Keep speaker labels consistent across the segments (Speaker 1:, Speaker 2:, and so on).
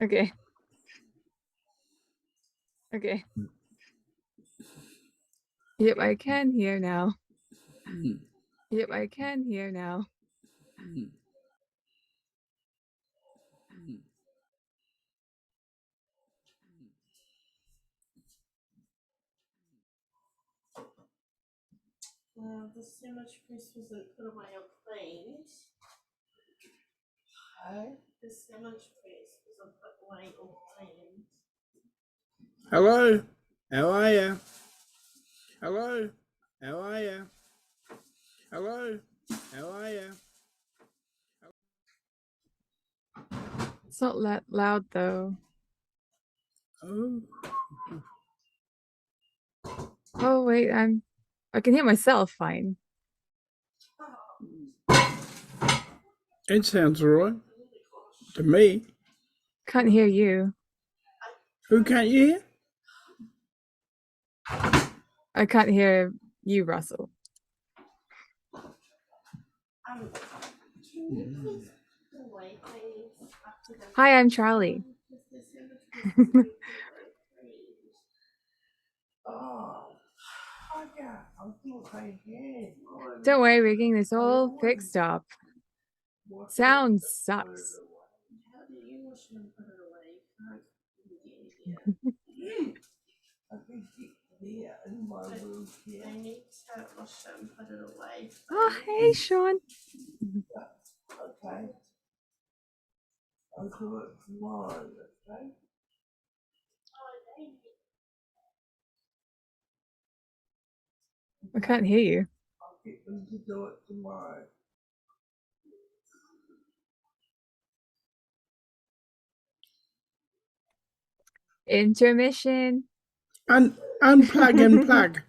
Speaker 1: Okay. Okay. Yep, I can hear now. Yep, I can hear now.
Speaker 2: Well, the sandwich piece wasn't put away or cleaned. The sandwich piece wasn't put away or cleaned.
Speaker 3: Hello, how are you? Hello, how are you? Hello, how are you?
Speaker 1: It's not that loud though.
Speaker 3: Oh,
Speaker 1: Oh wait, I can hear myself fine.
Speaker 3: it sounds all right to me.
Speaker 1: Can't hear you.
Speaker 3: Who can't you hear?
Speaker 1: I can't hear you, Russell. Hi, I'm Charlie. Don't worry, we're getting this all fixed up. Sound sucks.
Speaker 2: How do you wash and put it away? I need to wash it and put it away.
Speaker 1: Oh, hey, Sean.
Speaker 2: Okay. I'll do it tomorrow, okay?
Speaker 1: I can't hear you.
Speaker 2: I'll get them to do it tomorrow.
Speaker 1: Intermission.
Speaker 3: Unplug and plug.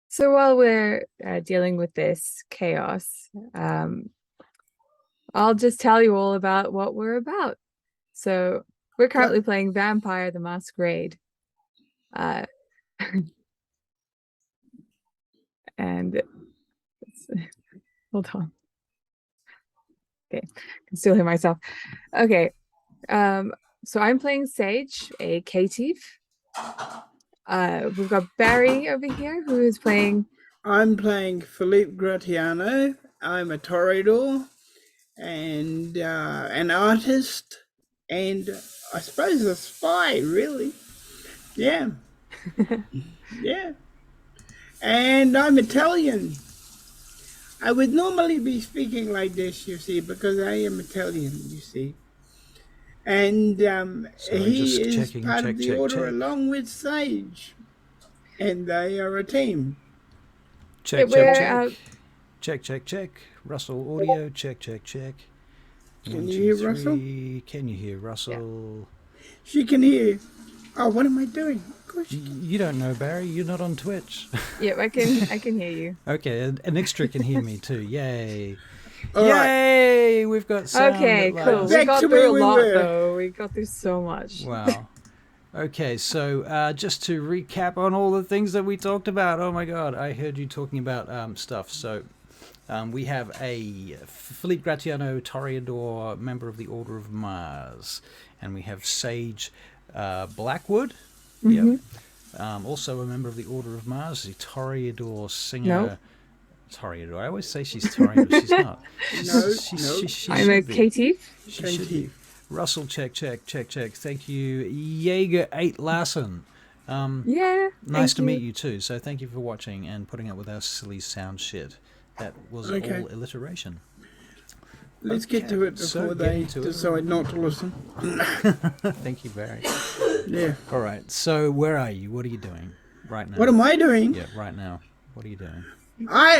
Speaker 1: So while we're dealing with this chaos, I'll just tell you all about what we're about. So we're currently playing Vampire the Masquerade. And hold on. Okay, I can still hear myself. Okay, so I'm playing Sage, a caitiff. We've got Barry over here who is playing.
Speaker 3: I'm playing Philippe Gratiano. I'm a toreador and an artist and I suppose a spy, really. Yeah. Yeah. And I'm Italian. I would normally be speaking like this, you see, because I am Italian, you see. And he is part of the order along with Sage. And they are a team.
Speaker 4: Check. Russell audio, check.
Speaker 3: Can you hear Russell?
Speaker 4: Can you hear Russell?
Speaker 3: Yeah. She can hear. Oh, what am I doing?
Speaker 4: You don't know, Barry. You're not on Twitch.
Speaker 1: Yep, I can hear you.
Speaker 4: Okay, an extra can hear me too. Yay!
Speaker 3: All
Speaker 4: Yay! Right. We've got sound.
Speaker 1: Okay, cool. We got through a lot, though. We got through so much.
Speaker 4: Wow. Okay, so just to recap on all the things that we talked about. Oh my God, I heard you talking about stuff. So we have a Philippe Gratiano Toreador, member of the Order of Mars, and we have Sage Blackwood.
Speaker 1: Mm-hmm.
Speaker 4: Yep. Also a member of the Order of Mars, a Toreador singer.
Speaker 1: No.
Speaker 4: Toreador. I always say she's Toreador. She's not.
Speaker 1: I'm a caitiff.
Speaker 3: Caitiff.
Speaker 4: Russell, check. Thank you, Jaeger 8 Larson.
Speaker 1: Yeah.
Speaker 4: Nice to meet you too. So thank you for watching and putting up with our silly sound shit. That was all alliteration.
Speaker 3: Let's get to it before they decide not to listen.
Speaker 4: Thank you, Barry.
Speaker 3: Yeah.
Speaker 4: All right. So where are you? What are you doing right now?
Speaker 3: What am I doing?
Speaker 4: Yeah, right now. What are you doing?
Speaker 3: I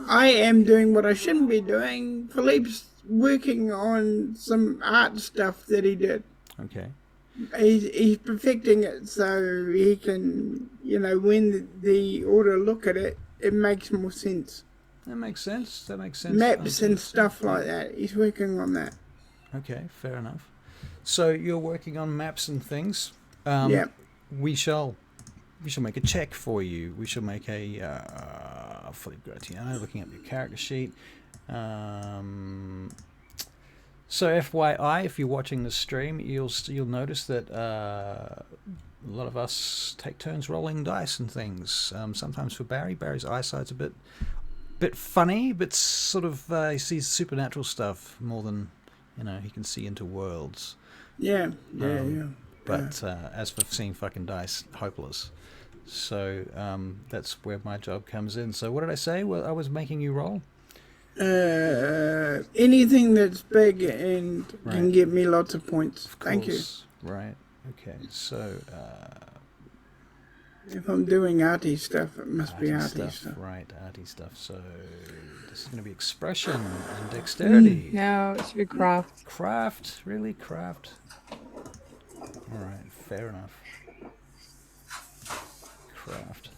Speaker 3: am doing what I shouldn't be doing. Philippe's working on some art stuff that he did.
Speaker 4: Okay.
Speaker 3: He's perfecting it so he can, when the order look at it, it makes more sense.
Speaker 4: That makes sense. That makes sense.
Speaker 3: Maps and stuff like that. He's working on that.
Speaker 4: Okay, fair enough. So you're working on maps and things.
Speaker 3: Yeah.
Speaker 4: We shall make a check for you. We shall make a Philippe Gratiano, looking up your character sheet. So FYI, if you're watching the stream, you'll notice that a lot of us take turns rolling dice and things. Sometimes for Barry. Barry's eyesight's a bit funny, but sort of he sees supernatural stuff more than he can see into worlds.
Speaker 3: Yeah.
Speaker 4: But as for seeing fucking dice, hopeless. So that's where my job comes in. So what did I say? Well, I was making you roll.
Speaker 3: Anything that's big and can get me lots of points. Thank you.
Speaker 4: Right. Okay. So
Speaker 3: if I'm doing arty stuff, it must be arty stuff.
Speaker 4: Right, arty stuff. So this is going to be expression and dexterity.
Speaker 1: No, it should be craft.
Speaker 4: Craft? Really? Craft? All right. Fair enough. Craft.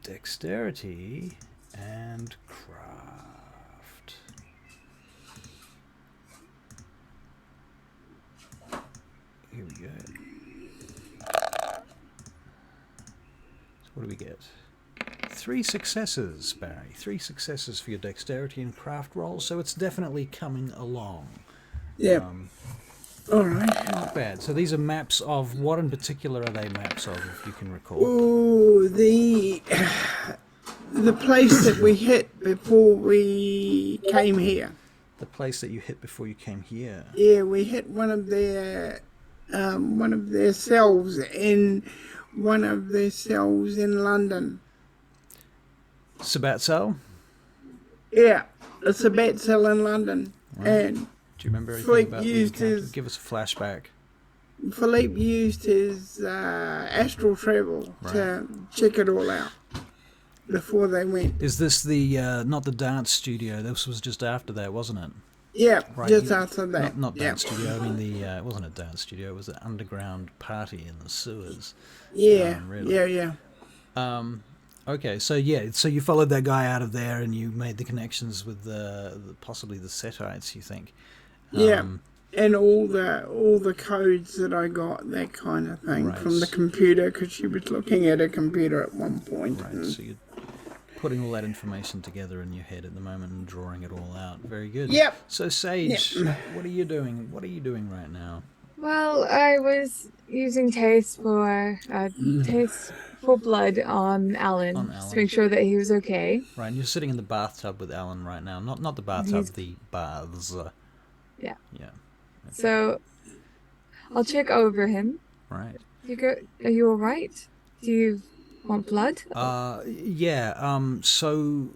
Speaker 4: Dexterity and craft. Here we go. So what do we get? 3 successes, Barry. 3 successes for your dexterity and craft roll, so it's definitely coming along.
Speaker 3: Yeah. All right.
Speaker 4: Not bad. So these are maps of what in particular are they maps of, if you can recall?
Speaker 3: Oh, the place that we hit before we came here.
Speaker 4: The place that you hit before you came here.
Speaker 3: Yeah, we hit one of their cells in London.
Speaker 4: Sabbat cell?
Speaker 3: Yeah, a Sabbat cell in London.
Speaker 4: Right.
Speaker 3: And
Speaker 4: do you remember anything
Speaker 3: Philippe
Speaker 4: about the
Speaker 3: used
Speaker 4: encounter?
Speaker 3: his
Speaker 4: Give us a flashback.
Speaker 3: Philippe used his astral travel to check it all out before they went.
Speaker 4: Is this the not the dance studio? This was just after that, wasn't it?
Speaker 3: Yeah,
Speaker 4: Right,
Speaker 3: just after that.
Speaker 4: Not dance studio. I mean it wasn't a dance studio. It was an underground party in the sewers.
Speaker 3: Yeah,
Speaker 4: Really.
Speaker 3: yeah.
Speaker 4: Okay, so you followed that guy out of there, and you made the connections with possibly the Setites. You think?
Speaker 3: Yeah, and all the codes that I got, that kind of thing, from the computer, because she was looking at a computer at one point.
Speaker 4: Right. So you're putting all that information together in your head at the moment and drawing it all out. Very good.
Speaker 3: Yep.
Speaker 4: So Sage, what are you doing? What are you doing right now?
Speaker 1: Well, I was using taste for blood on Alan, just to make sure that he was okay.
Speaker 4: Right, and you're sitting in the bathtub with Alan right now. Not the bathtub, the baths.
Speaker 1: Yeah.
Speaker 4: Yeah. Okay.
Speaker 1: So I'll check over him.
Speaker 4: Right.
Speaker 1: Are you all right? Do you want blood?
Speaker 4: Yeah. So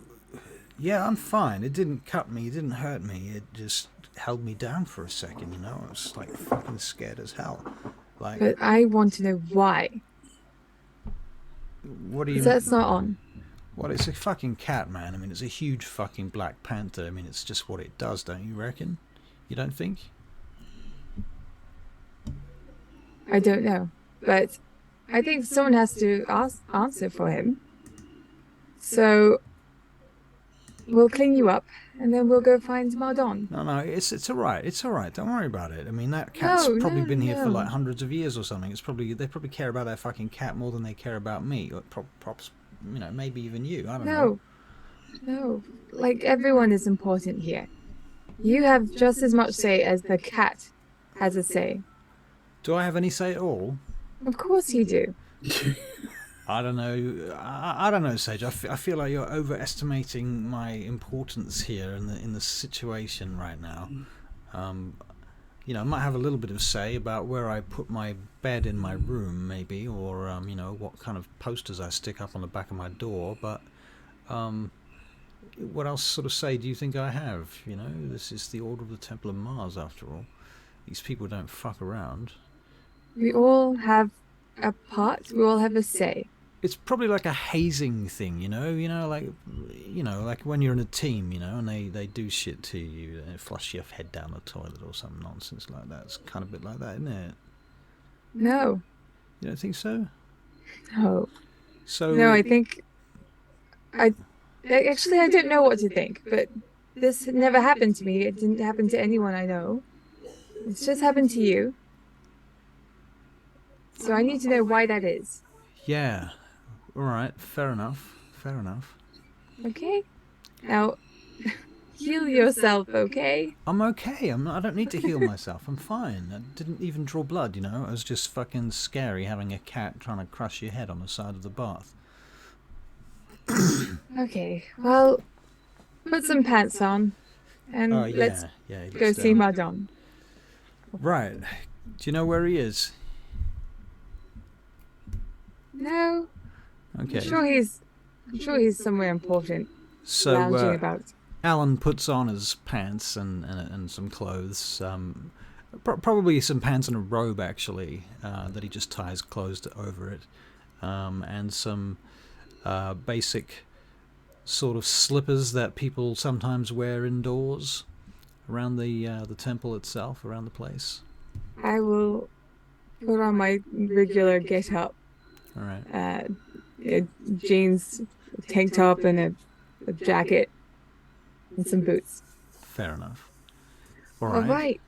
Speaker 4: yeah, I'm fine. It didn't cut me. It didn't hurt me. It just held me down for a second. I was like fucking scared as hell. Like.
Speaker 1: But I want to know why.
Speaker 4: What do you?
Speaker 1: That's not on.
Speaker 4: Well, it's a fucking cat, man. I mean, it's a huge fucking black panther. I mean, it's just what it does, don't you reckon? You don't think?
Speaker 1: I don't know, but I think someone has to answer for him. So we'll clean you up, and then we'll go find Mardon.
Speaker 4: No, it's all right. It's all right. Don't worry about it. I mean, that cat's probably been here for like hundreds of years or something. They probably care about that fucking cat more than they care about me. Or props, maybe even you. I don't know.
Speaker 1: No, like everyone is important here. You have just as much say as the cat has a say.
Speaker 4: Do I have any say at all?
Speaker 1: Of course you do.
Speaker 4: I don't know. I don't know, Sage. I feel like you're overestimating my importance here in the situation right now. I might have a little bit of say about where I put my bed in my room, maybe, or what kind of posters I stick up on the back of my door. But what else sort of say do you think I have? This is the Order of the Temple of Mars, after all. These people don't fuck around.
Speaker 1: We all have a part. We all have a say.
Speaker 4: It's probably like a hazing thing, like when you're in a team, and they do shit to you, they flush your head down the toilet or some nonsense like that. It's kind of a bit like that, isn't it?
Speaker 1: No.
Speaker 4: You don't think so?
Speaker 1: No.
Speaker 4: So
Speaker 1: No, I think actually I don't know what to think, but this never happened to me. It didn't happen to anyone I know. It's just happened to you. So I need to know why that is.
Speaker 4: yeah, all right, fair enough. Fair enough.
Speaker 1: Okay? Now, heal yourself, okay?
Speaker 4: I'm okay. I don't need to heal myself. I'm fine. I didn't even draw blood, you know. It was just fucking scary having a cat trying to crush your head on the side of the bath.
Speaker 1: Okay, well, put some pants on and
Speaker 4: Oh, yeah.
Speaker 1: let's
Speaker 4: Yeah, he
Speaker 1: go
Speaker 4: looks
Speaker 1: see
Speaker 4: down.
Speaker 1: Mardon.
Speaker 4: Right. Do you know where he is?
Speaker 1: No,
Speaker 4: Okay.
Speaker 1: I'm sure he's somewhere important,
Speaker 4: So,
Speaker 1: lounging about.
Speaker 4: Alan puts on his pants and some clothes. Probably some pants and a robe, actually, that he just ties closed over it. And some basic sort of slippers that people sometimes wear indoors around the temple itself, around the place.
Speaker 1: I will put on my regular get-up,
Speaker 4: All right.
Speaker 1: jeans, tank top, and a jacket, and some boots.
Speaker 4: Fair enough. All
Speaker 1: All
Speaker 4: right.
Speaker 1: right.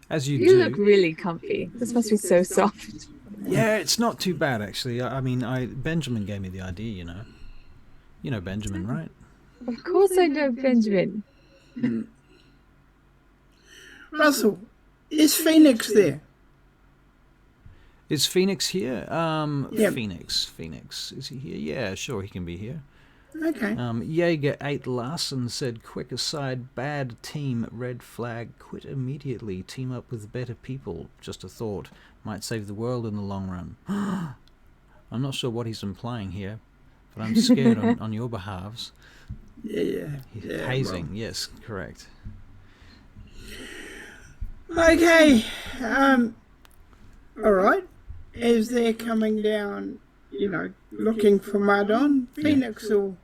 Speaker 4: As you
Speaker 1: You
Speaker 4: do.
Speaker 1: look really comfy. This must be so soft.
Speaker 4: Yeah, it's not too bad, actually. I mean, Benjamin gave me the idea, you know. You know Benjamin, right?
Speaker 1: Of course I know Benjamin.
Speaker 3: Russell, is Phoenix there?
Speaker 4: Is Phoenix here?
Speaker 3: Yep.
Speaker 4: Phoenix. Is he here? Yeah, sure, he can be here.
Speaker 3: Okay.
Speaker 4: Jaeger 8 Larson said, quick aside, bad team, red flag, quit immediately, team up with better people. Just a thought. Might save the world in the long run. I'm not sure what he's implying here, but I'm scared on your behalves.
Speaker 3: Yeah.
Speaker 4: Hazing,
Speaker 3: well.
Speaker 4: yes, correct.
Speaker 3: Okay. All right. As they're coming down, you know, looking for Mardon, Phoenix will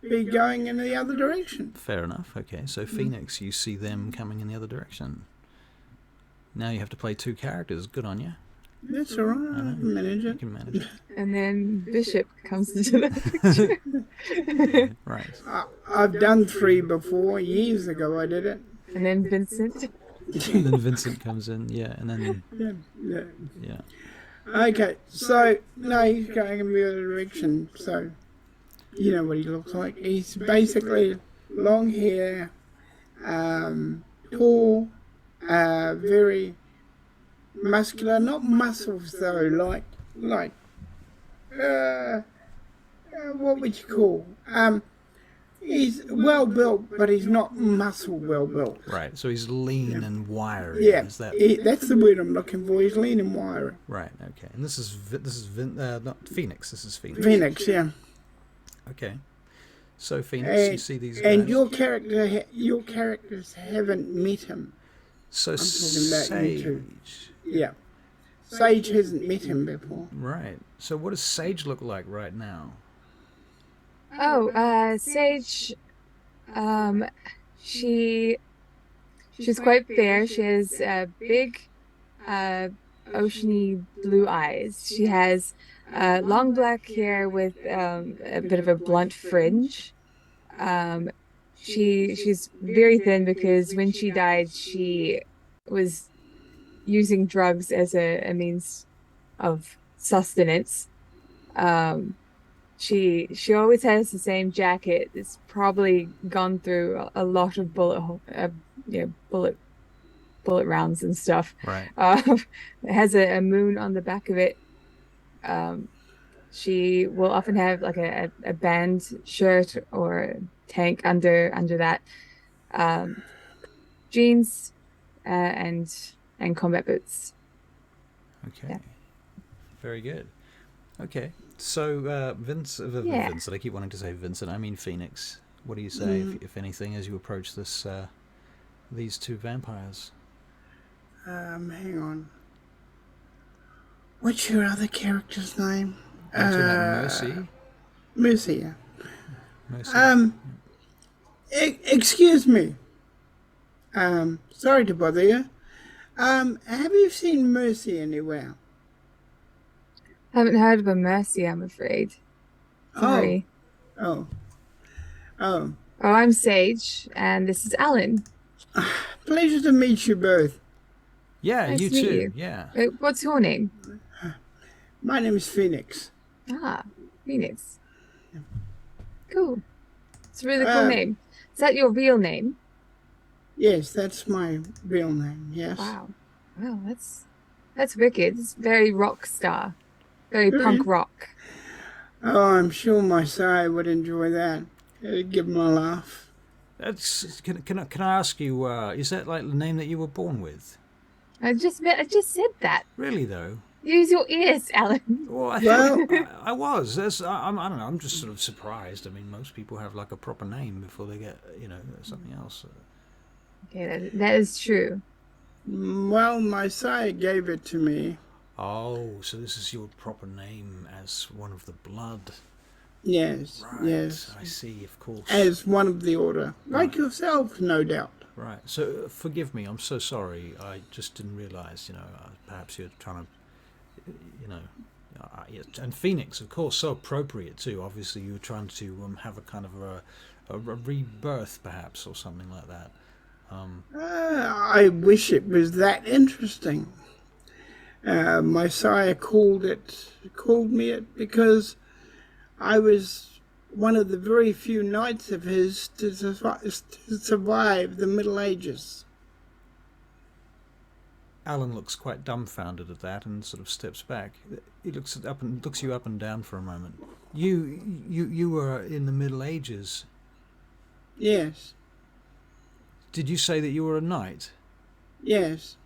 Speaker 3: be going in the other direction.
Speaker 4: Fair enough, okay. So Phoenix, you see them coming in the other direction. Now you have to play 2 characters. Good on you.
Speaker 3: That's all right. I can manage
Speaker 4: You
Speaker 3: it.
Speaker 4: can manage it.
Speaker 1: And then Bishop comes into the picture.
Speaker 4: Right.
Speaker 3: I've done 3 before. Years ago I did it.
Speaker 1: And then Vincent.
Speaker 4: And then Vincent comes in, yeah, and then,
Speaker 3: Yeah.
Speaker 4: yeah.
Speaker 3: Okay, so, no, he's going in the other direction, so, you know what he looks like. He's basically long hair, tall, very muscular, not muscles though, like, what would you call? He's well built, but he's not muscle well built.
Speaker 4: Right, so he's lean and wiry.
Speaker 3: Yeah,
Speaker 4: Is that...
Speaker 3: that's the word I'm looking for. He's lean and wiry.
Speaker 4: Right, okay. And this is not Phoenix, this is Phoenix.
Speaker 3: Phoenix, yeah.
Speaker 4: Okay. So Phoenix, you see these guys.
Speaker 3: And your characters haven't met him.
Speaker 4: So
Speaker 3: I'm talking about you
Speaker 4: Sage.
Speaker 3: two. Yeah. Sage hasn't met him before.
Speaker 4: Right. So what does Sage look like right now?
Speaker 1: Oh, Sage, she's quite fair. She has big, oceany blue eyes. She has long black hair with a bit of a blunt fringe. She's very thin because when she died, she was using drugs as a means of sustenance. She always has the same jacket. It's probably gone through a lot of bullet rounds and stuff.
Speaker 4: Right.
Speaker 1: It has a moon on the back of it. She will often have like a band shirt or tank under that. Jeans and combat boots.
Speaker 4: Okay.
Speaker 1: Yeah.
Speaker 4: Very good. Okay. So Vincent, I keep wanting to say Vincent. I mean Phoenix. What do you say, if anything, as you approach these 2 vampires?
Speaker 3: Hang on. What's your other character's name?
Speaker 4: Mercy.
Speaker 3: Mercy, yeah.
Speaker 4: Mercy.
Speaker 3: Excuse me. Sorry to bother you. Have you seen Mercy anywhere?
Speaker 1: Haven't heard of a Mercy, I'm afraid. Sorry.
Speaker 3: Oh.
Speaker 1: Oh, I'm Sage, and this is Alan.
Speaker 3: Pleasure to meet you both.
Speaker 4: Yeah,
Speaker 1: Nice
Speaker 4: you
Speaker 1: to meet
Speaker 4: too.
Speaker 1: you.
Speaker 4: Yeah.
Speaker 1: What's your name?
Speaker 3: My name is Phoenix.
Speaker 1: Ah, Phoenix. Cool. It's a really cool name. Is that your real name?
Speaker 3: Yes, that's my real name, yes.
Speaker 1: Wow. Wow, that's wicked. It's very rock star. Very punk rock.
Speaker 3: Oh, I'm sure my sire would enjoy that. It'd give him a laugh.
Speaker 4: Can I ask you? Is that like the name that you were born with?
Speaker 1: I just said that.
Speaker 4: Really though?
Speaker 1: Use your ears, Alan.
Speaker 4: Well, I was. I don't know. I'm just sort of surprised. I mean, most people have like a proper name before they get, something else.
Speaker 1: Okay, that is true.
Speaker 3: Well, my sire gave it to me.
Speaker 4: Oh, so this is your proper name as one of the blood.
Speaker 3: Yes,
Speaker 4: Right,
Speaker 3: yes.
Speaker 4: I see, of course.
Speaker 3: As one of the order. Like yourself, no doubt.
Speaker 4: Right. So forgive me. I'm so sorry. I just didn't realise. Perhaps you're trying to, and Phoenix, of course, so appropriate too. Obviously, you were trying to have a kind of a rebirth, perhaps, or something like that.
Speaker 3: I wish it was that interesting. My sire called me it because I was one of the very few knights of his to survive the Middle Ages.
Speaker 4: Alan looks quite dumbfounded at that and sort of steps back. He looks you up and down for a moment. You were in the Middle Ages.
Speaker 3: Yes.
Speaker 4: Did you say that you were a knight?
Speaker 3: Yes.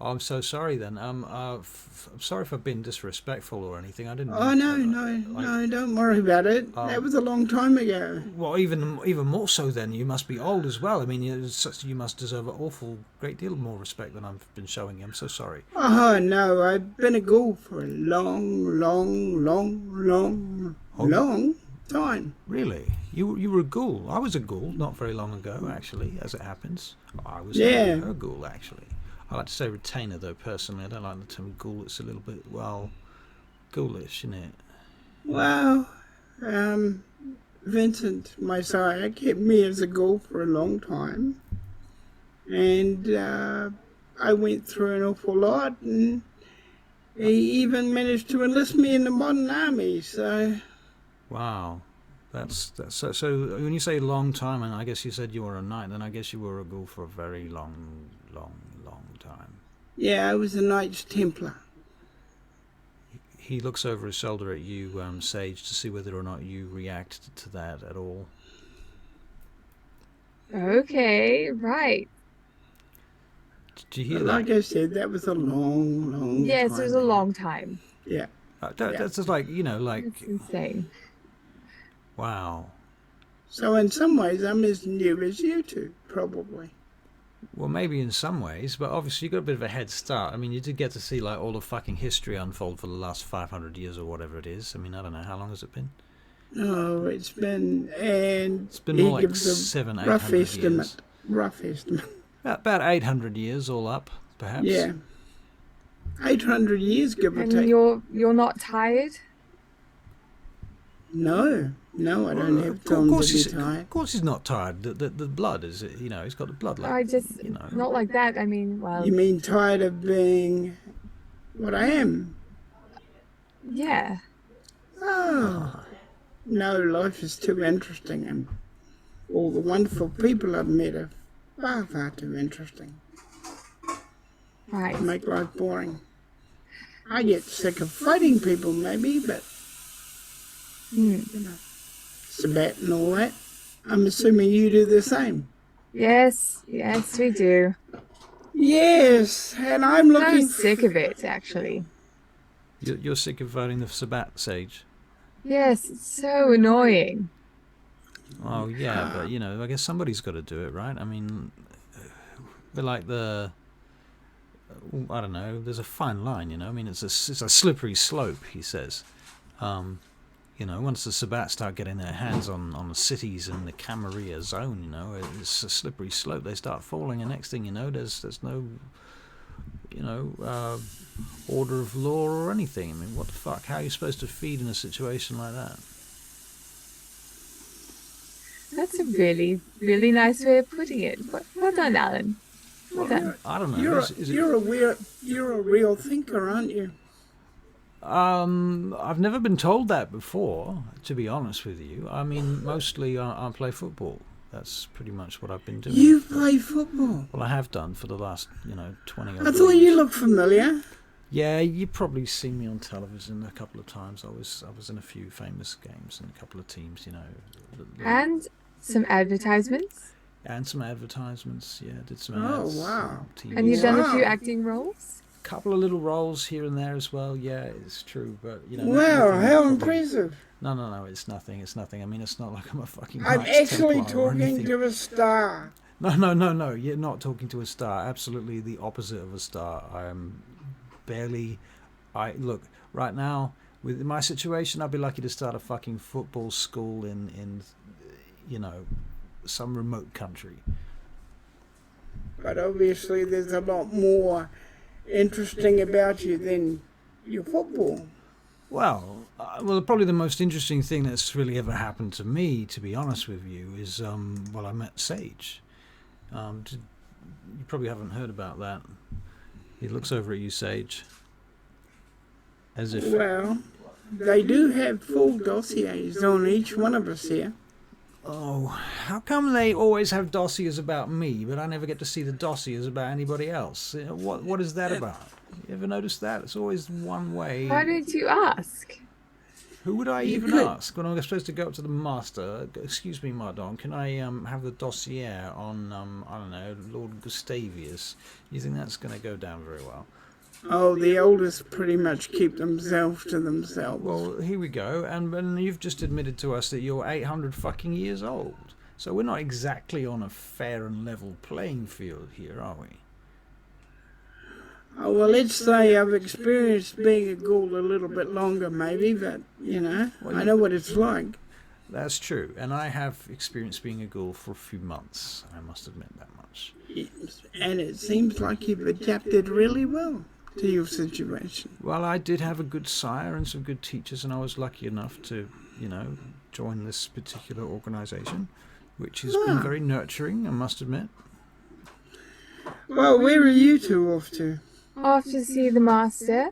Speaker 4: Oh, I'm so sorry then. I'm sorry if I've been disrespectful or anything. I didn't.
Speaker 3: Oh, no, don't worry about it. That was a long time ago.
Speaker 4: Well, even more so then, you must be old as well. I mean, you must deserve an awful great deal more respect than I've been showing you. I'm so sorry.
Speaker 3: Oh, no, I've been a ghoul for a long time.
Speaker 4: Really? You were a ghoul? I was a ghoul not very long ago, actually, as it happens. I was
Speaker 3: Yeah.
Speaker 4: a ghoul, actually. I like to say retainer, though, personally. I don't like the term ghoul. It's a little bit, ghoulish, isn't it?
Speaker 3: Well, Vincent, my sire, kept me as a ghoul for a long time. And I went through an awful lot, and he even managed to enlist me in the modern army, so...
Speaker 4: Wow. That's so when you say long time, and I guess you said you were a knight, then I guess you were a ghoul for a very long time.
Speaker 3: Yeah, I was a Knights Templar.
Speaker 4: He looks over his shoulder at you, Sage, to see whether or not you react to that at all.
Speaker 1: Okay, right.
Speaker 4: Did you hear that?
Speaker 3: Like I said, that was a long time.
Speaker 1: Yes, it was a long time.
Speaker 3: Yeah.
Speaker 4: That's just like,
Speaker 1: It's insane.
Speaker 4: Wow.
Speaker 3: So in some ways, I'm as new as you two, probably.
Speaker 4: Well, maybe in some ways, but obviously you got a bit of a head start. I mean, you did get to see like all the fucking history unfold for the last 500 years or whatever it is. I mean, I don't know, how long has it been?
Speaker 3: Oh, it's been
Speaker 4: more like 700-800 years.
Speaker 3: Rough estimate.
Speaker 4: About 800 years all up, perhaps.
Speaker 3: Yeah. 800 years, give or
Speaker 1: And
Speaker 3: take.
Speaker 1: you're not tired?
Speaker 3: No, I don't have time to be tired.
Speaker 4: Of course he's not tired. The blood is, he's got the blood like,
Speaker 1: I just, not like that. I mean, well...
Speaker 3: You mean tired of being what I am?
Speaker 1: Yeah.
Speaker 3: Oh, no, life is too interesting, and all the wonderful people I've met are far too interesting.
Speaker 1: Right.
Speaker 3: To make life boring. I get sick of fighting people, maybe, but Sabbat and all that. I'm assuming you do the same.
Speaker 1: Yes, we do.
Speaker 3: Yes, and I'm looking...
Speaker 1: I'm sick of it, actually.
Speaker 4: You're sick of fighting the Sabbat, Sage?
Speaker 1: Yes, it's so annoying.
Speaker 4: Oh, yeah, but, I guess somebody's got to do it, right? I mean, they're like I don't know, there's a fine line, I mean, it's a slippery slope, he says. Once the Sabbat start getting their hands on the cities in the Camarilla zone, it's a slippery slope. They start falling, and next thing you know, there's no you know, order of law or anything. I mean, what the fuck? How are you supposed to feed in a situation like that?
Speaker 1: That's a really, really nice way of putting it. Well done, Alan. Well done.
Speaker 4: I don't know.
Speaker 3: You're a real thinker, aren't you?
Speaker 4: I've never been told that before, to be honest with you. I mean, mostly I play football. That's pretty much what I've been doing.
Speaker 3: You play football?
Speaker 4: Well, I have done for the last, 20 odd
Speaker 3: I thought
Speaker 4: years.
Speaker 3: you looked familiar.
Speaker 4: Yeah, you've probably seen me on television a couple of times. I was in a few famous games and a couple of teams,
Speaker 1: And some advertisements.
Speaker 4: And some advertisements, yeah. Did some
Speaker 3: Oh,
Speaker 4: ads.
Speaker 3: wow.
Speaker 4: TV.
Speaker 1: And you've done a few
Speaker 3: Wow.
Speaker 1: acting roles.
Speaker 4: Couple of little roles here and there as well. Yeah, it's true, but
Speaker 3: Wow,
Speaker 4: nothing
Speaker 3: how
Speaker 4: probably-
Speaker 3: impressive.
Speaker 4: No, it's nothing. It's nothing. I mean, it's not like I'm a fucking.
Speaker 3: I'm
Speaker 4: Knights
Speaker 3: actually
Speaker 4: Templar or
Speaker 3: talking
Speaker 4: anything.
Speaker 3: to a star.
Speaker 4: No. You're not talking to a star. Absolutely the opposite of a star. I am barely. Look right now with my situation. I'd be lucky to start a fucking football school in some remote country.
Speaker 3: But obviously there's a lot more interesting about you than your football.
Speaker 4: Well, probably the most interesting thing that's really ever happened to me, to be honest with you, is I met Sage. You probably haven't heard about that. He looks over at you, Sage, as if.
Speaker 3: Well, they do have full dossiers on each one of us here.
Speaker 4: Oh, how come they always have dossiers about me, but I never get to see the dossiers about anybody else? What is that about? You ever notice that? It's always one way.
Speaker 1: Why don't you ask?
Speaker 4: Who would I
Speaker 3: You
Speaker 4: even
Speaker 3: could.
Speaker 4: ask when I'm supposed to go up to the master? Excuse me, Mardon, can I have the dossier on I don't know, Lord Gustavius? You think that's going to go down very well?
Speaker 3: Oh, the elders pretty much keep themselves to themselves.
Speaker 4: Well, here we go, and you've just admitted to us that you're 800 fucking years old. So we're not exactly on a fair and level playing field here, are we?
Speaker 3: Oh, well, let's say I've experienced being a ghoul a little bit longer, maybe, but, I know what it's like.
Speaker 4: That's true, and I have experienced being a ghoul for a few months. I must admit that much.
Speaker 3: Yes, and it seems like you've adapted really well to your situation.
Speaker 4: Well, I did have a good sire and some good teachers, and I was lucky enough to, join this particular organisation, which has been very nurturing, I must admit.
Speaker 3: Well, where are you two off to?
Speaker 1: Off to see the master.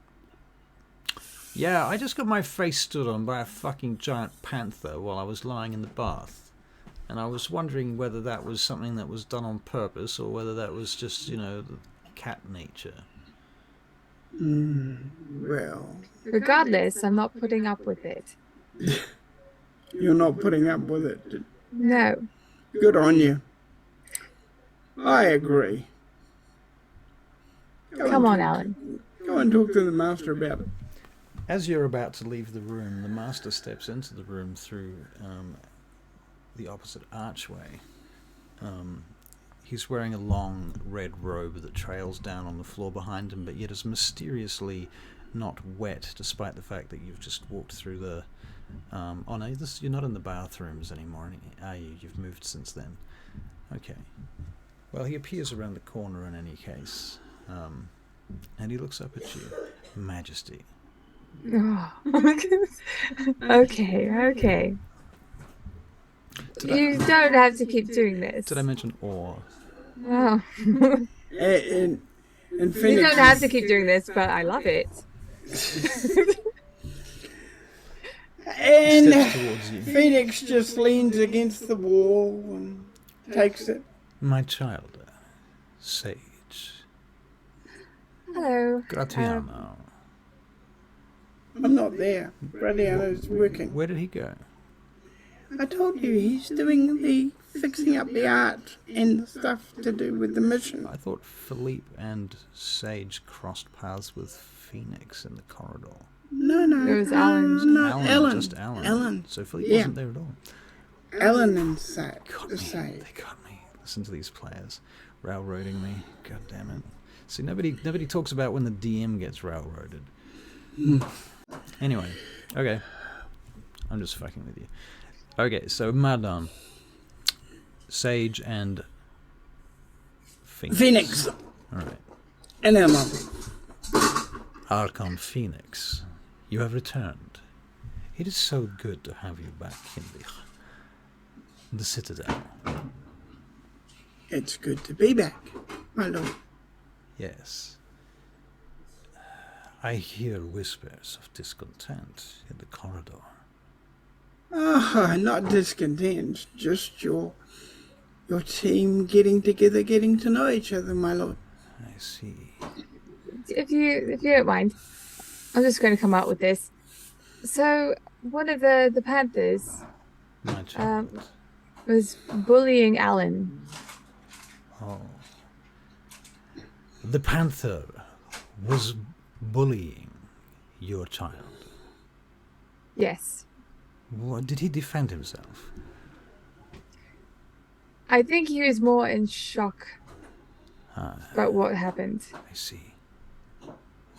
Speaker 4: Yeah, I just got my face stood on by a fucking giant panther while I was lying in the bath. And I was wondering whether that was something that was done on purpose or whether that was just, the cat nature.
Speaker 3: Well,
Speaker 1: Regardless, I'm not putting up with it.
Speaker 3: you're not putting up with it.
Speaker 1: No.
Speaker 3: Good on you. I agree.
Speaker 1: Come on, Alan.
Speaker 3: Go and talk to the master about it.
Speaker 4: As you're about to leave the room, the master steps into the room through the opposite archway. He's wearing a long red robe that trails down on the floor behind him, but yet is mysteriously not wet, despite the fact that you've just walked through the... you're not in the bathrooms anymore, are you? You've moved since then. Okay. Well, he appears around the corner in any case, and he looks up at you. Majesty.
Speaker 1: Oh. Okay. You don't have to keep doing this.
Speaker 4: Did I mention awe?
Speaker 1: Oh.
Speaker 3: And
Speaker 1: You
Speaker 3: Phoenix,
Speaker 1: don't have to keep doing this, but I love it.
Speaker 3: and
Speaker 4: Steps towards you.
Speaker 3: Phoenix just leans against the wall and takes it.
Speaker 4: My child, Sage.
Speaker 1: Hello.
Speaker 4: Gratiano.
Speaker 3: I'm not there. Radiano's working.
Speaker 4: Where did he go?
Speaker 3: I told you he's doing the fixing up the art and the stuff to do with the mission.
Speaker 4: I thought Philippe and Sage crossed paths with Phoenix in the corridor.
Speaker 3: No.
Speaker 1: It was Alan.
Speaker 3: No, Ellen.
Speaker 4: Just Alan.
Speaker 3: Ellen.
Speaker 4: So Philippe
Speaker 3: Yeah.
Speaker 4: wasn't there at all.
Speaker 3: Ellen and Sage.
Speaker 4: Got me. They got me. Listen to these players railroading me. God damn it. See, nobody talks about when the DM gets railroaded. Anyway, okay. I'm just fucking with you. Okay, so Mardon, Sage, and Phoenix.
Speaker 3: Phoenix.
Speaker 4: All right.
Speaker 3: And Emma.
Speaker 4: Archon Phoenix, you have returned. It is so good to have you back in the Citadel.
Speaker 3: It's good to be back, my lord.
Speaker 4: Yes. I hear whispers of discontent in the corridor.
Speaker 3: Not discontent, just your team getting together, getting to know each other, my lord.
Speaker 4: I see.
Speaker 1: If you don't mind, I'm just going to come out with this. So one of the Panthers
Speaker 4: My child.
Speaker 1: was bullying Alan.
Speaker 4: Oh. The Panther was bullying your child.
Speaker 1: Yes.
Speaker 4: What, did he defend himself?
Speaker 1: I think he was more in shock about what happened.
Speaker 4: I see.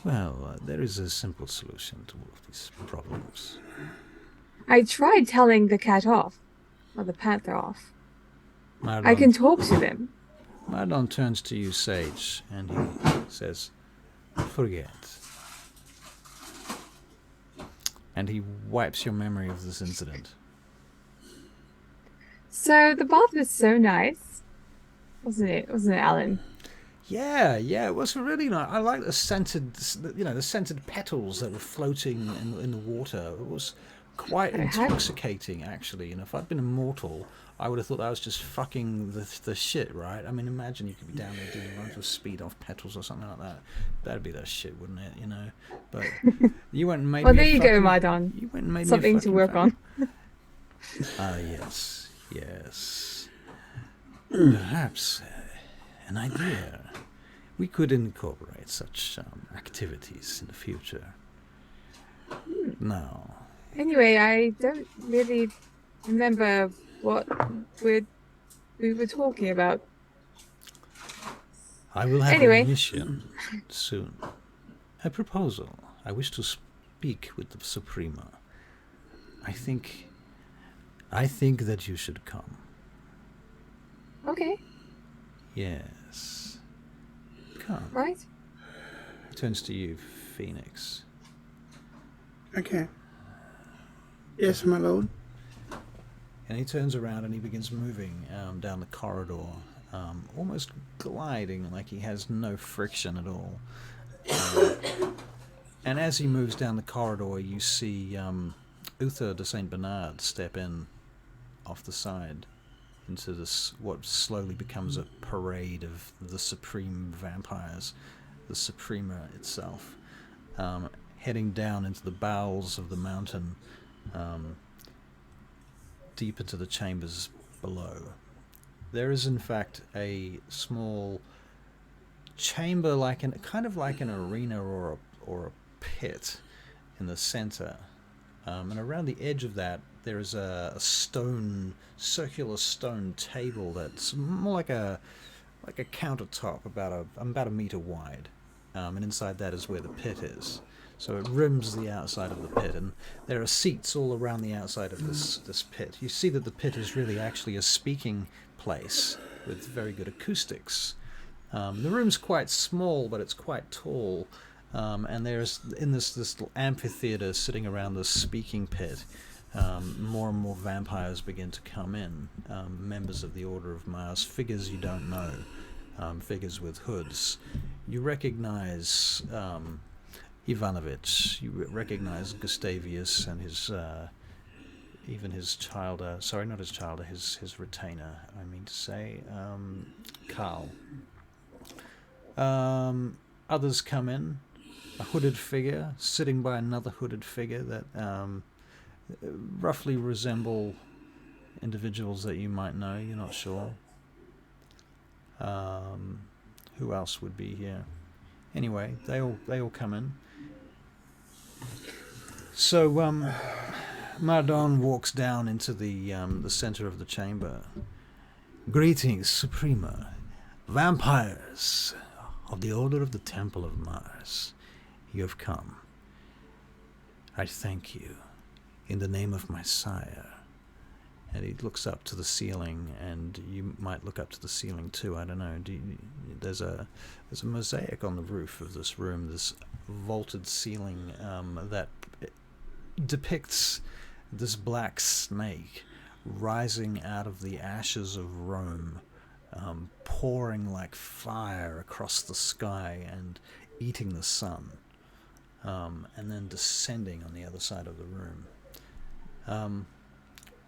Speaker 4: Well, there is a simple solution to all of these problems.
Speaker 1: I tried telling the cat off, or the panther off.
Speaker 4: Mardon,
Speaker 1: I can talk to them.
Speaker 4: Mardon turns to you, Sage, and he says, forget. And he wipes your memory of this incident.
Speaker 1: So the bath was so nice, wasn't it? Wasn't it, Alan?
Speaker 4: Yeah, it was really nice. I like the scented petals that were floating in the water. It was quite intoxicating, actually. If I'd been immortal, I would have thought I was just fucking the shit, right? I mean, imagine you could be down there doing runs with speed off petals or something like that. That'd be the shit, wouldn't it? But you went and made
Speaker 1: well,
Speaker 4: me.
Speaker 1: Well, there you go, Mardon.
Speaker 4: You went and made
Speaker 1: something
Speaker 4: me
Speaker 1: to work on.
Speaker 4: Yes. Perhaps an idea. We could incorporate such activities in the future. No.
Speaker 1: Anyway, I don't really remember what we were talking about.
Speaker 4: I will have
Speaker 1: anyway.
Speaker 4: a mission soon. A proposal. I wish to speak with the Suprema. I think that you should come.
Speaker 1: Okay.
Speaker 4: Yes. Come.
Speaker 1: Right.
Speaker 4: He turns to you, Phoenix.
Speaker 3: Okay. Yes, my lord.
Speaker 4: And he turns around and he begins moving down the corridor, almost gliding like he has no friction at all. And as he moves down the corridor, you see Uther de Saint Bernard step in off the side into this what slowly becomes a parade of the supreme vampires, the Suprema itself, heading down into the bowels of the mountain, deep into the chambers below. There is in fact a small chamber, kind of like an arena or a pit in the center, and around the edge of that there is a circular stone table that's more like a countertop about a meter wide, and inside that is where the pit is. So it rims the outside of the pit, and there are seats all around the outside of this pit. You see that the pit is really actually a speaking place with very good acoustics. The room's quite small, but it's quite tall, and there's in this little amphitheater sitting around this speaking pit. More and more vampires begin to come in, members of the Order of Mars, figures you don't know, figures with hoods. You recognize Ivanovich, you recognize Gustavius and his, even his child, sorry, not his child, his retainer, I mean to say, Carl. Others come in, a hooded figure sitting by another hooded figure that roughly resemble individuals that you might know, you're not sure. Who else would be here? Anyway, they all come in. So Mardon walks down into the center of the chamber. Greetings, Suprema, vampires of the Order of the Temple of Mars. You have come. I thank you in the name of my sire And he looks up to the ceiling, and you might look up to the ceiling too. I don't know. There's a mosaic on the roof of this room, this vaulted ceiling that depicts this black snake rising out of the ashes of Rome, pouring like fire across the sky and eating the sun, and then descending on the other side of the room.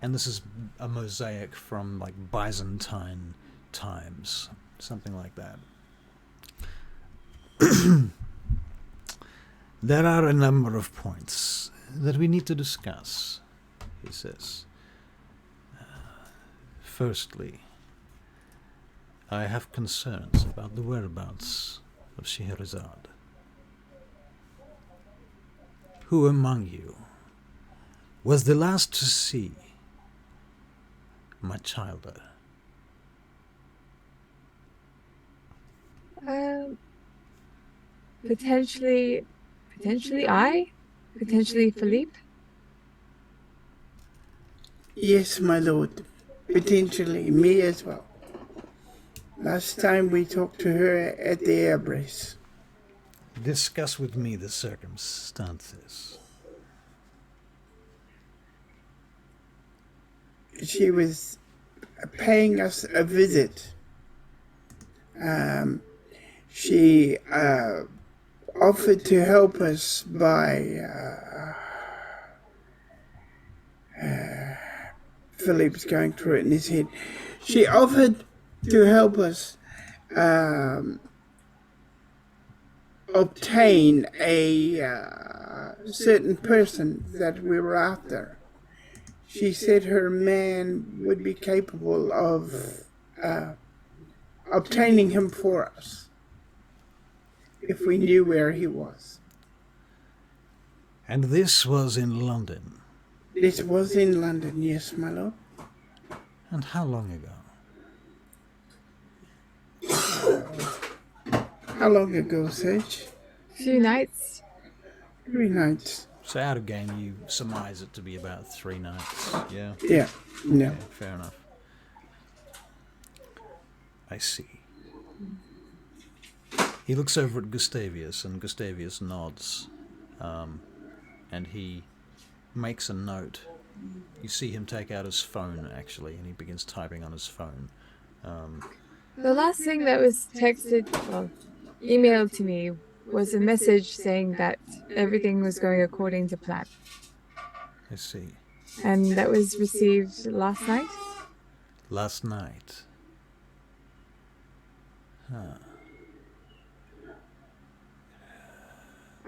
Speaker 4: And this is a mosaic from like Byzantine times, something like that. There are a number of points that we need to discuss, he says. Firstly, I have concerns about the whereabouts of Scheherazade. Who among you was the last to see my child?
Speaker 1: Potentially I? Potentially Philippe?
Speaker 3: Yes, my lord. Potentially me as well. Last time we talked to her at the airbase.
Speaker 4: Discuss with me the circumstances.
Speaker 3: She was paying us a visit. She offered to help us by Philip's going through it in his head. She offered to help us obtain a certain person that we were after. She said her man would be capable of obtaining him for us if we knew where he was.
Speaker 4: And this was in London?
Speaker 3: This was in London, yes, my lord.
Speaker 4: And how long ago?
Speaker 3: How long ago, Sage?
Speaker 1: Few nights.
Speaker 3: 3 nights.
Speaker 4: So out of game, you surmise it to be about 3 nights, yeah?
Speaker 3: Yeah, no.
Speaker 4: Okay, fair enough. I see. He looks over at Gustavius, and Gustavius nods. And he makes a note. You see him take out his phone, actually, and he begins typing on his phone.
Speaker 1: The last thing that was emailed to me was a message saying that everything was going according to plan.
Speaker 4: I see.
Speaker 1: And that was received last night?
Speaker 4: Last night. Huh.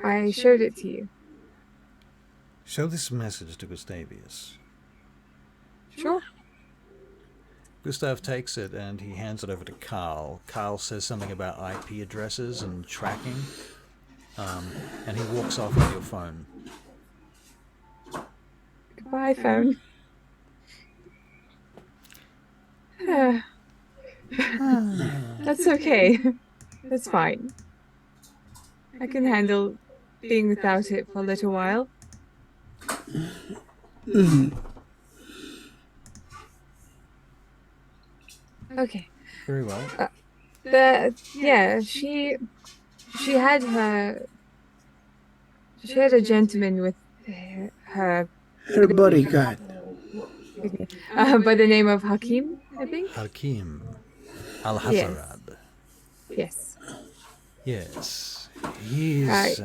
Speaker 1: I showed it to you.
Speaker 4: Show this message to Gustavius.
Speaker 1: Sure.
Speaker 4: Gustav takes it and he hands it over to Carl. Carl says something about IP addresses and tracking. And he walks off with your phone.
Speaker 1: Goodbye, phone. That's okay. That's fine. I can handle being without it for a little while. Okay.
Speaker 4: Very well.
Speaker 1: She had a gentleman with her
Speaker 3: bodyguard.
Speaker 1: by the name of Hakim, I think.
Speaker 4: Hakim Al-Hafarad.
Speaker 1: Yes.
Speaker 4: Yes. He's...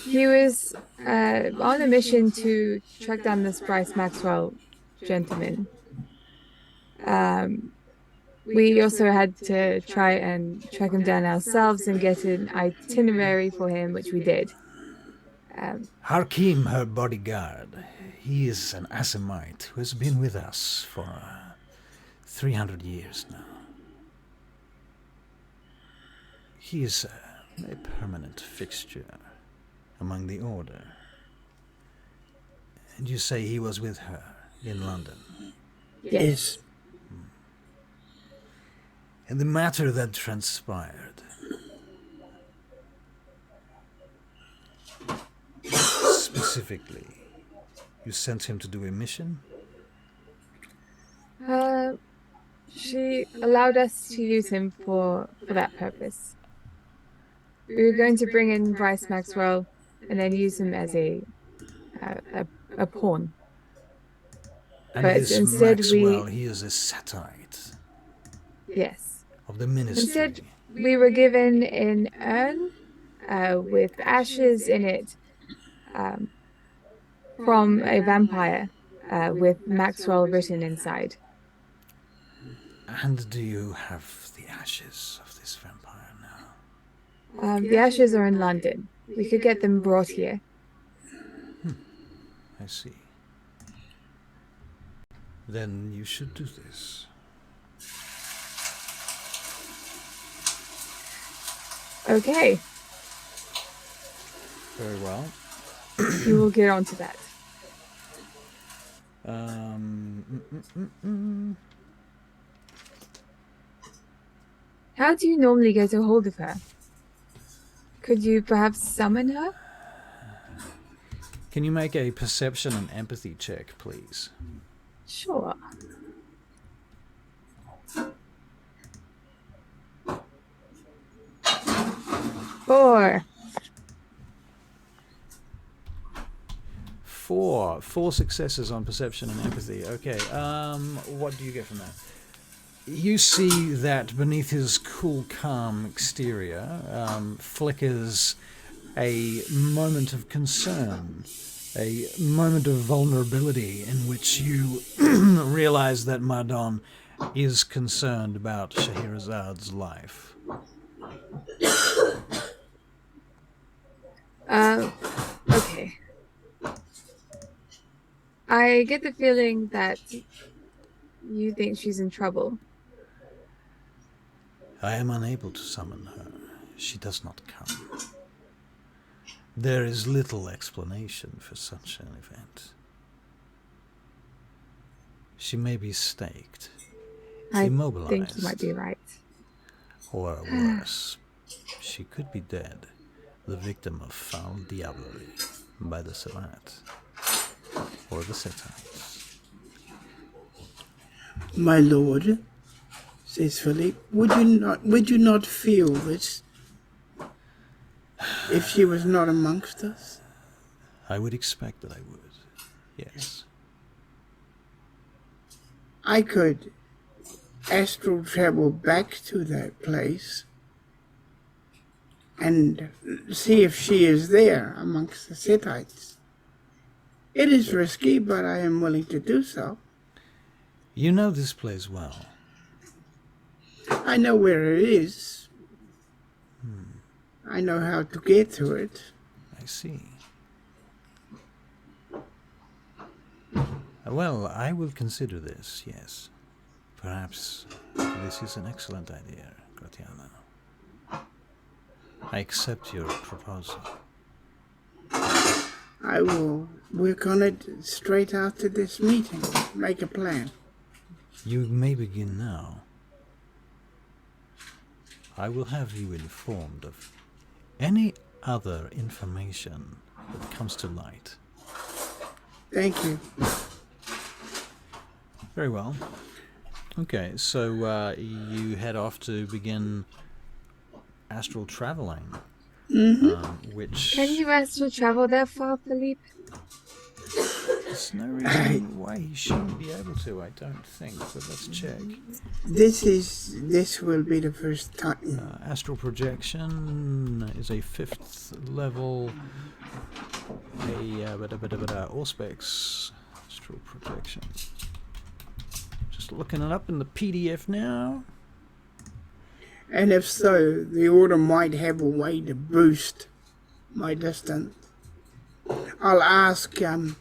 Speaker 1: He was on a mission to track down this Bryce Maxwell gentleman. We also had to try and track him down ourselves and get an itinerary for him, which we did.
Speaker 4: Hakim, her bodyguard. He is an Asimite who has been with us for 300 years now. He is a permanent fixture among the Order. And you say he was with her in London?
Speaker 3: Yes.
Speaker 4: And the matter that transpired, specifically, You sent him to do a mission?
Speaker 1: She allowed us to use him for that purpose. We were going to bring in Bryce Maxwell and then use him as a pawn.
Speaker 4: And
Speaker 1: But
Speaker 4: this
Speaker 1: instead
Speaker 4: Maxwell, he is a satellite
Speaker 1: yes.
Speaker 4: of the ministry.
Speaker 1: Instead, we were given an urn with ashes in it from a vampire with Maxwell written inside.
Speaker 4: And do you have the ashes of this vampire now?
Speaker 1: The ashes are in London. We could get them brought here.
Speaker 4: I see. Then you should do this.
Speaker 1: Okay.
Speaker 4: Very well.
Speaker 1: We will get on to that. How do you normally get a hold of her? Could you perhaps summon her?
Speaker 4: Can you make a perception and empathy check, please?
Speaker 1: Sure.
Speaker 4: Four successes on perception and empathy. Okay, what do you get from that? You see that beneath his cool, calm exterior flickers a moment of concern, a moment of vulnerability in which you realize that Mardon is concerned about Scheherazad's life.
Speaker 1: Okay. I get the feeling that you think she's in trouble.
Speaker 4: I am unable to summon her. She does not come. There is little explanation for such an event. She may be staked, immobilized.
Speaker 1: I think you might be right.
Speaker 4: Or worse, she could be dead, the victim of foul diablerie by the Sabbat or the Settites.
Speaker 3: My lord, says Philippe, would you not feel this if she was not amongst us?
Speaker 4: I would expect that I would, yes.
Speaker 3: I could astral travel back to that place and see if she is there amongst the Settites. It is risky, but I am willing to do so.
Speaker 4: You know this place well.
Speaker 3: I know where it is. I know how to get to it.
Speaker 4: I see. Well, I will consider this, yes. Perhaps this is an excellent idea, Gratiana. I accept your proposal.
Speaker 3: I will work on it straight after this meeting. Make a plan.
Speaker 4: You may begin now. I will have you informed of any other information that comes to light.
Speaker 3: Thank you.
Speaker 4: Very well. Okay, so you head off to begin astral traveling. Which...
Speaker 1: Can you astral travel that far, Philippe?
Speaker 4: There's no reason why he shouldn't be able to, I don't think, but let's check.
Speaker 3: This will be the first time.
Speaker 4: Astral projection is a 5th level, Auspex astral projection. Just looking it up in the PDF now.
Speaker 3: And if so, the order might have a way to boost my distance. I'll ask the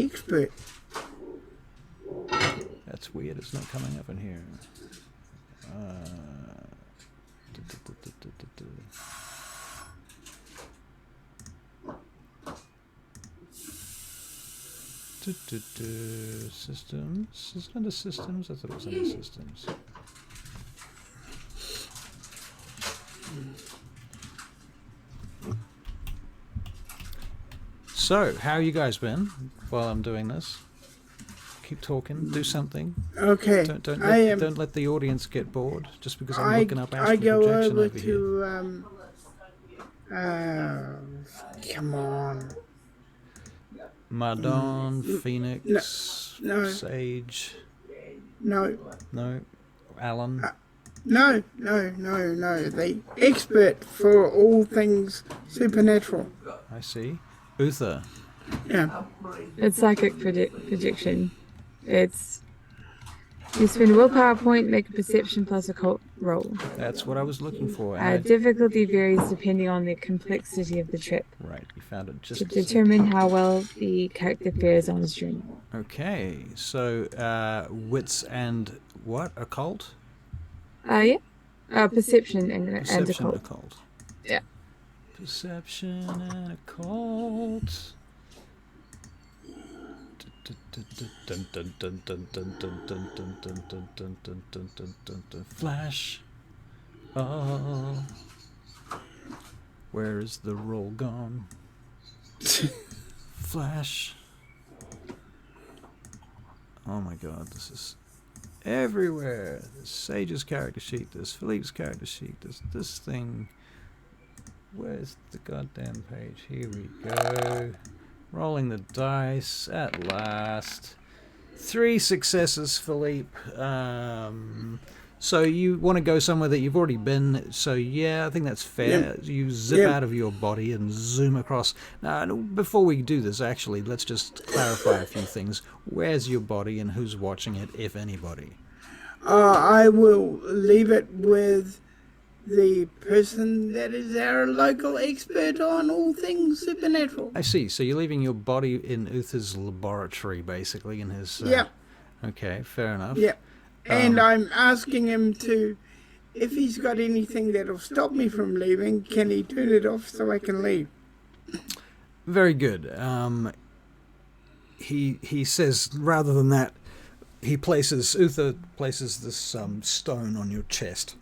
Speaker 3: expert.
Speaker 4: That's weird, it's not coming up in here. Systems? Is it under systems? I thought it was under systems. So, how you guys been while I'm doing this? Keep talking. Do something.
Speaker 3: Okay.
Speaker 4: Don't let the audience get bored just because I'm looking up astral
Speaker 3: I go
Speaker 4: projection
Speaker 3: over
Speaker 4: over here.
Speaker 3: to come on.
Speaker 4: Mardon, Phoenix,
Speaker 3: No.
Speaker 4: Sage.
Speaker 3: No.
Speaker 4: No. Alan.
Speaker 3: No. The expert for all things supernatural.
Speaker 4: I see. Uther.
Speaker 3: Yeah.
Speaker 1: It's psychic projection. It's you spend a willpower point, make a perception plus occult roll.
Speaker 4: That's what I was looking for.
Speaker 1: Difficulty varies depending on the complexity of the trip.
Speaker 4: Right, you found it just
Speaker 1: to determine how well the character fares on his journey.
Speaker 4: Okay, so wits and what? Occult?
Speaker 1: Yeah. Perception and
Speaker 4: Perception
Speaker 1: occult. Yeah.
Speaker 4: Perception and occult. Flash. Oh. Where is the roll gone? Flash. Oh my god, this is everywhere. There's Sage's character sheet, there's Philippe's character sheet, there's this thing. Where's the goddamn page? Here we go. Rolling the dice at last. 3 successes, Philippe. So you want to go somewhere that you've already been. So yeah, I think that's fair. Yep. You zip out of your body and zoom across. Now, before we do this, actually, let's just clarify a few things. Where's your body and who's watching it, if anybody?
Speaker 3: I will leave it with the person that is our local expert on all things supernatural.
Speaker 4: I see. So you're leaving your body in Uther's laboratory, basically, in his...
Speaker 3: Yep.
Speaker 4: Okay, fair enough.
Speaker 3: Yep. And I'm asking him to, if he's got anything that'll stop me from leaving, can he turn it off so I can leave?
Speaker 4: Very good. He says, rather than that, Uther places this stone on your chest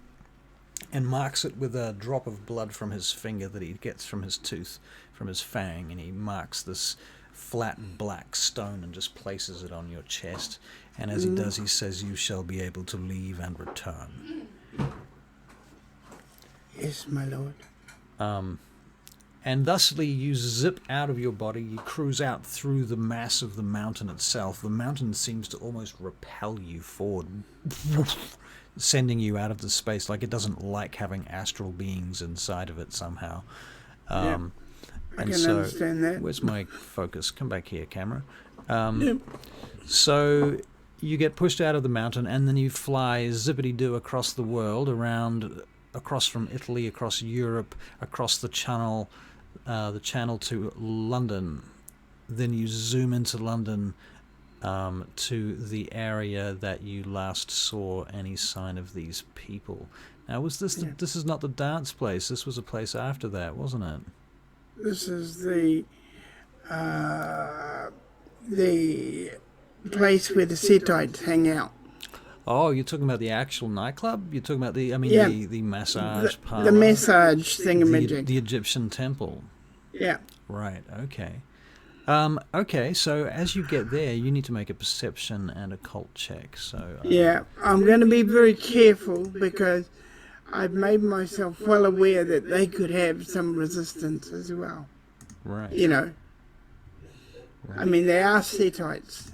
Speaker 4: and marks it with a drop of blood from his finger that he gets from his tooth, from his fang, and he marks this flat black stone and just places it on your chest. And as he does, he says, "You shall be able to leave and return."
Speaker 3: Yes, my lord.
Speaker 4: And thusly you zip out of your body, you cruise out through the mass of the mountain itself. The mountain seems to almost repel you forward, sending you out of the space, like it doesn't like having astral beings inside of it somehow.
Speaker 3: I can understand that.
Speaker 4: Where's my focus? Come back here, camera. So you get pushed out of the mountain, and then you fly zippity-doo across the world, across from Italy, across Europe, across the channel to London. Then you zoom into London to the area that you last saw any sign of these people. Now, was this this is not the dance place? This was a place after that, wasn't it?
Speaker 3: This is the place where the Setites hang out.
Speaker 4: Oh, you're talking about the actual nightclub? You're talking about the massage parlor?
Speaker 3: The massage thingamajig.
Speaker 4: The Egyptian temple.
Speaker 3: Yeah.
Speaker 4: Right, okay. Okay, so as you get there, you need to make a perception and occult check. So
Speaker 3: yeah, I'm going to be very careful because I've made myself well aware that they could have some resistance as well.
Speaker 4: Right.
Speaker 3: You know. Right. I mean, they are Setites.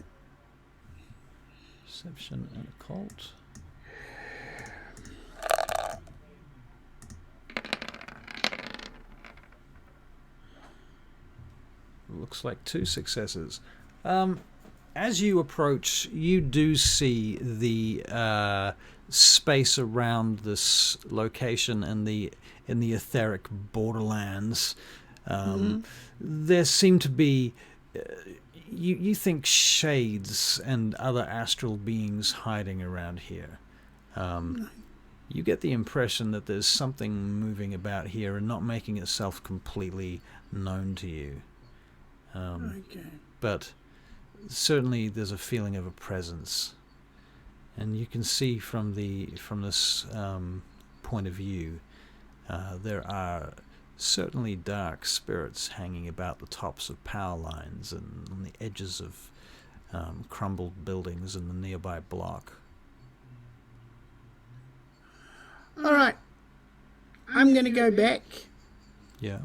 Speaker 4: Perception and occult. Looks like 2 successes. As you approach, you do see the space around this location in the etheric borderlands. There seem to be, you think, shades and other astral beings hiding around here. You get the impression that there's something moving about here and not making itself completely known to you. But certainly there's a feeling of a presence, and you can see from this point of view, there are certainly dark spirits hanging about the tops of power lines and on the edges of crumbled buildings in the nearby block.
Speaker 3: All right. I'm going to go back
Speaker 4: Yeah.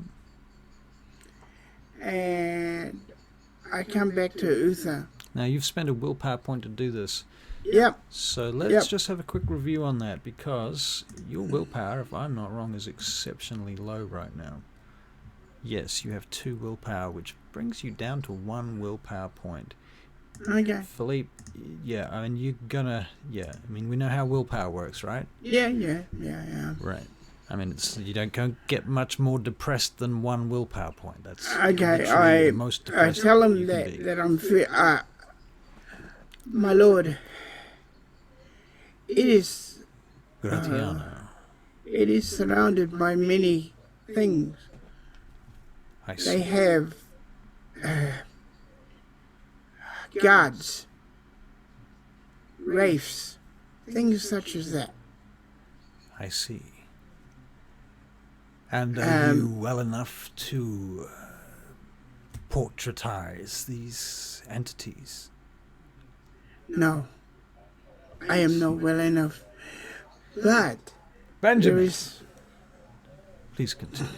Speaker 3: and I come back to Uther.
Speaker 4: Now, you've spent a willpower point to do this.
Speaker 3: Yep.
Speaker 4: So let's just have a quick review on that, because your willpower, if I'm not wrong, is exceptionally low right now. Yes, you have 2 willpower, which brings you down to 1 willpower point.
Speaker 3: Okay.
Speaker 4: Philippe, yeah, I mean, you're gonna, yeah, I mean, we know how willpower works, right?
Speaker 3: Yeah.
Speaker 4: Right. I mean, you don't get much more depressed than 1 willpower point. That's
Speaker 3: Okay,
Speaker 4: literally the most
Speaker 3: I
Speaker 4: depressed
Speaker 3: tell him
Speaker 4: you can be.
Speaker 3: that I'm my lord, it is surrounded by many things.
Speaker 4: I see.
Speaker 3: They have guards, wraiths, things such as that.
Speaker 4: I see. And are you well enough to portraitize these entities?
Speaker 3: No, I am not well enough. But
Speaker 4: Benjamin, please continue.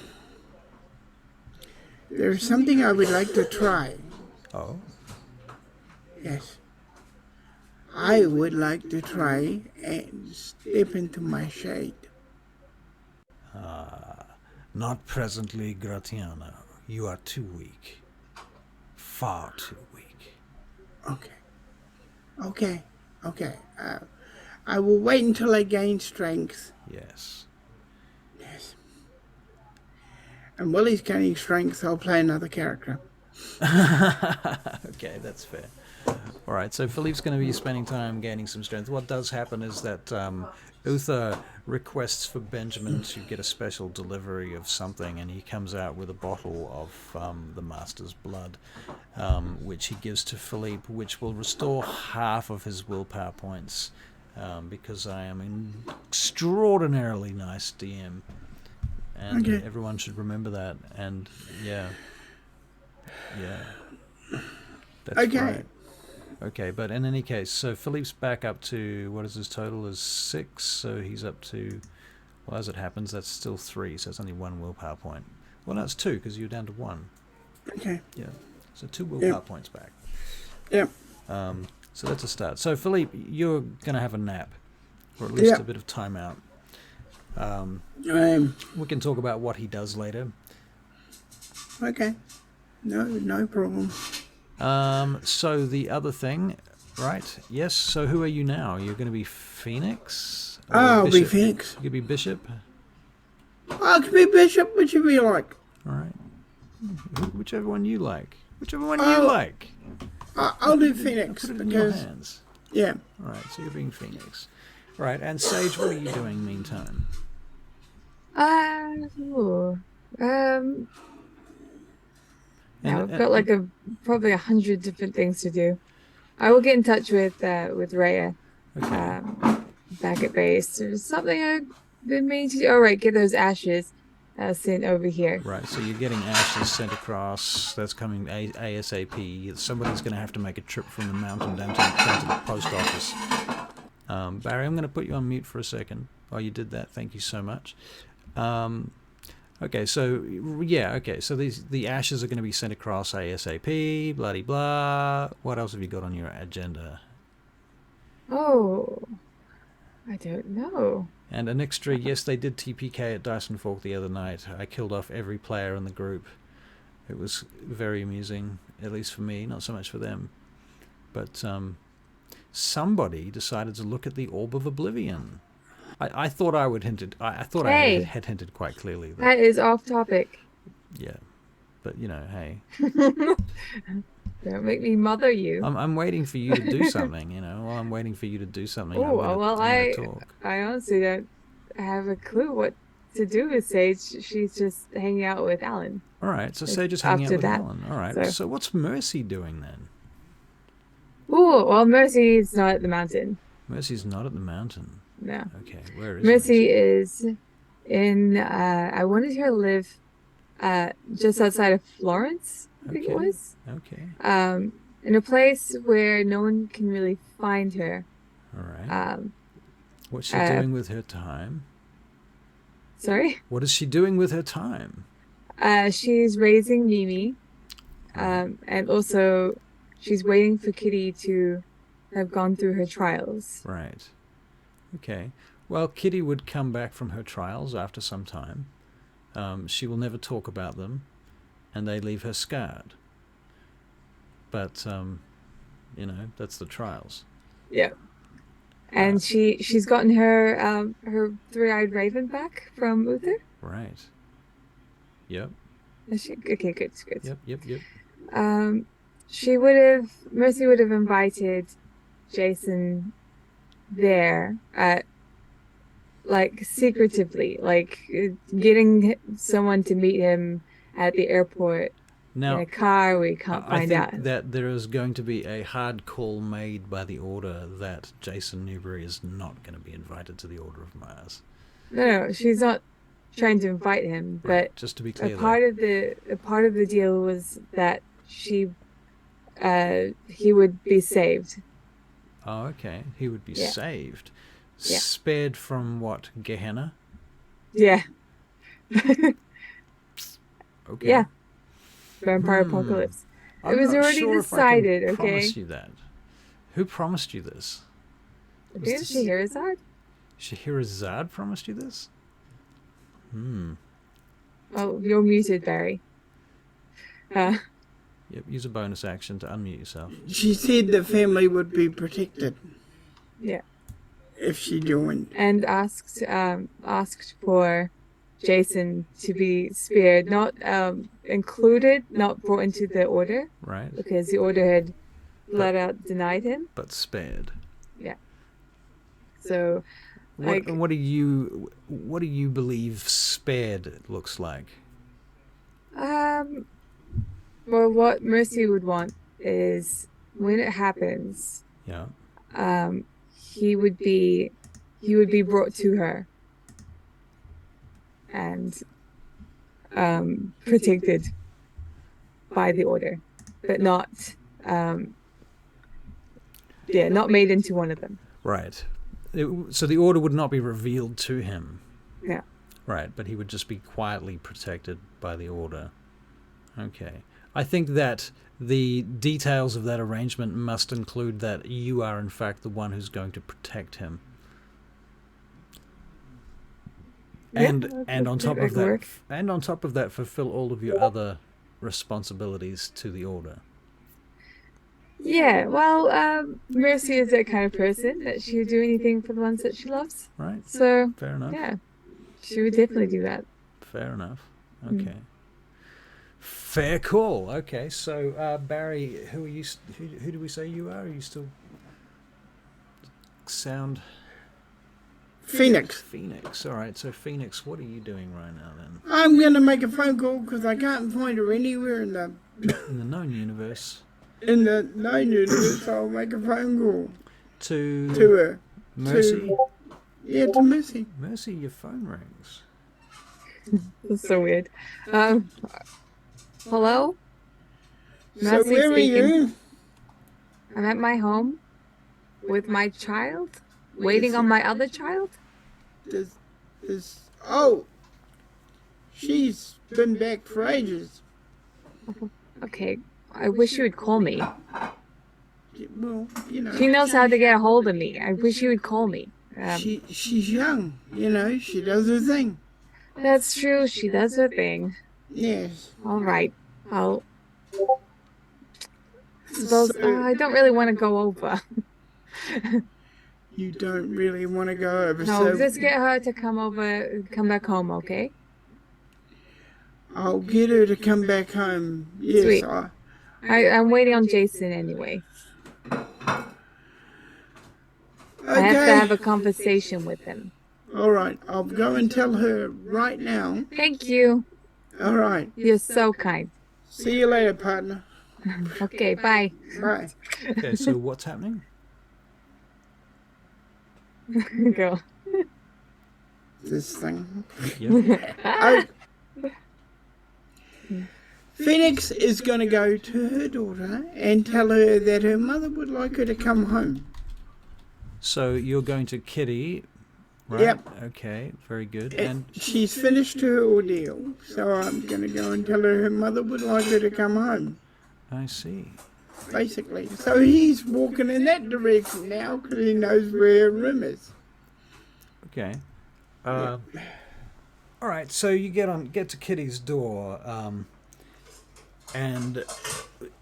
Speaker 3: there is something I would like to try.
Speaker 4: Oh,
Speaker 3: Yes. I would like to try and step into my shade.
Speaker 4: not presently, Gratiano. You are too weak. Far too weak.
Speaker 3: Okay. I will wait until I gain strength.
Speaker 4: Yes.
Speaker 3: Yes. And while he's gaining strength, I'll play another character.
Speaker 4: Okay, that's fair. All right, so Philippe's going to be spending time gaining some strength. What does happen is that Uther requests for Benjamin to get a special delivery of something, and he comes out with a bottle of the Master's blood, which he gives to Philippe, which will restore half of his willpower points, because I am an extraordinarily nice DM, and everyone should remember that. And yeah, that's right. Okay, but in any case, so Philippe's back up to, what is his total, is 6, so he's up to, well, as it happens, that's still 3, so it's only 1 willpower point. Well, no, it's 2, because you're down to 1.
Speaker 3: Okay.
Speaker 4: Yeah, so 2 willpower points back.
Speaker 3: Yep.
Speaker 4: So that's a start. So, Philippe, you're going to have a nap, or at least a bit of time out. We can talk about what he does later.
Speaker 3: Okay. No problem.
Speaker 4: So the other thing, right? Yes. So who are you now? You're going to be Phoenix? Or
Speaker 3: I'll be
Speaker 4: Bishop?
Speaker 3: Phoenix.
Speaker 4: You could be Bishop.
Speaker 3: I could be Bishop, whichever you like.
Speaker 4: All right. Whichever one you like. Whichever one you like.
Speaker 3: I'll do Phoenix.
Speaker 4: Put it in your hands.
Speaker 3: Yeah.
Speaker 4: All right. So you're being Phoenix. Right. And Sage, what are you doing meantime?
Speaker 1: Now I've got like probably 100 different things to do. I will get in touch with Rhea, back at base. There's something I've been meaning to do. All right, get those ashes sent over here.
Speaker 4: Right, so you're getting ashes sent across. That's coming ASAP. Somebody's going to have to make a trip from the mountain down to the post office. Barry, I'm going to put you on mute for a second. Oh, you did that. Thank you so much. Okay, so so the ashes are going to be sent across ASAP. Bloody blah. What else have you got on your agenda?
Speaker 1: Oh, I don't know.
Speaker 4: And an extra, yes, they did TPK at Dyson Fork the other night. I killed off every player in the group. It was very amusing, at least for me, not so much for them. But somebody decided to look at the Orb of Oblivion. I thought I would hinted. I thought I had hinted quite clearly.
Speaker 1: That is off topic.
Speaker 4: Yeah, but hey.
Speaker 1: Don't make me mother you.
Speaker 4: I'm waiting for you to do something. While I'm waiting for you to do something.
Speaker 1: Oh well, I honestly don't have a clue what to do with Sage. She's just hanging out with Alan.
Speaker 4: All right, so Sage is hanging out with Alan. All right, so what's Mercy doing then?
Speaker 1: Oh well, Mercy's not at the mountain.
Speaker 4: Mercy's not at the mountain.
Speaker 1: No.
Speaker 4: Okay, where is
Speaker 1: Mercy? Is in. I wanted her to live just outside of Florence, I think it was.
Speaker 4: Okay.
Speaker 1: In a place where no one can really find her.
Speaker 4: All right. What's she doing with her time?
Speaker 1: Sorry?
Speaker 4: What is she doing with her time?
Speaker 1: She's raising Mimi. And also she's waiting for Kitty to have gone through her trials.
Speaker 4: Right. Okay. Well, Kitty would come back from her trials after some time. She will never talk about them, and they leave her scarred. But, you know, that's the trials.
Speaker 1: Yeah. And she's gotten her her three-eyed raven back from Uther.
Speaker 4: Right. Yep.
Speaker 1: Okay, good.
Speaker 4: Yep.
Speaker 1: Mercy would have invited Jason there like secretively, like getting someone to meet him at the airport
Speaker 4: now,
Speaker 1: in a car we can't find out.
Speaker 4: I think that there is going to be a hard call made by the Order that Jason Newbury is not going to be invited to the Order of Mars.
Speaker 1: No, she's not trying to invite him,
Speaker 4: Right,
Speaker 1: but
Speaker 4: just to be clear,
Speaker 1: a part of the deal was that he would be saved.
Speaker 4: Oh, okay. He would be saved.
Speaker 1: Yeah.
Speaker 4: Spared from what? Gehenna?
Speaker 1: Yeah.
Speaker 4: Okay.
Speaker 1: Yeah. Vampire apocalypse. It was already decided, okay?
Speaker 4: Promise you that. Who promised you this?
Speaker 1: Did Scheherazade?
Speaker 4: Scheherazade promised you this?
Speaker 1: Oh, you're muted, Barry.
Speaker 4: Yep, use a bonus action to unmute yourself.
Speaker 3: She said the family would be protected.
Speaker 1: Yeah.
Speaker 3: If she joined.
Speaker 1: And asked for Jason to be spared, not included, not brought into the Order.
Speaker 4: Right.
Speaker 1: Because the Order had flat out denied him.
Speaker 4: But spared.
Speaker 1: Yeah. So, like,
Speaker 4: what do you believe spared looks like?
Speaker 1: well, what Mercy would want is when it happens.
Speaker 4: Yeah.
Speaker 1: He would be brought to her and protected by the Order, but not not made into one of them.
Speaker 4: Right. So the Order would not be revealed to him.
Speaker 1: Yeah.
Speaker 4: Right, but he would just be quietly protected by the Order. Okay. I think that the details of that arrangement must include that you are in fact the one who's going to protect him. And on top of that, fulfill all of your other responsibilities to the Order.
Speaker 1: Yeah, well, Mercy is that kind of person that she would do anything for the ones that she loves.
Speaker 4: Right.
Speaker 1: So
Speaker 4: fair enough.
Speaker 1: Yeah, she would definitely do that.
Speaker 4: Fair enough. Okay. Fair call. Okay, so Barry, who are you? Who do we say you are? Are you still sound?
Speaker 3: Phoenix.
Speaker 4: Phoenix. All right. So Phoenix, what are you doing right now then?
Speaker 3: I'm gonna make a phone call because I can't find her anywhere in the
Speaker 4: known universe.
Speaker 3: In the known universe, I'll make a phone call
Speaker 4: to
Speaker 3: her.
Speaker 4: Mercy.
Speaker 3: To Mercy.
Speaker 4: Mercy, your phone rings.
Speaker 1: That's so weird. Hello?
Speaker 3: So where are you?
Speaker 1: I'm at my home with my child, waiting on my other child.
Speaker 3: She's been back for ages.
Speaker 1: Okay, I wish you would call me.
Speaker 3: Well, you know.
Speaker 1: She knows how to get a hold of me. I wish you would call me.
Speaker 3: She's young, you know. She does her thing.
Speaker 1: That's true. She does her thing.
Speaker 3: Yes.
Speaker 1: All right. I'll. Suppose I don't really want to go over.
Speaker 3: You don't really want to go over.
Speaker 1: No, just get her to come back home, okay?
Speaker 3: I'll get her to come back home. Yes.
Speaker 1: Sweet. I'm waiting on Jason anyway.
Speaker 3: Okay.
Speaker 1: I have to have a conversation with him.
Speaker 3: All right. I'll go and tell her right now.
Speaker 1: Thank you.
Speaker 3: All right.
Speaker 1: You're so kind.
Speaker 3: See you later, partner.
Speaker 1: Okay, bye.
Speaker 3: Bye.
Speaker 4: Okay, so what's happening?
Speaker 1: Go.
Speaker 3: This thing.
Speaker 4: Yep.
Speaker 3: Phoenix is going to go to her daughter and tell her that her mother would like her to come home.
Speaker 4: So you're going to Kitty, right?
Speaker 3: Yep.
Speaker 4: Okay, very good. And
Speaker 3: She's finished her ordeal, so I'm going to go and tell her mother would like her to come home,
Speaker 4: I see.
Speaker 3: basically. So he's walking in that direction now because he knows where her room is.
Speaker 4: Okay. All right. So you get to Kitty's door, and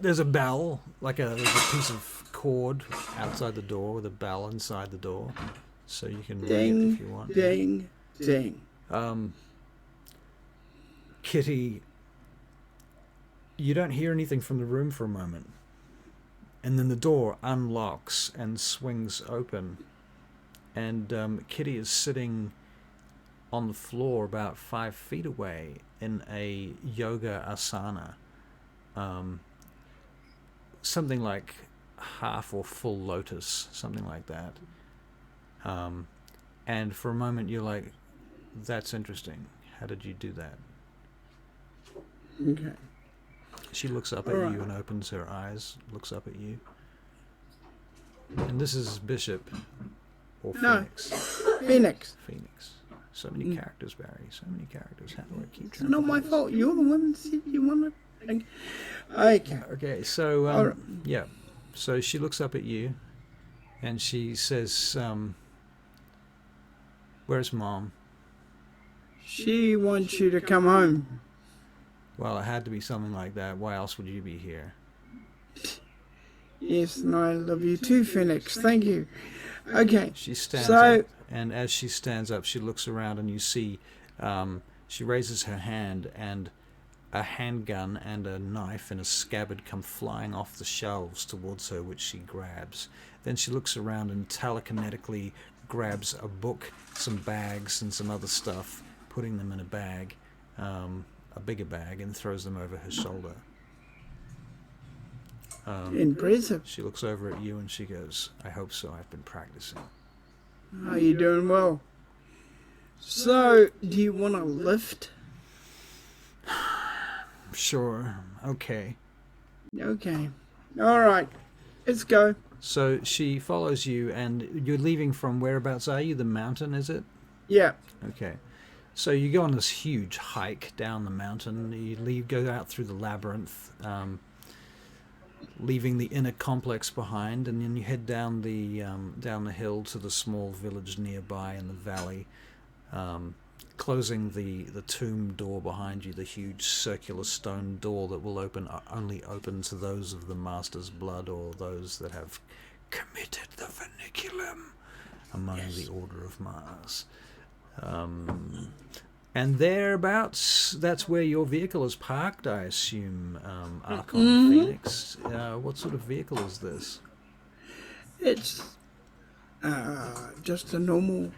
Speaker 4: there's a bell, there's a piece of cord outside the door with a bell inside the door, so you can ring it if you want.
Speaker 3: Ding, ding.
Speaker 4: Kitty, you don't hear anything from the room for a moment, and then the door unlocks and swings open, and Kitty is sitting on the floor about 5 feet away in a yoga asana, something like half or full lotus, something like that. And for a moment you're like, that's interesting. How did you do that?
Speaker 3: Okay.
Speaker 4: She looks up at you and opens her eyes, looks up at you. And this is Bishop or Phoenix.
Speaker 3: No, Phoenix.
Speaker 4: Phoenix. So many characters, Barry. So many characters. How do I keep track?
Speaker 3: It's not my fault. You're the one that said you wanted. Okay.
Speaker 4: Okay, so yeah. So she looks up at you, and she says, "Where's Mom?"
Speaker 3: She wants you to come home.
Speaker 4: Well, it had to be something like that. Why else would you be here?
Speaker 3: Yes, and I love you too, Phoenix. Thank you. Okay.
Speaker 4: She stands up, and as she stands up, she looks around, and you see she raises her hand, and a handgun and a knife in a scabbard come flying off the shelves towards her, which she grabs. Then she looks around and telekinetically grabs a book, some bags, and some other stuff, putting them in a bag, a bigger bag, and throws them over her shoulder.
Speaker 3: Impressive.
Speaker 4: She looks over at you and she goes, "I hope so. I've been practicing."
Speaker 3: Oh, you're doing well. So, do you want a lift?
Speaker 4: Sure. Okay.
Speaker 3: Okay. All right. Let's go.
Speaker 4: So she follows you, and you're leaving from whereabouts are you? The mountain, is it?
Speaker 3: Yeah.
Speaker 4: Okay. So you go on this huge hike down the mountain. You go out through the labyrinth, leaving the inner complex behind, and then you head down the hill to the small village nearby in the valley, closing the tomb door behind you, the huge circular stone door that will only open to those of the Master's blood or those that have committed the verniculum among the Order of Mars. And thereabouts, that's where your vehicle is parked, I assume, Archon Phoenix. What sort of vehicle is this?
Speaker 3: It's just a normal,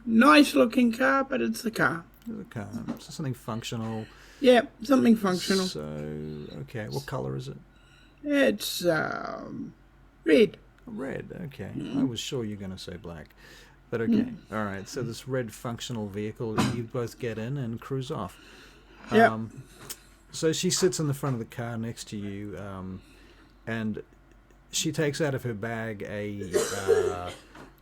Speaker 3: nice looking car, but it's a car.
Speaker 4: It's a car. So something functional.
Speaker 3: Yeah, something functional.
Speaker 4: So, okay. What color is it?
Speaker 3: It's red.
Speaker 4: Red, okay. I was sure you were going to say black. But okay. All right. So this red functional vehicle, you both get in and cruise off.
Speaker 3: Yeah.
Speaker 4: So she sits in the front of the car next to you, and she takes out of her bag a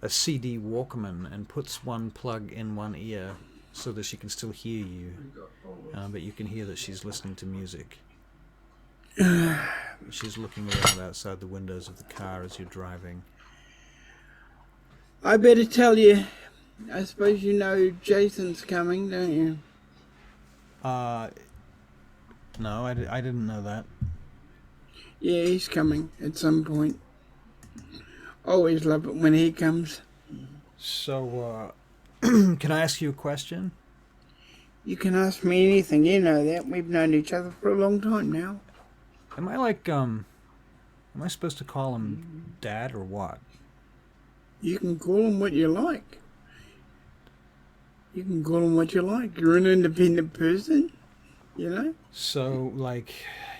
Speaker 4: CD Walkman and puts one plug in one ear so that she can still hear you, but you can hear that she's listening to music. She's looking around outside the windows of the car as you're driving.
Speaker 3: I better tell you, I suppose you know Jason's coming, don't you?
Speaker 4: No, I didn't know that.
Speaker 3: Yeah, he's coming at some point. Always love it when he comes.
Speaker 4: So, can I ask you a question?
Speaker 3: You can ask me anything, you know that. We've known each other for a long time now.
Speaker 4: Am I supposed to call him Dad or what?
Speaker 3: You can call him what you like. You can call him what you like. You're an independent person, you know?
Speaker 4: So,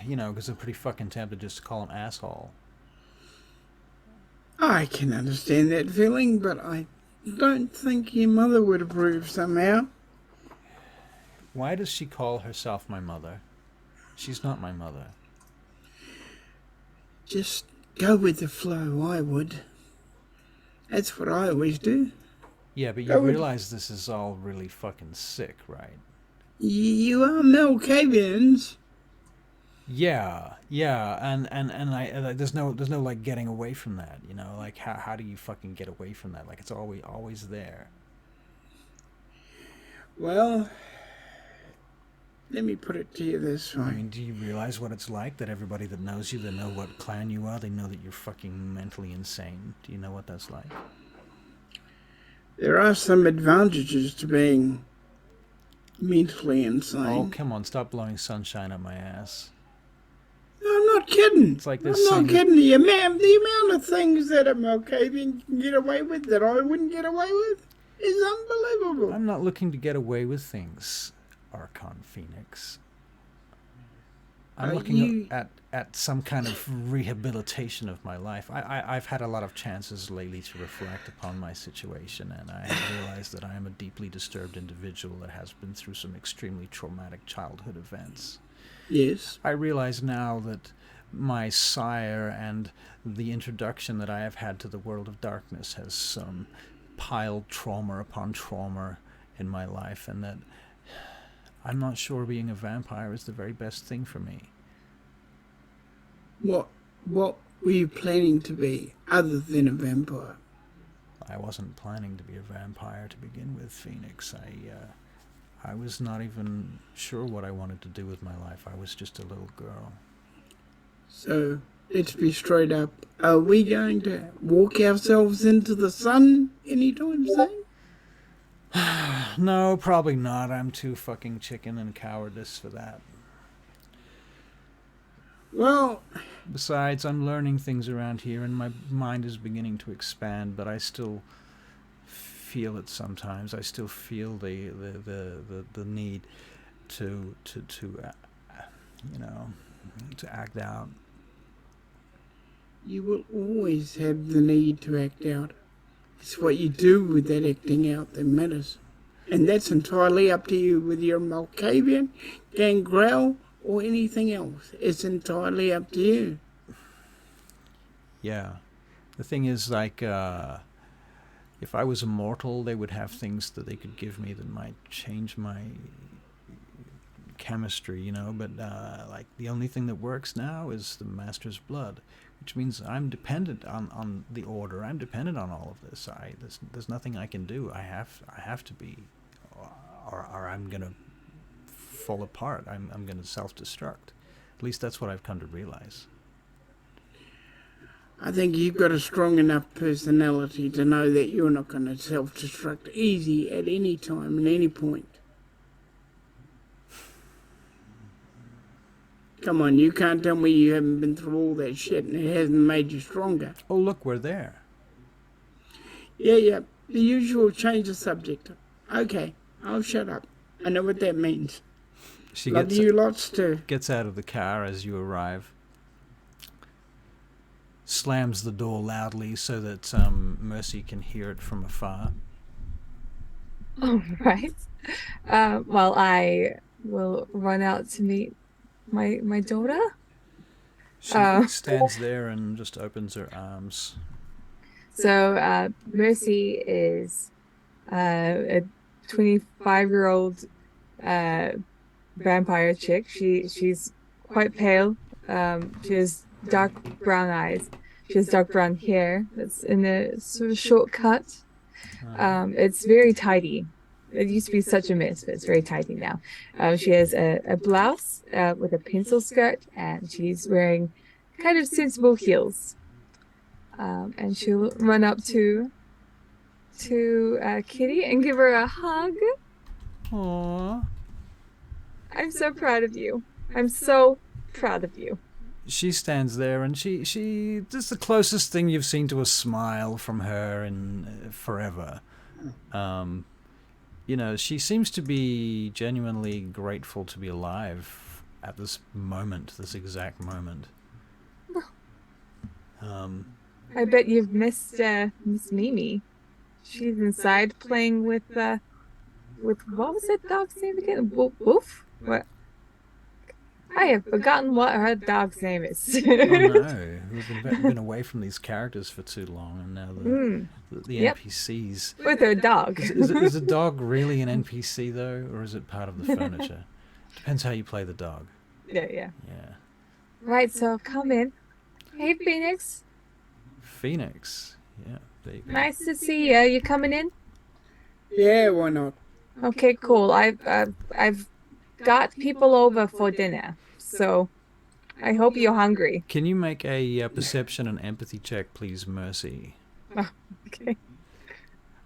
Speaker 4: because I'm pretty fucking tempted just to call him asshole.
Speaker 3: I can understand that feeling, but I don't think your mother would approve somehow.
Speaker 4: Why does she call herself my mother? She's not my mother.
Speaker 3: Just go with the flow, I would. That's what I always do.
Speaker 4: Yeah, but you realize this is all really fucking sick, right?
Speaker 3: You are Melkavians.
Speaker 4: Yeah, and I there's no like getting away from that, you know? Like how do you fucking get away from that? Like it's always there.
Speaker 3: Well, let me put it to you this way.
Speaker 4: I mean, do you realize what it's like that everybody that knows you, they know what clan you are, they know that you're fucking mentally insane? Do you know what that's like?
Speaker 3: There are some advantages to being mentally insane.
Speaker 4: Oh, come on, stop blowing sunshine up my ass.
Speaker 3: I'm not kidding.
Speaker 4: It's like
Speaker 3: I'm
Speaker 4: this.
Speaker 3: not kidding. The amount of things that a Melkavian can get away with that I wouldn't get away with is unbelievable.
Speaker 4: I'm not looking to get away with things, Archon Phoenix. I'm looking at some kind of rehabilitation of my life. I've had a lot of chances lately to reflect upon my situation, and I have realized that I am a deeply disturbed individual that has been through some extremely traumatic childhood events.
Speaker 3: Yes.
Speaker 4: I realize now that my sire and the introduction that I have had to the world of darkness has piled trauma upon trauma in my life, and that I'm not sure being a vampire is the very best thing for me.
Speaker 3: What were you planning to be other than a vampire?
Speaker 4: I wasn't planning to be a vampire to begin with, Phoenix. I was not even sure what I wanted to do with my life. I was just a little girl.
Speaker 3: So, let's be straight up. Are we going to walk ourselves into the sun anytime soon?
Speaker 4: No, probably not. I'm too fucking chicken and cowardice for that.
Speaker 3: Well...
Speaker 4: Besides, I'm learning things around here, and my mind is beginning to expand, but I still feel it sometimes. I still feel the need to act out.
Speaker 3: You will always have the need to act out. It's what you do with that acting out that matters. And that's entirely up to you, whether you're Malkavian, Gangrel, or anything else. It's entirely up to you.
Speaker 4: Yeah. The thing is, like, if I was immortal, they would have things that they could give me that might change my chemistry, you know, but, like, the only thing that works now is the Master's blood, which means I'm dependent on the Order. I'm dependent on all of this. There's nothing I can do. I have to be, or I'm gonna fall apart. I'm gonna self-destruct. At least that's what I've come to realize.
Speaker 3: I think you've got a strong enough personality to know that you're not going to self-destruct easy at any time and any point. Come on, you can't tell me you haven't been through all that shit and it hasn't made you stronger.
Speaker 4: Oh, look, we're there.
Speaker 3: Yeah, the usual change of subject. Okay, I'll shut up. I know what that means.
Speaker 4: She
Speaker 3: Love you lots too.
Speaker 4: Gets out of the car as you arrive. Slams the door loudly so that Mercy can hear it from afar.
Speaker 1: All right. Well, I will run out to meet my daughter.
Speaker 4: She stands there and just opens her arms.
Speaker 1: So Mercy is a 25-year-old vampire chick. She's quite pale. She has dark brown eyes. She has dark brown hair that's in a sort of short cut. It's very tidy. It used to be such a mess, but it's very tidy now. She has a blouse with a pencil skirt, and she's wearing kind of sensible heels. And she'll run up to Kitty and give her a hug.
Speaker 4: Aww.
Speaker 1: I'm so proud of you. I'm so proud of you.
Speaker 4: She stands there, and she this is the closest thing you've seen to a smile from her in forever. You know, she seems to be genuinely grateful to be alive at this moment, this exact moment.
Speaker 1: I bet you've missed Miss Mimi. She's inside playing with with what was that dog's name again? Woof? What? I have forgotten what her dog's name is.
Speaker 4: Oh no, we've been away from these characters for too long, and now the
Speaker 1: Yep.
Speaker 4: NPCs.
Speaker 1: With her dog.
Speaker 4: Is a dog really an NPC though, or is it part of the furniture? Depends how you play the dog.
Speaker 1: Yeah.
Speaker 4: Yeah.
Speaker 1: Right, so come in. Hey, Phoenix.
Speaker 4: Phoenix. Yeah. There you go.
Speaker 1: Nice to see you. You coming in?
Speaker 3: Yeah, why not?
Speaker 1: Okay, cool. I've got people over for dinner, so I hope you're hungry.
Speaker 4: Can you make a perception and empathy check, please, Mercy?
Speaker 1: Oh, okay.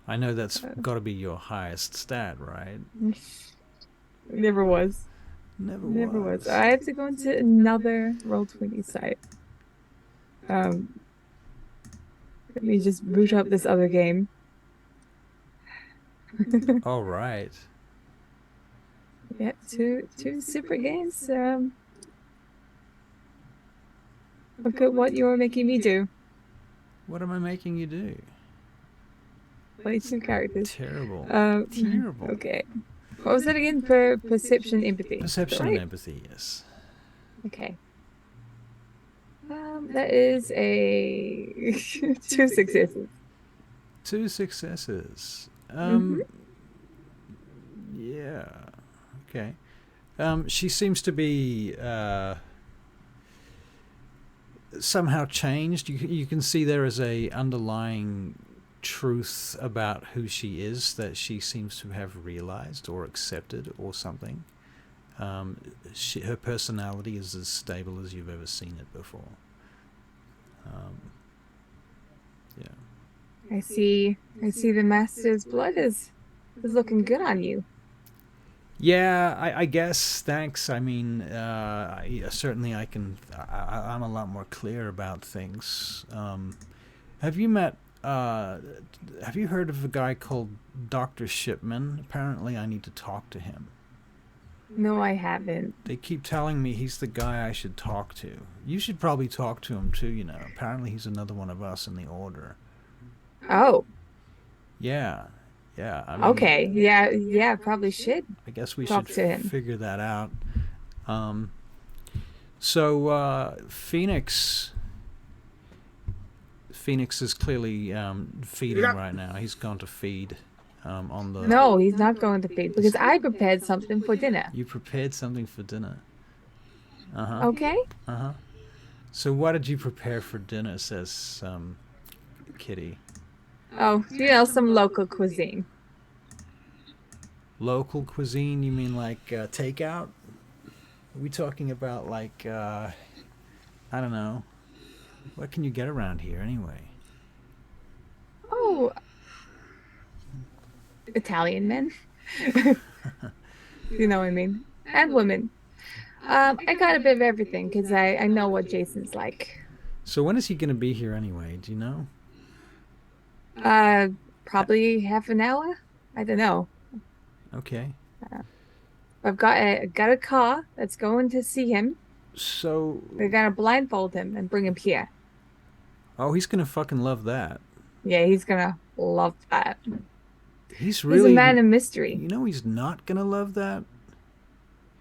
Speaker 4: I know that's got to be your highest stat, right?
Speaker 1: Never was.
Speaker 4: Never was.
Speaker 1: I have to go into another Roll20 site. Let me just boot up this other game.
Speaker 4: All right.
Speaker 1: Yeah, two super games. Look at what you're making me do.
Speaker 4: What am I making you do?
Speaker 1: Play two characters.
Speaker 4: Terrible.
Speaker 1: Terrible. Okay. What was that again? Perception, empathy.
Speaker 4: Perception
Speaker 1: right?
Speaker 4: and empathy, yes.
Speaker 1: Okay. That is a 2 successes.
Speaker 4: 2 successes. Yeah. Okay. She seems to be somehow changed. You can see there is a underlying truth about who she is that she seems to have realized or accepted or something. Her personality is as stable as you've ever seen it before. Yeah.
Speaker 1: I see the master's blood is looking good on you.
Speaker 4: Yeah, I guess. Thanks. I mean, certainly I can. I'm a lot more clear about things. Have you met? Have you heard of a guy called Dr. Shipman? Apparently, I need to talk to him.
Speaker 1: No, I haven't.
Speaker 4: They keep telling me he's the guy I should talk to. You should probably talk to him too. You know. Apparently, he's another one of us in the order.
Speaker 1: Oh.
Speaker 4: Yeah. Yeah. I mean,
Speaker 1: okay. Yeah. Probably should.
Speaker 4: I guess we
Speaker 1: talk
Speaker 4: should
Speaker 1: to him.
Speaker 4: figure that out. So Phoenix is clearly feeding right now. He's gone to feed on the.
Speaker 1: No, he's not going to feed because I prepared something for dinner.
Speaker 4: You prepared something for dinner.
Speaker 1: Okay.
Speaker 4: So what did you prepare for dinner? Says Kitty.
Speaker 1: Oh, some local cuisine.
Speaker 4: Local cuisine? You mean like takeout? Are we talking about like I don't know. What can you get around here anyway?
Speaker 1: Oh, Italian men. You know what I mean? And women. I got a bit of everything because I know what Jason's like.
Speaker 4: So when is he going to be here anyway? Do you know?
Speaker 1: Probably half an hour. I don't know.
Speaker 4: Okay.
Speaker 1: I've got a car that's going to see him.
Speaker 4: So
Speaker 1: We're gonna blindfold him and bring him here.
Speaker 4: Oh, he's gonna fucking love that.
Speaker 1: Yeah, he's gonna love that.
Speaker 4: He's
Speaker 1: He's a man of mystery.
Speaker 4: You know he's not gonna love that?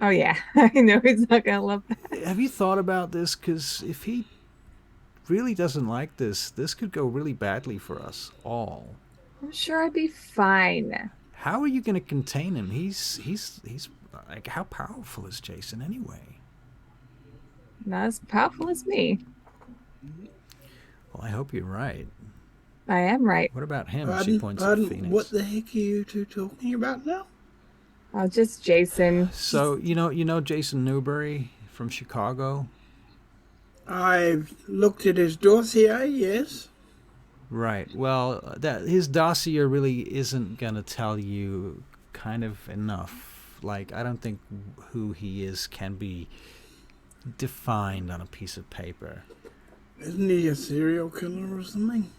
Speaker 1: Oh yeah, I know he's not gonna love that.
Speaker 4: Have you thought about this? Because if he really doesn't like this could go really badly for us all.
Speaker 1: I'm sure I'd be fine.
Speaker 4: How are you gonna contain him? He's like, how powerful is Jason anyway?
Speaker 1: Not as powerful as me.
Speaker 4: Well, I hope you're right.
Speaker 1: I am right.
Speaker 4: What about him? She points at Phoenix.
Speaker 3: What the heck are you two talking about now?
Speaker 1: Oh, just Jason.
Speaker 4: So you know Jason Newberry from Chicago?
Speaker 3: I've looked at his dossier, yes.
Speaker 4: Right. Well, his dossier really isn't gonna tell you kind of enough. Like, I don't think who he is can be defined on a piece of paper.
Speaker 3: Isn't he a serial killer or something?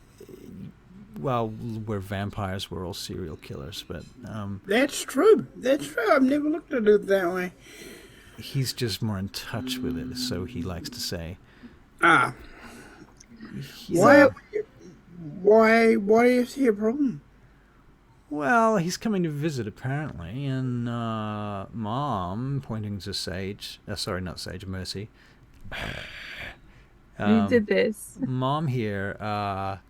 Speaker 4: Well, we're vampires. We're all serial killers, but
Speaker 3: That's true. That's true. I've never looked at it that way.
Speaker 4: he's just more in touch with it, so he likes to say.
Speaker 3: Ah.
Speaker 4: He's
Speaker 3: Why do you see a problem?
Speaker 4: Well, he's coming to visit apparently, and Mom, pointing to Sage, sorry, not Sage, Mercy.
Speaker 1: You did this.
Speaker 4: Mom here,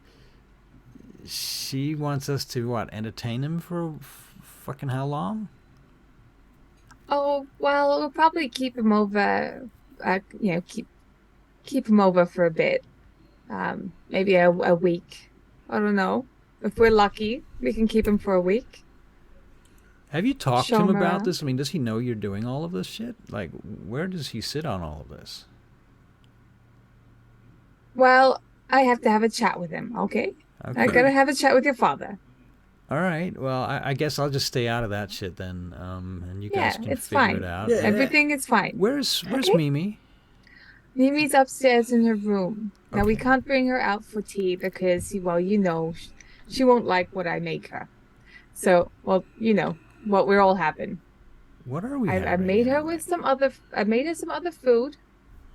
Speaker 4: she wants us to what? Entertain him for fucking how long?
Speaker 1: Oh, well, we'll probably keep him over. Keep him over for a bit. Maybe a week. I don't know. If we're lucky, we can keep him for a week.
Speaker 4: Have you talked to
Speaker 1: Show
Speaker 4: him
Speaker 1: him
Speaker 4: about
Speaker 1: around.
Speaker 4: this? I mean, does he know you're doing all of this shit? Like, where does he sit on all of this?
Speaker 1: Well, I have to have a chat with him, okay?
Speaker 4: Okay.
Speaker 1: I gotta have a chat with your father.
Speaker 4: All right. Well, I guess I'll just stay out of that shit then, and you guys
Speaker 1: Yeah,
Speaker 4: can
Speaker 1: it's
Speaker 4: figure
Speaker 1: fine.
Speaker 4: it out.
Speaker 3: Yeah.
Speaker 1: Everything is fine.
Speaker 4: Where's
Speaker 1: Okay.
Speaker 4: Mimi?
Speaker 1: Mimi's upstairs in her room. Now, we
Speaker 4: Okay.
Speaker 1: can't bring her out for tea because, well, she won't like what I make her. So, well, what we're all having.
Speaker 4: What are we
Speaker 1: I
Speaker 4: having
Speaker 1: made her
Speaker 4: anyway?
Speaker 1: with I made her some other food,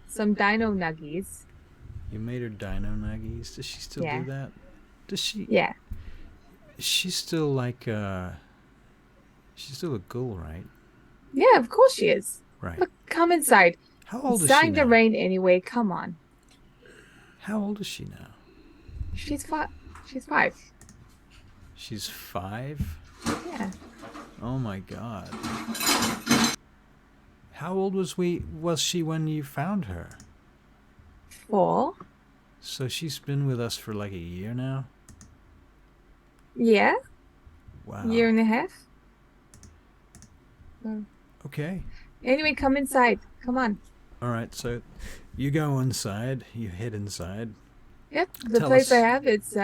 Speaker 1: some dino nuggies.
Speaker 4: You made her dino nuggies. Does she still
Speaker 1: Yeah.
Speaker 4: do that? Does she?
Speaker 1: Yeah.
Speaker 4: She's still like she's still a ghoul, right?
Speaker 1: Yeah, of course she is.
Speaker 4: Right.
Speaker 1: Look, come inside.
Speaker 4: How old
Speaker 1: It's
Speaker 4: is she
Speaker 1: starting to
Speaker 4: now?
Speaker 1: rain anyway. Come on.
Speaker 4: How old is she now?
Speaker 1: She's 5. She's 5.
Speaker 4: She's 5?
Speaker 1: Yeah.
Speaker 4: Oh my god. How old was she when you found her?
Speaker 1: 4.
Speaker 4: So she's been with us for like a year now?
Speaker 1: Yeah.
Speaker 4: Wow.
Speaker 1: Year and a half.
Speaker 4: Okay.
Speaker 1: Anyway, come inside. Come on.
Speaker 4: Alright, so you go inside, you head inside.
Speaker 1: Yep. The
Speaker 4: Tell
Speaker 1: place
Speaker 4: us.
Speaker 1: I have, it's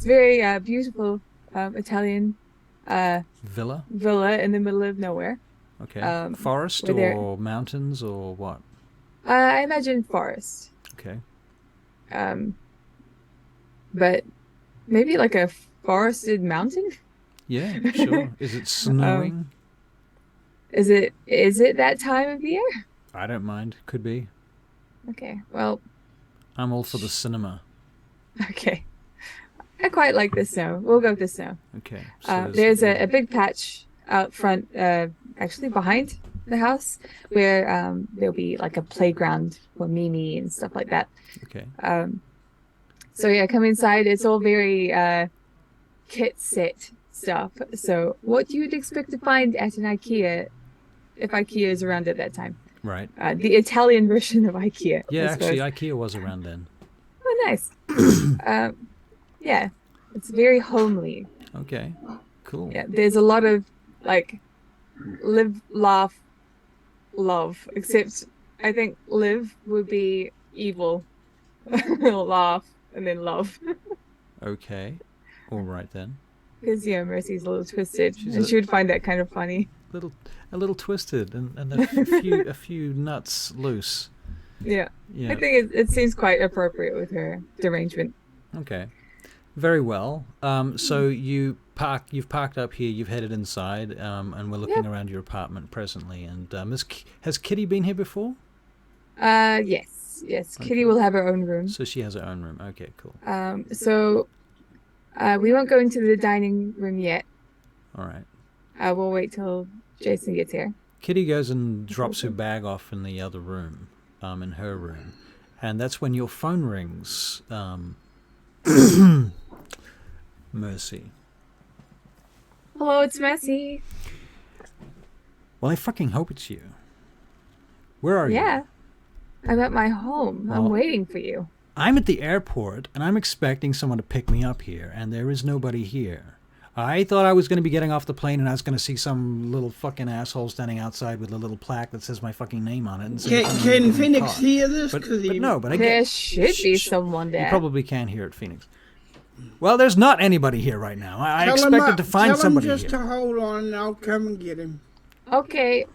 Speaker 1: very beautiful Italian
Speaker 4: Villa?
Speaker 1: villa in the middle of nowhere.
Speaker 4: Okay. Forest
Speaker 1: we're there.
Speaker 4: or mountains or what?
Speaker 1: I imagine forest.
Speaker 4: Okay.
Speaker 1: But maybe like a forested mountain?
Speaker 4: Yeah, sure. Is it snowing?
Speaker 1: Is it that time of year?
Speaker 4: I don't mind. Could be.
Speaker 1: Okay. Well,
Speaker 4: I'm all for the cinema.
Speaker 1: okay. I quite like the snow. We'll go with the snow.
Speaker 4: Okay. So
Speaker 1: There's a big patch out front, actually behind the house, where there'll be like a playground for Mimi and stuff like that.
Speaker 4: Okay.
Speaker 1: So yeah, come inside. It's all very kit set stuff. So what you'd expect to find at an IKEA, if IKEA is around at that time.
Speaker 4: Right.
Speaker 1: The Italian version of IKEA.
Speaker 4: Yeah,
Speaker 1: I
Speaker 4: actually,
Speaker 1: suppose.
Speaker 4: IKEA was around then.
Speaker 1: Oh, nice. Yeah, it's very homely.
Speaker 4: Okay. Cool.
Speaker 1: Yeah, there's a lot of like live, laugh, love. Except I think live would be evil, laugh, and then love.
Speaker 4: Okay. All right then.
Speaker 1: Because Mercy's a little twisted,
Speaker 4: She's
Speaker 1: and she would find that kind of funny.
Speaker 4: A little twisted and a few nuts loose.
Speaker 1: Yeah,
Speaker 4: Yeah.
Speaker 1: I think it seems quite appropriate with her derangement.
Speaker 4: Okay. Very well. So you've parked up here. You've headed inside, and we're looking
Speaker 1: Yep.
Speaker 4: around your apartment presently. And has Kitty been here before?
Speaker 1: Yes, Kitty will have her own room.
Speaker 4: So she has her own room. Okay, cool.
Speaker 1: So we won't go into the dining room yet.
Speaker 4: All right.
Speaker 1: We'll wait till Jason gets here.
Speaker 4: Kitty goes and drops her bag off in the other room, in her room, and that's when your phone rings. Mercy.
Speaker 1: Hello, it's Mercy.
Speaker 4: Well, I fucking hope it's you. Where are you?
Speaker 1: Yeah, I'm at my home. I'm
Speaker 4: Well-
Speaker 1: waiting for you.
Speaker 4: I'm at the airport, and I'm expecting someone to pick me up here, and there is nobody here. I thought I was going to be getting off the plane, and I was going to see some little fucking asshole standing outside with a little plaque that says my fucking name on it. And saying, "Come in,
Speaker 3: Can
Speaker 4: come in,
Speaker 3: Phoenix
Speaker 4: car."
Speaker 3: hear this?
Speaker 4: But
Speaker 3: 'Cause he-
Speaker 4: no, but I
Speaker 1: There
Speaker 4: get.
Speaker 1: should be
Speaker 4: Shh.
Speaker 1: someone
Speaker 4: You
Speaker 1: there.
Speaker 4: probably can't hear it, Phoenix. Well, there's not anybody here right now. I expected to find
Speaker 3: tell
Speaker 4: somebody
Speaker 3: him just
Speaker 4: here.
Speaker 3: to hold on, and I'll come and get him.
Speaker 1: Okay,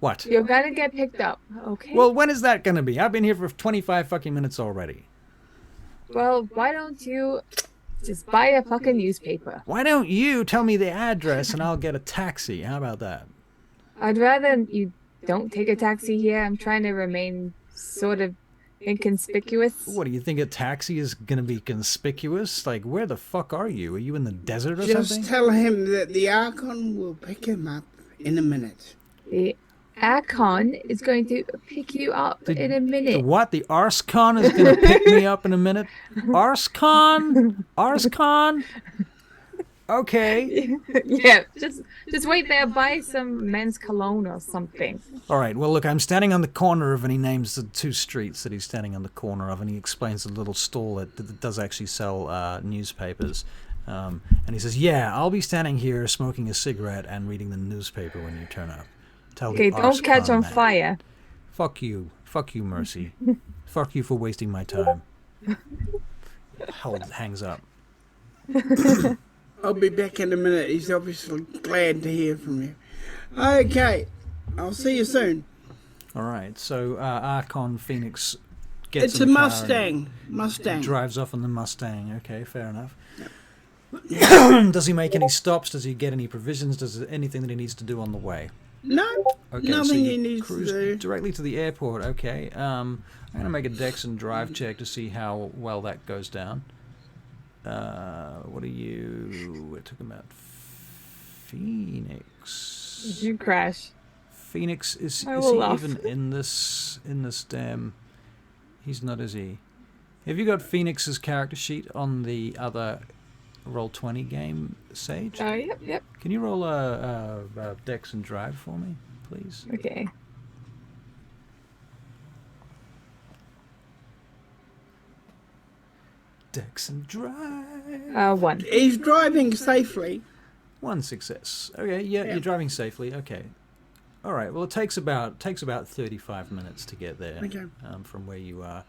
Speaker 4: What?
Speaker 1: you're gonna get picked up. Okay.
Speaker 4: Well, when is that going to be? I've been here for 25 fucking minutes already.
Speaker 1: Well, why don't you just buy a fucking newspaper?
Speaker 4: Why don't you tell me the address and I'll get a taxi? How about that?
Speaker 1: I'd rather you don't take a taxi here. I'm trying to remain sort of inconspicuous.
Speaker 4: What do you think? A taxi is gonna be conspicuous? Like, where the fuck are you? Are you in the desert or
Speaker 3: Just
Speaker 4: something?
Speaker 3: tell him that the Archon will pick him up in a minute.
Speaker 1: The Archon is going to pick you up in a
Speaker 4: The
Speaker 1: minute.
Speaker 4: what? The Arscon is gonna pick me up in a minute? Arscon? Arscon? Okay.
Speaker 1: Yeah, just wait there, buy some men's cologne or something.
Speaker 4: All right. Well, look, I'm standing on the corner of, and he names the 2 streets that he's standing on the corner of, and he explains the little stall that does actually sell newspapers. And he says, "Yeah, I'll be standing here smoking a cigarette and reading the newspaper when you turn up. Tell
Speaker 1: Okay,
Speaker 4: the
Speaker 1: don't catch
Speaker 4: Arscon
Speaker 1: on
Speaker 4: that."
Speaker 1: fire.
Speaker 4: Fuck you, Mercy. Fuck you for wasting my time. Hangs up.
Speaker 3: I'll be back in a minute. He's obviously glad to hear from you. Okay, I'll see you soon.
Speaker 4: All right. So Archon Phoenix gets
Speaker 3: It's
Speaker 4: in
Speaker 3: a
Speaker 4: the car
Speaker 3: Mustang.
Speaker 4: and
Speaker 3: Mustang.
Speaker 4: drives off in the Mustang. Okay, fair enough. Does he make any stops? Does he get any provisions? Does there anything that he needs to do on the way?
Speaker 3: No,
Speaker 4: Okay,
Speaker 3: nothing
Speaker 4: so
Speaker 3: he
Speaker 4: you
Speaker 3: needs to
Speaker 4: cruise
Speaker 3: do.
Speaker 4: directly to the airport. Okay. I'm gonna make a Dex and Drive check to see how well that goes down. What are you? We're talking about Phoenix.
Speaker 1: Did you crash?
Speaker 4: Phoenix is
Speaker 1: I
Speaker 4: he
Speaker 1: will laugh.
Speaker 4: even in this damn? He's not, is he? Have you got Phoenix's character sheet on the other Roll20 game, Sage?
Speaker 1: Yep.
Speaker 4: Can you roll a Dex and Drive for me, please?
Speaker 1: Okay.
Speaker 4: Dex and Drive.
Speaker 1: 1.
Speaker 3: He's driving safely.
Speaker 4: 1 success. Okay, yeah, you're driving safely. Okay. All right. Well, it takes about 35 minutes to get there.
Speaker 3: Okay.
Speaker 4: From where you are.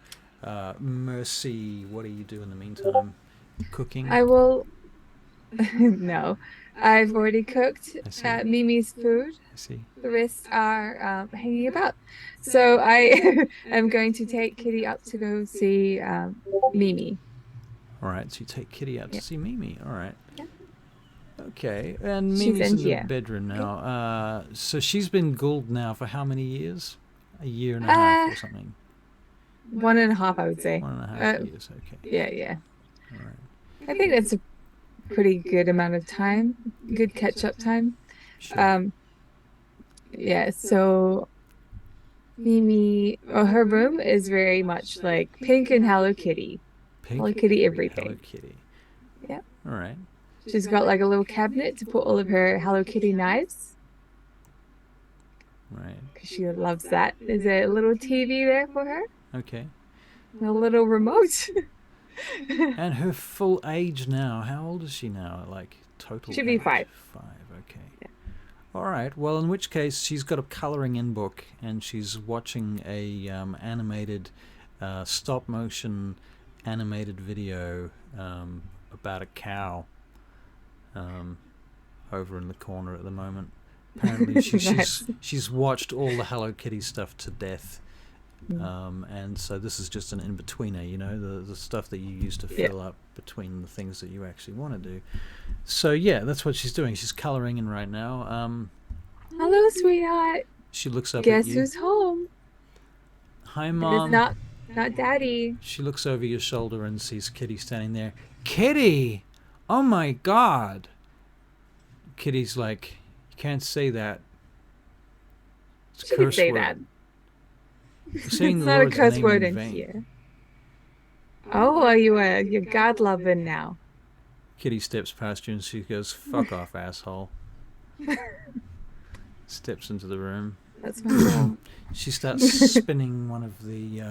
Speaker 4: Mercy, what do you do in the meantime? Cooking.
Speaker 1: I will. No, I've already cooked
Speaker 4: I see.
Speaker 1: Mimi's food.
Speaker 4: I see.
Speaker 1: The rest are hanging about. So I am going to take Kitty up to go see Mimi.
Speaker 4: All right. So you take Kitty out to
Speaker 1: Yeah.
Speaker 4: see Mimi. All right.
Speaker 1: Yeah.
Speaker 4: Okay. And
Speaker 1: She's
Speaker 4: Mimi's in
Speaker 1: in
Speaker 4: the
Speaker 1: here.
Speaker 4: bedroom now. So she's been Gould now for how many years? A year and a half or something.
Speaker 1: 1.5, I would say.
Speaker 4: 1.5 years. Okay.
Speaker 1: Yeah.
Speaker 4: All right.
Speaker 1: I think that's a pretty good amount of time. Good catch-up time.
Speaker 4: Sure.
Speaker 1: Yeah, so Mimi, her room is very much like pink and Hello Kitty.
Speaker 4: Pink?
Speaker 1: Hello Kitty everything.
Speaker 4: Hello Kitty.
Speaker 1: Yeah.
Speaker 4: All right.
Speaker 1: She's got like a little cabinet to put all of her Hello Kitty knives
Speaker 4: Right.
Speaker 1: because she loves that. There's a little TV there for her,
Speaker 4: Okay.
Speaker 1: a little remote.
Speaker 4: And her full age now. How old is she now? Like total.
Speaker 1: Should be
Speaker 4: age?
Speaker 1: 5.
Speaker 4: 5. Okay. Yeah. All right. Well, in which case she's got a coloring in book and she's watching a animated, stop motion animated video about a cow. Over in the corner at the moment. Apparently, she's watched all the Hello Kitty stuff to death. And so this is just an in-betweener, you know, the stuff that you use to fill up between the things that you actually want to do. So yeah, that's what she's doing. She's coloring in right now.
Speaker 1: Hello, sweetheart.
Speaker 4: She looks up
Speaker 1: Guess
Speaker 4: at you.
Speaker 1: who's home?
Speaker 4: Hi,
Speaker 1: It's
Speaker 4: Mom.
Speaker 1: not Daddy.
Speaker 4: She looks over your shoulder and sees Kitty standing there. Kitty! Oh my God! Kitty's like, you can't say that. It's a
Speaker 1: She can
Speaker 4: curse
Speaker 1: say
Speaker 4: word.
Speaker 1: that.
Speaker 4: Saying
Speaker 1: It's
Speaker 4: the
Speaker 1: not a
Speaker 4: Lord's
Speaker 1: curse
Speaker 4: name
Speaker 1: word
Speaker 4: in
Speaker 1: in
Speaker 4: vain.
Speaker 1: here. Oh, are you you're God loving now?
Speaker 4: Kitty steps past you and she goes, "Fuck off, asshole." Steps into the room.
Speaker 1: That's my girl.
Speaker 4: She starts spinning one of the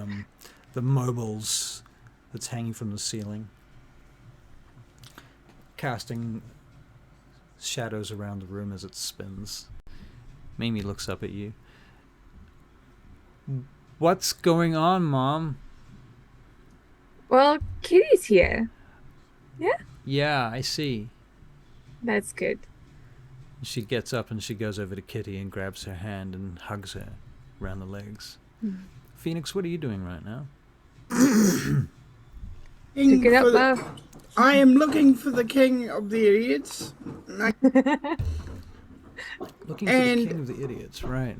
Speaker 4: mobiles that's hanging from the ceiling, casting shadows around the room as it spins. Mimi looks up at you. What's going on, Mom?
Speaker 1: Well, Kitty's here.
Speaker 4: Yeah, I see.
Speaker 1: That's good.
Speaker 4: She gets up and she goes over to Kitty and grabs her hand and hugs her around the legs. Phoenix, what are you doing right now?
Speaker 1: Picking up
Speaker 3: I am looking for the king of the idiots.
Speaker 4: Looking for the king of the idiots. Right.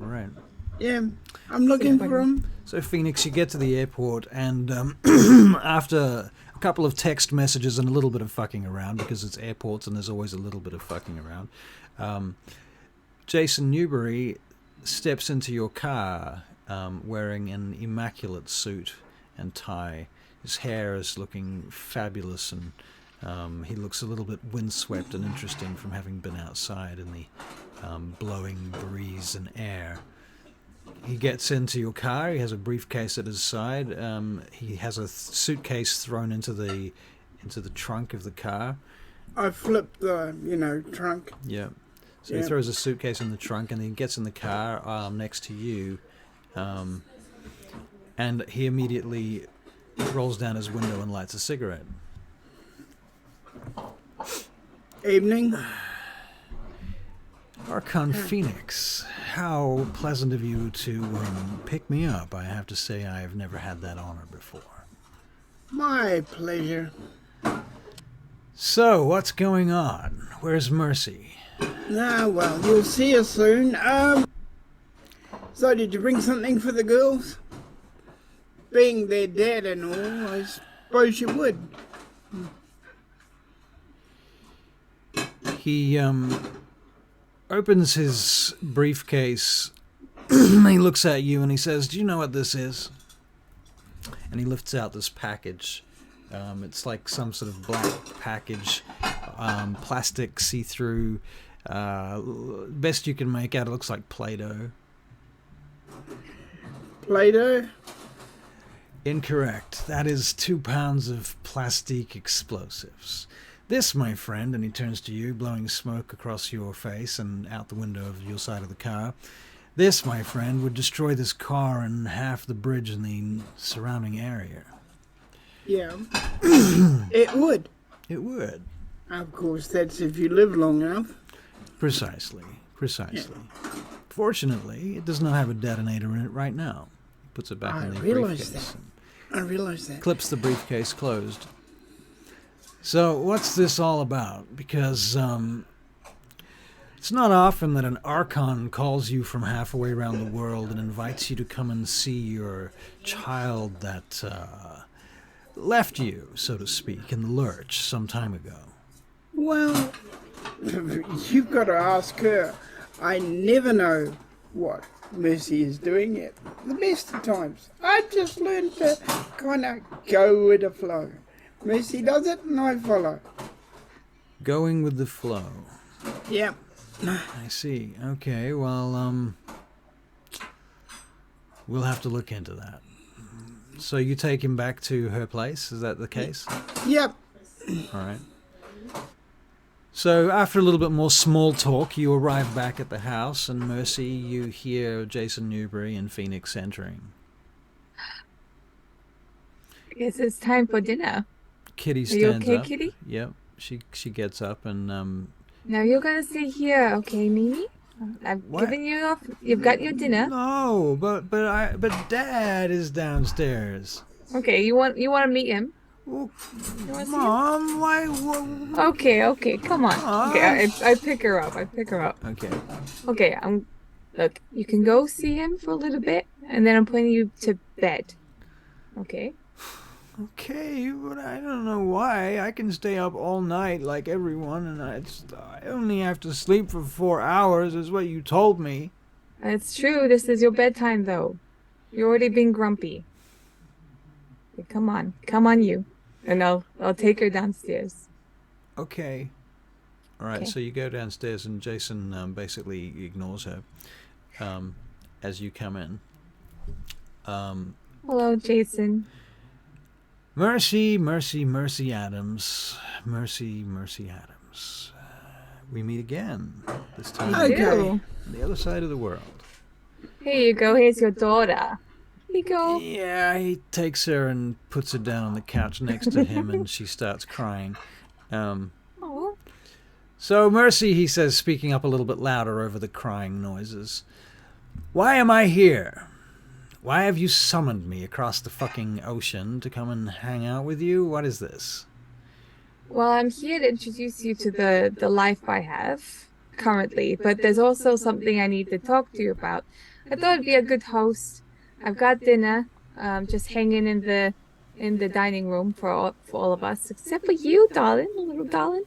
Speaker 3: Yeah, I'm looking for him.
Speaker 4: So, Phoenix, you get to the airport, and after a couple of text messages and a little bit of fucking around, because it's airports and there's always a little bit of fucking around, Jason Newbury steps into your car wearing an immaculate suit and tie. His hair is looking fabulous, and he looks a little bit windswept and interesting from having been outside in the blowing breeze and air. He gets into your car. He has a briefcase at his side. He has a suitcase thrown into the trunk of the car.
Speaker 3: I flipped the, trunk.
Speaker 4: Yeah. So he throws a suitcase in the trunk, and he gets in the car next to you, and he immediately rolls down his window and lights a cigarette.
Speaker 3: Evening.
Speaker 4: Archon Phoenix, how pleasant of you to pick me up. I have to say I have never had that honor before.
Speaker 3: My pleasure.
Speaker 4: So, what's going on? Where's Mercy?
Speaker 3: Well, you'll see her soon. So did you bring something for the girls? Being their dad and all, I suppose you would.
Speaker 4: He opens his briefcase. He looks at you and he says, "Do you know what this is?" And he lifts out this package. It's like some sort of black package, plastic, see-through. Best you can make out, it looks like Play-Doh.
Speaker 3: Play-Doh?
Speaker 4: Incorrect. That is 2 pounds of plastic explosives. This, my friend, and he turns to you, blowing smoke across your face and out the window of your side of the car. This, my friend, would destroy this car and half the bridge in the surrounding area.
Speaker 3: Yeah. It would.
Speaker 4: It would.
Speaker 3: Of course, that's if you live long enough.
Speaker 4: Precisely.
Speaker 3: Yeah.
Speaker 4: Fortunately, it does not have a detonator in it right now. He puts it back in the briefcase.
Speaker 3: I realize that.
Speaker 4: Clips the briefcase closed. So, what's this all about? Because, it's not often that an Archon calls you from halfway around the world and invites you to come and see your child that, left you, so to speak, in the lurch some time ago.
Speaker 3: Well, you've got to ask her. I never know what Mercy is doing at the best of times. I just learned to kind of go with the flow. Mercy does it and I follow.
Speaker 4: Going with the flow.
Speaker 3: Yep.
Speaker 4: I see. Okay, well, we'll have to look into that. So you take him back to her place, is that the case?
Speaker 3: Yep.
Speaker 4: All right. So after a little bit more small talk, you arrive back at the house, and Mercy, you hear Jason Newbury and Phoenix entering.
Speaker 1: I guess it's time for dinner.
Speaker 4: Kitty
Speaker 1: Are
Speaker 4: stands
Speaker 1: you okay,
Speaker 4: up.
Speaker 1: Kitty?
Speaker 4: Yep. She gets up and
Speaker 1: Now you're gonna stay here, okay, Mimi? I've
Speaker 4: What?
Speaker 1: given you off. You've got your dinner.
Speaker 4: No, but Dad is downstairs.
Speaker 1: Okay, you want to meet him?
Speaker 4: Well,
Speaker 1: You wanna see him?
Speaker 4: Mom, why?
Speaker 1: Okay, come on. Okay, I pick her up.
Speaker 4: Okay.
Speaker 1: Okay, look, you can go see him for a little bit, and then I'm putting you to bed. Okay?
Speaker 4: Okay, but I don't know why. I can stay up all night like everyone, and I only have to sleep for 4 hours, is what you told me.
Speaker 1: It's true. This is your bedtime, though. You're already being grumpy. Okay, come on, you, and I'll take her downstairs.
Speaker 4: Okay. All right,
Speaker 1: Okay.
Speaker 4: so you go downstairs, and Jason basically ignores her as you come in.
Speaker 1: Hello, Jason.
Speaker 4: Mercy Adams. Mercy Adams. We meet again. This time
Speaker 3: Okay.
Speaker 1: Ew.
Speaker 4: on the other side of the world.
Speaker 1: Here you go. Here's your daughter. Here you go.
Speaker 4: Yeah, he takes her and puts her down on the couch next to him, and she starts crying.
Speaker 1: Oh,
Speaker 4: So, Mercy, he says, speaking up a little bit louder over the crying noises. Why am I here? Why have you summoned me across the fucking ocean to come and hang out with you? What is this?
Speaker 1: well, I'm here to introduce you to the life I have currently, but there's also something I need to talk to you about. I thought it'd be a good host. I've got dinner, just hanging in the dining room for all of us, except for you, darling, little darling.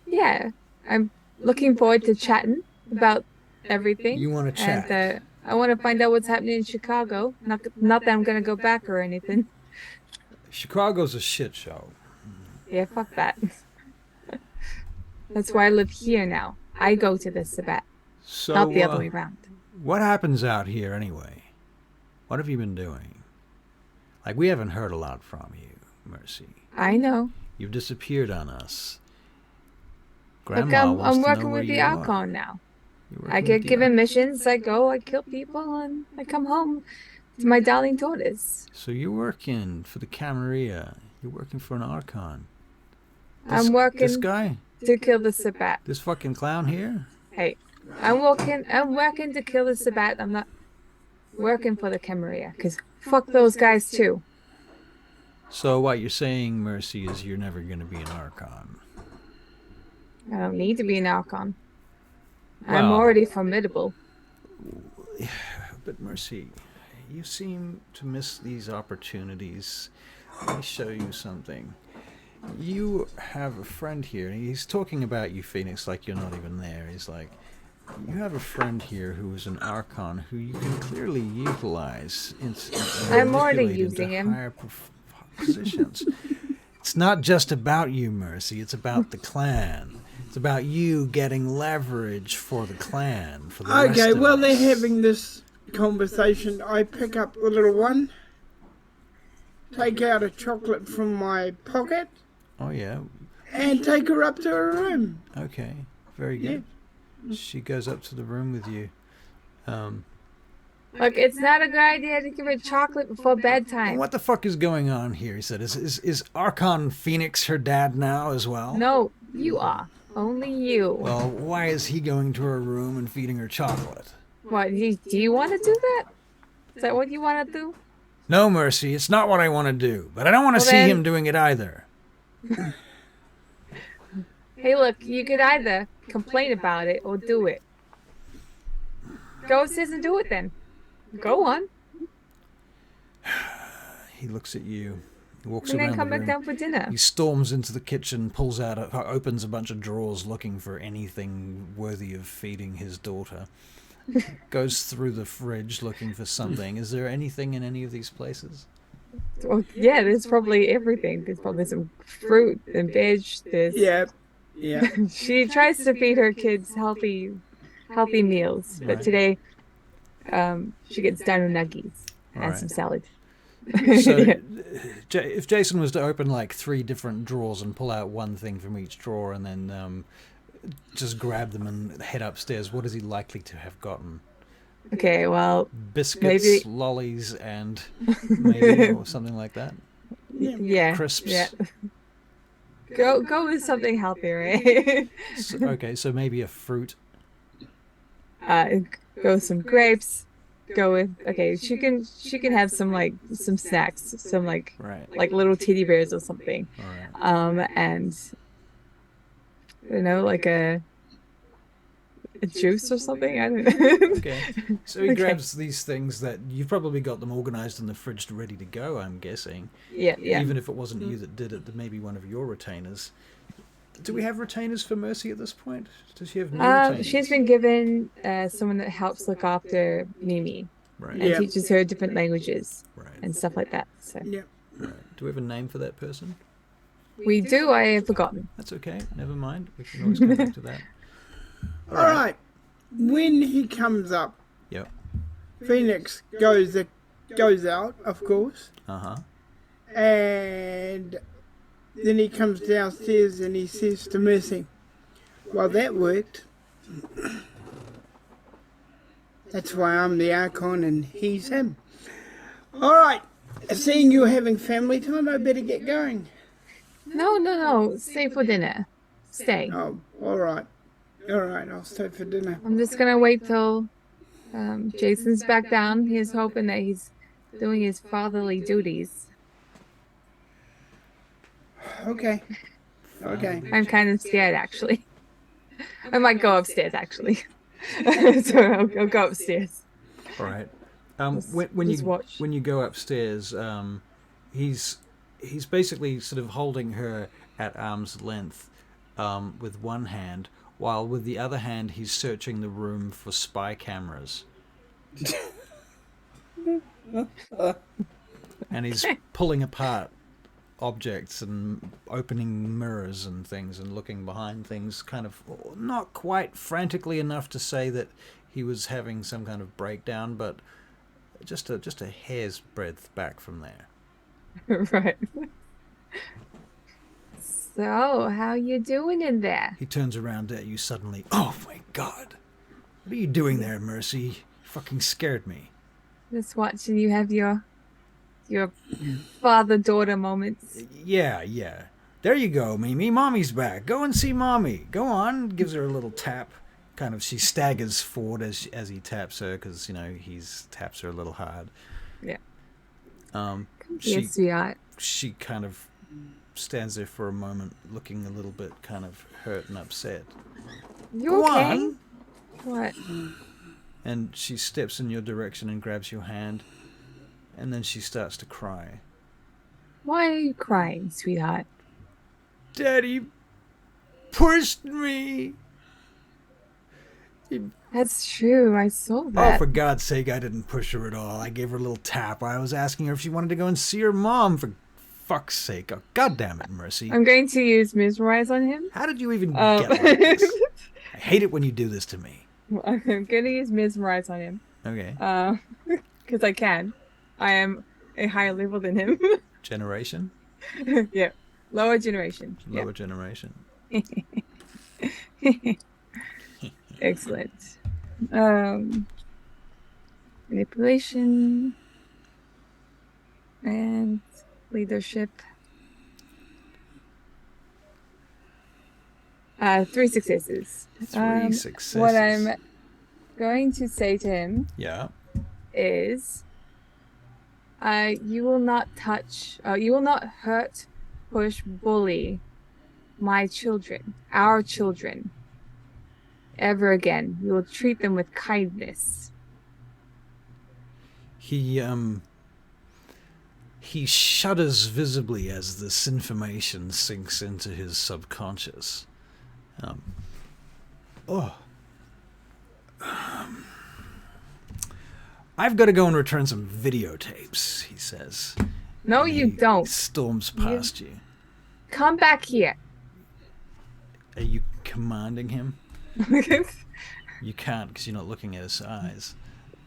Speaker 1: Yeah, I'm looking forward to chatting about everything.
Speaker 4: You want to chat?
Speaker 1: And I want to find out what's happening in Chicago. Not that I'm gonna go back or anything.
Speaker 4: Chicago's a shit show.
Speaker 1: Yeah, fuck that. That's why I live here now. I go to the Sabbat,
Speaker 4: So,
Speaker 1: not the other way around.
Speaker 4: what happens out here anyway? What have you been doing? Like, we haven't heard a lot from you, Mercy.
Speaker 1: I know.
Speaker 4: You've disappeared on us.
Speaker 1: Look,
Speaker 4: Grandma
Speaker 1: I'm
Speaker 4: wants to know
Speaker 1: working
Speaker 4: where
Speaker 1: with the
Speaker 4: you are.
Speaker 1: Archon now.
Speaker 4: You're working
Speaker 1: I
Speaker 4: with
Speaker 1: get
Speaker 4: the
Speaker 1: given
Speaker 4: Archon.
Speaker 1: missions. I go, I kill people, and I come home to my darling daughters.
Speaker 4: So you're working for the Camarilla. You're working for an Archon.
Speaker 1: I'm working
Speaker 4: This guy?
Speaker 1: to kill the Sabbat.
Speaker 4: This fucking clown here?
Speaker 1: Hey, I'm working to kill the Sabbat. I'm not working for the Camarilla, because fuck those guys too.
Speaker 4: So what you're saying, Mercy, is you're never going to be an Archon.
Speaker 1: I don't need to be an Archon. I'm
Speaker 4: Well-
Speaker 1: already formidable.
Speaker 4: But Mercy, you seem to miss these opportunities. Let me show you something. You have a friend here, and he's talking about you, Phoenix, like you're not even there. He's like, you have a friend here who is an Archon who you can clearly utilize.
Speaker 1: I'm already
Speaker 4: manipulate
Speaker 1: using
Speaker 4: into
Speaker 1: him.
Speaker 4: higher positions. It's not just about you, Mercy. It's about the clan. It's about you getting leverage for the clan. For the rest
Speaker 3: Okay,
Speaker 4: of
Speaker 3: while they're
Speaker 4: us.
Speaker 3: having this conversation, I pick up the little one, take out a chocolate from my pocket,
Speaker 4: Oh yeah.
Speaker 3: and take her up to her room.
Speaker 4: Okay. Very good. She goes up to the room with you.
Speaker 1: Look, it's not a good idea to give her chocolate before bedtime.
Speaker 4: What the fuck is going on here? He said, is Archon Phoenix her dad now as well?
Speaker 1: No, you are. Only you.
Speaker 4: Well, why is he going to her room and feeding her chocolate?
Speaker 1: What, do you want to do that? Is that what you want to do?
Speaker 4: No, Mercy, it's not what I want to do. But I don't want to
Speaker 1: Well,
Speaker 4: see
Speaker 1: then-
Speaker 4: him doing it either.
Speaker 1: Hey, look, you could either complain about it or do it. Go upstairs and do it then. Go on.
Speaker 4: He looks at you. He walks
Speaker 1: And
Speaker 4: around
Speaker 1: then come
Speaker 4: the
Speaker 1: back
Speaker 4: room.
Speaker 1: down for dinner.
Speaker 4: He storms into the kitchen, opens a bunch of drawers looking for anything worthy of feeding his daughter. Goes through the fridge looking for something. Is there anything in any of these places?
Speaker 1: Well, yeah, there's probably everything. There's probably some fruit and veg. There's...
Speaker 3: Yeah, yeah.
Speaker 1: She tries to feed her kids healthy meals, but
Speaker 4: Right.
Speaker 1: today she gets dino nuggies and
Speaker 4: Alright.
Speaker 1: some salad.
Speaker 4: So,
Speaker 1: Yeah.
Speaker 4: if Jason was to open like 3 different drawers and pull out one thing from each drawer and then just grab them and head upstairs, what is he likely to have gotten?
Speaker 1: Okay, well,
Speaker 4: Biscuits,
Speaker 1: Maybe-
Speaker 4: lollies, and maybe or something like that.
Speaker 1: yeah,
Speaker 4: Crisps.
Speaker 1: yeah. Go with something healthier, right?
Speaker 4: Okay, so maybe a fruit.
Speaker 1: Go with some grapes. Go with she can have some snacks, some
Speaker 4: Right.
Speaker 1: like little teddy bears or something.
Speaker 4: All right.
Speaker 1: And like a juice or something. I don't know.
Speaker 4: Okay. So he
Speaker 1: Okay.
Speaker 4: grabs these things that you've probably got them organized in the fridge ready to go, I'm guessing.
Speaker 1: Yeah.
Speaker 4: Even if it wasn't you that did it, maybe one of your retainers. Do we have retainers for Mercy at this point? Does she have new retainers?
Speaker 1: She's been given someone that helps look after Mimi
Speaker 4: Right.
Speaker 1: and
Speaker 3: Yeah.
Speaker 1: teaches her different languages
Speaker 4: Right.
Speaker 1: and stuff like that. So
Speaker 3: Yeah.
Speaker 4: Right. Do we have a name for that person?
Speaker 1: we do. I have forgotten.
Speaker 4: That's okay. Never mind. We can always come back to that.
Speaker 3: All right. When he comes up,
Speaker 4: Yep.
Speaker 3: Phoenix goes out, of course,
Speaker 4: Uh-huh.
Speaker 3: and then he comes downstairs and he says to Mercy, "Well, that worked. That's why I'm the Archon and he's him. All right. Seeing you're having family time, I better get going."
Speaker 1: No. Stay for dinner. Stay.
Speaker 3: Oh, all right. All right, I'll stay for dinner.
Speaker 1: I'm just gonna wait till Jason's back down. He's hoping that he's doing his fatherly duties.
Speaker 3: Okay. Okay.
Speaker 1: I'm kind of scared, actually. I might go upstairs, actually. So I'll go upstairs.
Speaker 4: All right.
Speaker 1: Just
Speaker 4: When
Speaker 1: watch.
Speaker 4: you go upstairs, he's basically sort of holding her at arm's length with one hand, while with the other hand he's searching the room for spy cameras. And he's pulling apart objects and opening mirrors and things and looking behind things, kind of not quite frantically enough to say that he was having some kind of breakdown, but just a hair's breadth back from there.
Speaker 1: Right. So, how you doing in there?
Speaker 4: He turns around at you suddenly. Oh my God! What are you doing there, Mercy? You fucking scared me.
Speaker 1: Just watching you have your father-daughter moments.
Speaker 4: Yeah. There you go, Mimi. Mommy's back. Go and see Mommy. Go on. Gives her a little tap. Kind of, she staggers forward as he taps her, because, you know, he's taps her a little hard.
Speaker 1: Yeah.
Speaker 4: She,
Speaker 1: sweetheart.
Speaker 4: she kind of stands there for a moment, looking a little bit kind of hurt and upset.
Speaker 1: You
Speaker 4: Go
Speaker 1: okay?
Speaker 4: on.
Speaker 1: What?
Speaker 4: And she steps in your direction and grabs your hand, and then she starts to cry.
Speaker 1: Why are you crying, sweetheart?
Speaker 4: Daddy pushed me.
Speaker 1: That's true. I saw
Speaker 4: Oh,
Speaker 1: that.
Speaker 4: for God's sake, I didn't push her at all. I gave her a little tap. I was asking her if she wanted to go and see her mom, for fuck's sake. Oh, God damn it, Mercy.
Speaker 1: I'm going to use mesmerize on him.
Speaker 4: How did you even get like this? I hate it when you do this to me.
Speaker 1: I'm going to use mesmerize on him.
Speaker 4: Okay.
Speaker 1: Because I can. I am a higher level than him.
Speaker 4: Generation?
Speaker 1: Yeah. Lower generation.
Speaker 4: Lower generation.
Speaker 1: Excellent. Manipulation and leadership. 3 successes.
Speaker 4: 3 successes.
Speaker 1: What I'm going to say to him
Speaker 4: Yeah.
Speaker 1: is, you will not hurt, push, bully my children, our children, ever again. You will treat them with kindness.
Speaker 4: He shudders visibly as this information sinks into his subconscious. I've got to go and return some videotapes, he says.
Speaker 1: No,
Speaker 4: And
Speaker 1: you
Speaker 4: he
Speaker 1: don't.
Speaker 4: Storms past you.
Speaker 1: Come back here.
Speaker 4: Are you commanding him? You can't, because you're not looking at his eyes.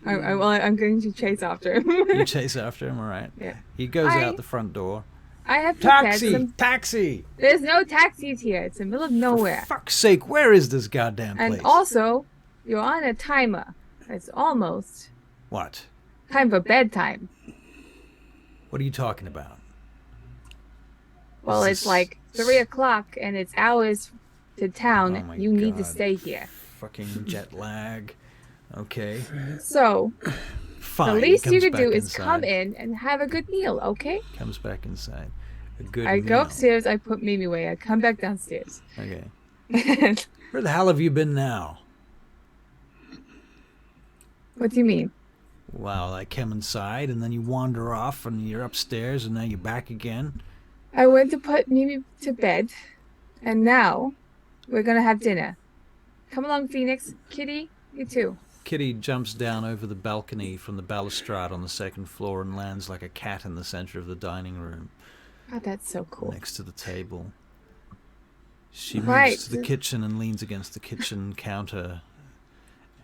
Speaker 1: I'm going to chase after him.
Speaker 4: You chase after him, all right?
Speaker 1: Yeah.
Speaker 4: He goes out the front door.
Speaker 1: I have prepared
Speaker 4: Taxi!
Speaker 1: some...
Speaker 4: Taxi!
Speaker 1: There's no taxis here. It's in the middle of nowhere.
Speaker 4: For fuck's sake, where is this goddamn place?
Speaker 1: And also, you're on a timer. It's almost
Speaker 4: What?
Speaker 1: time for bedtime.
Speaker 4: What are you talking about?
Speaker 1: Well,
Speaker 4: Is
Speaker 1: it's
Speaker 4: this-
Speaker 1: like 3 o'clock and it's hours to town.
Speaker 4: Oh my
Speaker 1: You need to
Speaker 4: God.
Speaker 1: stay here.
Speaker 4: Fucking jet lag. Okay.
Speaker 1: So,
Speaker 4: Fine.
Speaker 1: the least you
Speaker 4: Comes
Speaker 1: could do
Speaker 4: back
Speaker 1: is come
Speaker 4: inside.
Speaker 1: in and have a good meal, okay?
Speaker 4: Comes back inside. A good
Speaker 1: I go
Speaker 4: meal.
Speaker 1: upstairs, I put Mimi away, I come back downstairs.
Speaker 4: Okay. Where the hell have you been now?
Speaker 1: What do you mean?
Speaker 4: Well, I came inside and then you wander off and you're upstairs and now you're back again.
Speaker 1: I went to put Mimi to bed, and now we're gonna have dinner. Come along, Phoenix. Kitty, you too.
Speaker 4: Kitty jumps down over the balcony from the balustrade on the second floor and lands like a cat in the center of the dining room
Speaker 1: God, that's so cool.
Speaker 4: next to the table. She moves
Speaker 1: Right.
Speaker 4: to the kitchen and leans against the kitchen counter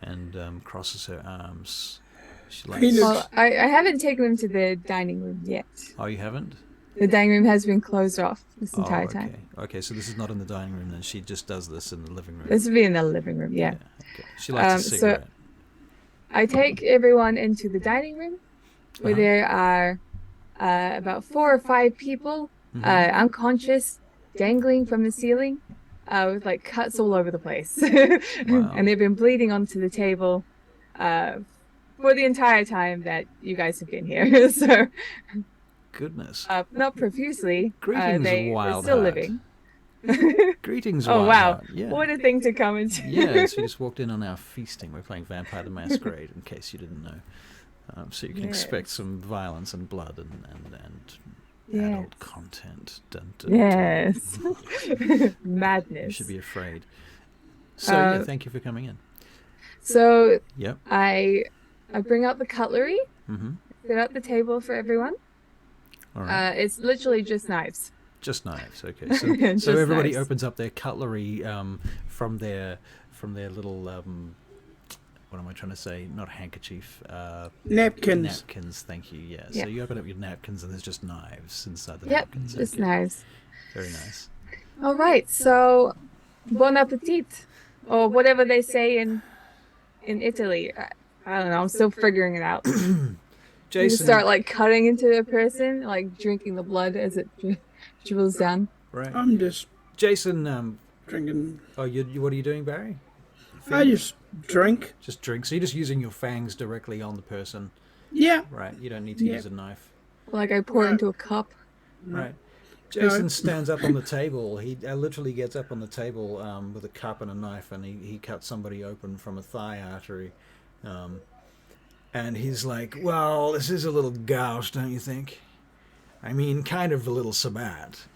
Speaker 4: and crosses her arms. She likes...
Speaker 3: Phoenix.
Speaker 1: Well, I haven't taken him to the dining room yet.
Speaker 4: Oh, you haven't?
Speaker 1: The dining room has been closed off this
Speaker 4: Oh,
Speaker 1: entire
Speaker 4: okay.
Speaker 1: time.
Speaker 4: Okay, so this is not in the dining room then. She just does this in the living room.
Speaker 1: This will be in the living room, yeah.
Speaker 4: Okay. She likes a
Speaker 1: So-
Speaker 4: cigarette.
Speaker 1: I take everyone into the dining room where
Speaker 4: Uh-huh.
Speaker 1: there are about 4 or 5 people
Speaker 4: Mhm.
Speaker 1: unconscious, dangling from the ceiling, with like cuts all over the place.
Speaker 4: Wow.
Speaker 1: And they've been bleeding onto the table for the entire time that you guys have been here.
Speaker 4: Goodness.
Speaker 1: Not profusely.
Speaker 4: Greetings,
Speaker 1: They were
Speaker 4: Wild
Speaker 1: still
Speaker 4: Heart.
Speaker 1: living.
Speaker 4: Greetings,
Speaker 1: Oh, wow.
Speaker 4: Wineheart. Yeah.
Speaker 1: What a thing to come into.
Speaker 4: Yeah, so you just walked in on our feasting. We're playing Vampire the Masquerade, in case you didn't know. So you can expect some violence and blood and adult content. Dun, dun,
Speaker 1: Yes.
Speaker 4: You
Speaker 1: Madness.
Speaker 4: should be afraid. So, yeah, thank you for coming in.
Speaker 1: So
Speaker 4: Yep.
Speaker 1: I bring out the cutlery,
Speaker 4: Mm-hmm.
Speaker 1: set out the table for everyone.
Speaker 4: All right.
Speaker 1: It's literally just knives.
Speaker 4: Just knives. Okay. So,
Speaker 1: Just
Speaker 4: so everybody
Speaker 1: knives.
Speaker 4: opens up their cutlery from their little what am I trying to say? Not handkerchief.
Speaker 3: Napkins.
Speaker 4: Napkins. Thank you. Yeah.
Speaker 1: Yeah.
Speaker 4: So you open up your napkins and there's just knives inside the
Speaker 1: Yep,
Speaker 4: napkins.
Speaker 1: just
Speaker 4: Okay.
Speaker 1: knives.
Speaker 4: Very nice.
Speaker 1: All right, so bon appetit, or whatever they say in Italy. I don't know. I'm still figuring it out. You
Speaker 4: Jason.
Speaker 1: start like cutting into a person, like drinking the blood as it dribbles down.
Speaker 4: Right.
Speaker 3: I'm just
Speaker 4: Jason.
Speaker 3: drinking.
Speaker 4: Oh, you. What are you doing, Barry?
Speaker 3: I just drink.
Speaker 4: Just drink. So you're just using your fangs directly on the person.
Speaker 3: Yeah.
Speaker 4: Right. You don't need to use a knife.
Speaker 1: Like I pour it into a cup.
Speaker 4: Right. Jason stands up on the table. He literally gets up on the table with a cup and a knife, and he cuts somebody open from a thigh artery. And he's like, well, this is a little gauche, don't you think? I mean, kind of a little Sabbat.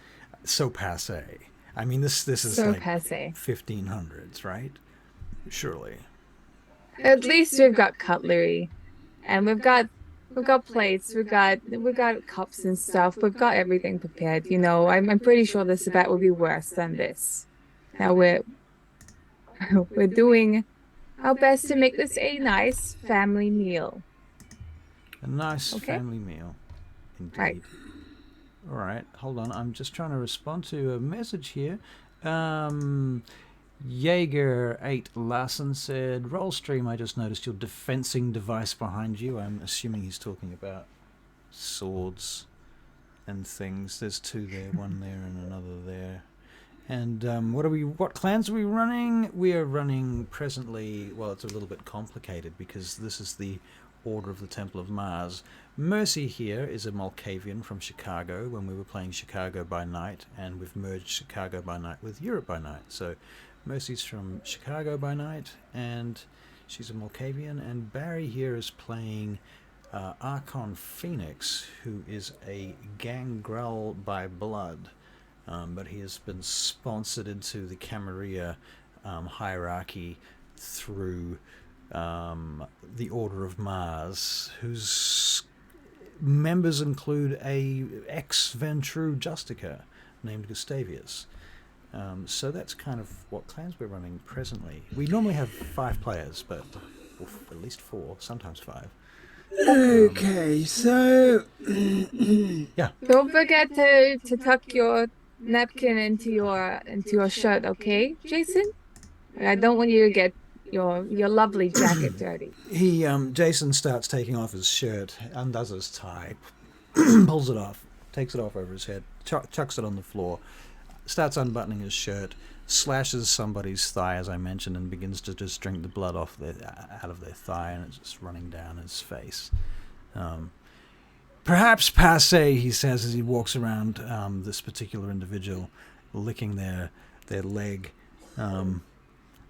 Speaker 4: So passé. I mean, this is
Speaker 1: So
Speaker 4: like
Speaker 1: passé.
Speaker 4: 1500s, right? Surely.
Speaker 1: At least we've got cutlery, and we've got plates, we've got cups and stuff. We've got everything prepared. You know, I'm pretty sure the Sabbat will be worse than this. Now we're doing our best to make this a nice family meal.
Speaker 4: A nice family meal, indeed.
Speaker 1: Right.
Speaker 4: All right, hold on. I'm just trying to respond to a message here. Jaeger8 Larson said, Rollstream, I just noticed your defensing device behind you. I'm assuming he's talking about swords and things. There's two there, one there and another there. And what clans are we running? We are running presently, well, it's a little bit complicated because this is the Order of the Temple of Mars. Mercy here is a Malkavian from Chicago when we were playing Chicago by Night, and we've merged Chicago by Night with Europe by Night. So Mercy's from Chicago by Night, and she's a Malkavian, and Barry here is playing Archon Phoenix, who is a Gangrel by blood, but he has been sponsored into the Camarilla hierarchy through the Order of Mars, whose members include a ex-Ventru Justica named Gustavius. So that's kind of what clans we're running presently. We normally have 5 players, but at least 4, sometimes 5.
Speaker 3: Okay, so
Speaker 4: Yeah.
Speaker 1: Don't forget to tuck your napkin into your shirt, okay, Jason? I don't want you to get your lovely jacket dirty.
Speaker 4: Jason starts taking off his shirt, undoes his tie, pulls it off, takes it off over his head, chucks it on the floor, starts unbuttoning his shirt, slashes somebody's thigh, as I mentioned, and begins to just drink the blood out of their thigh, and it's just running down his face. Perhaps passé, he says as he walks around this particular individual, licking their leg.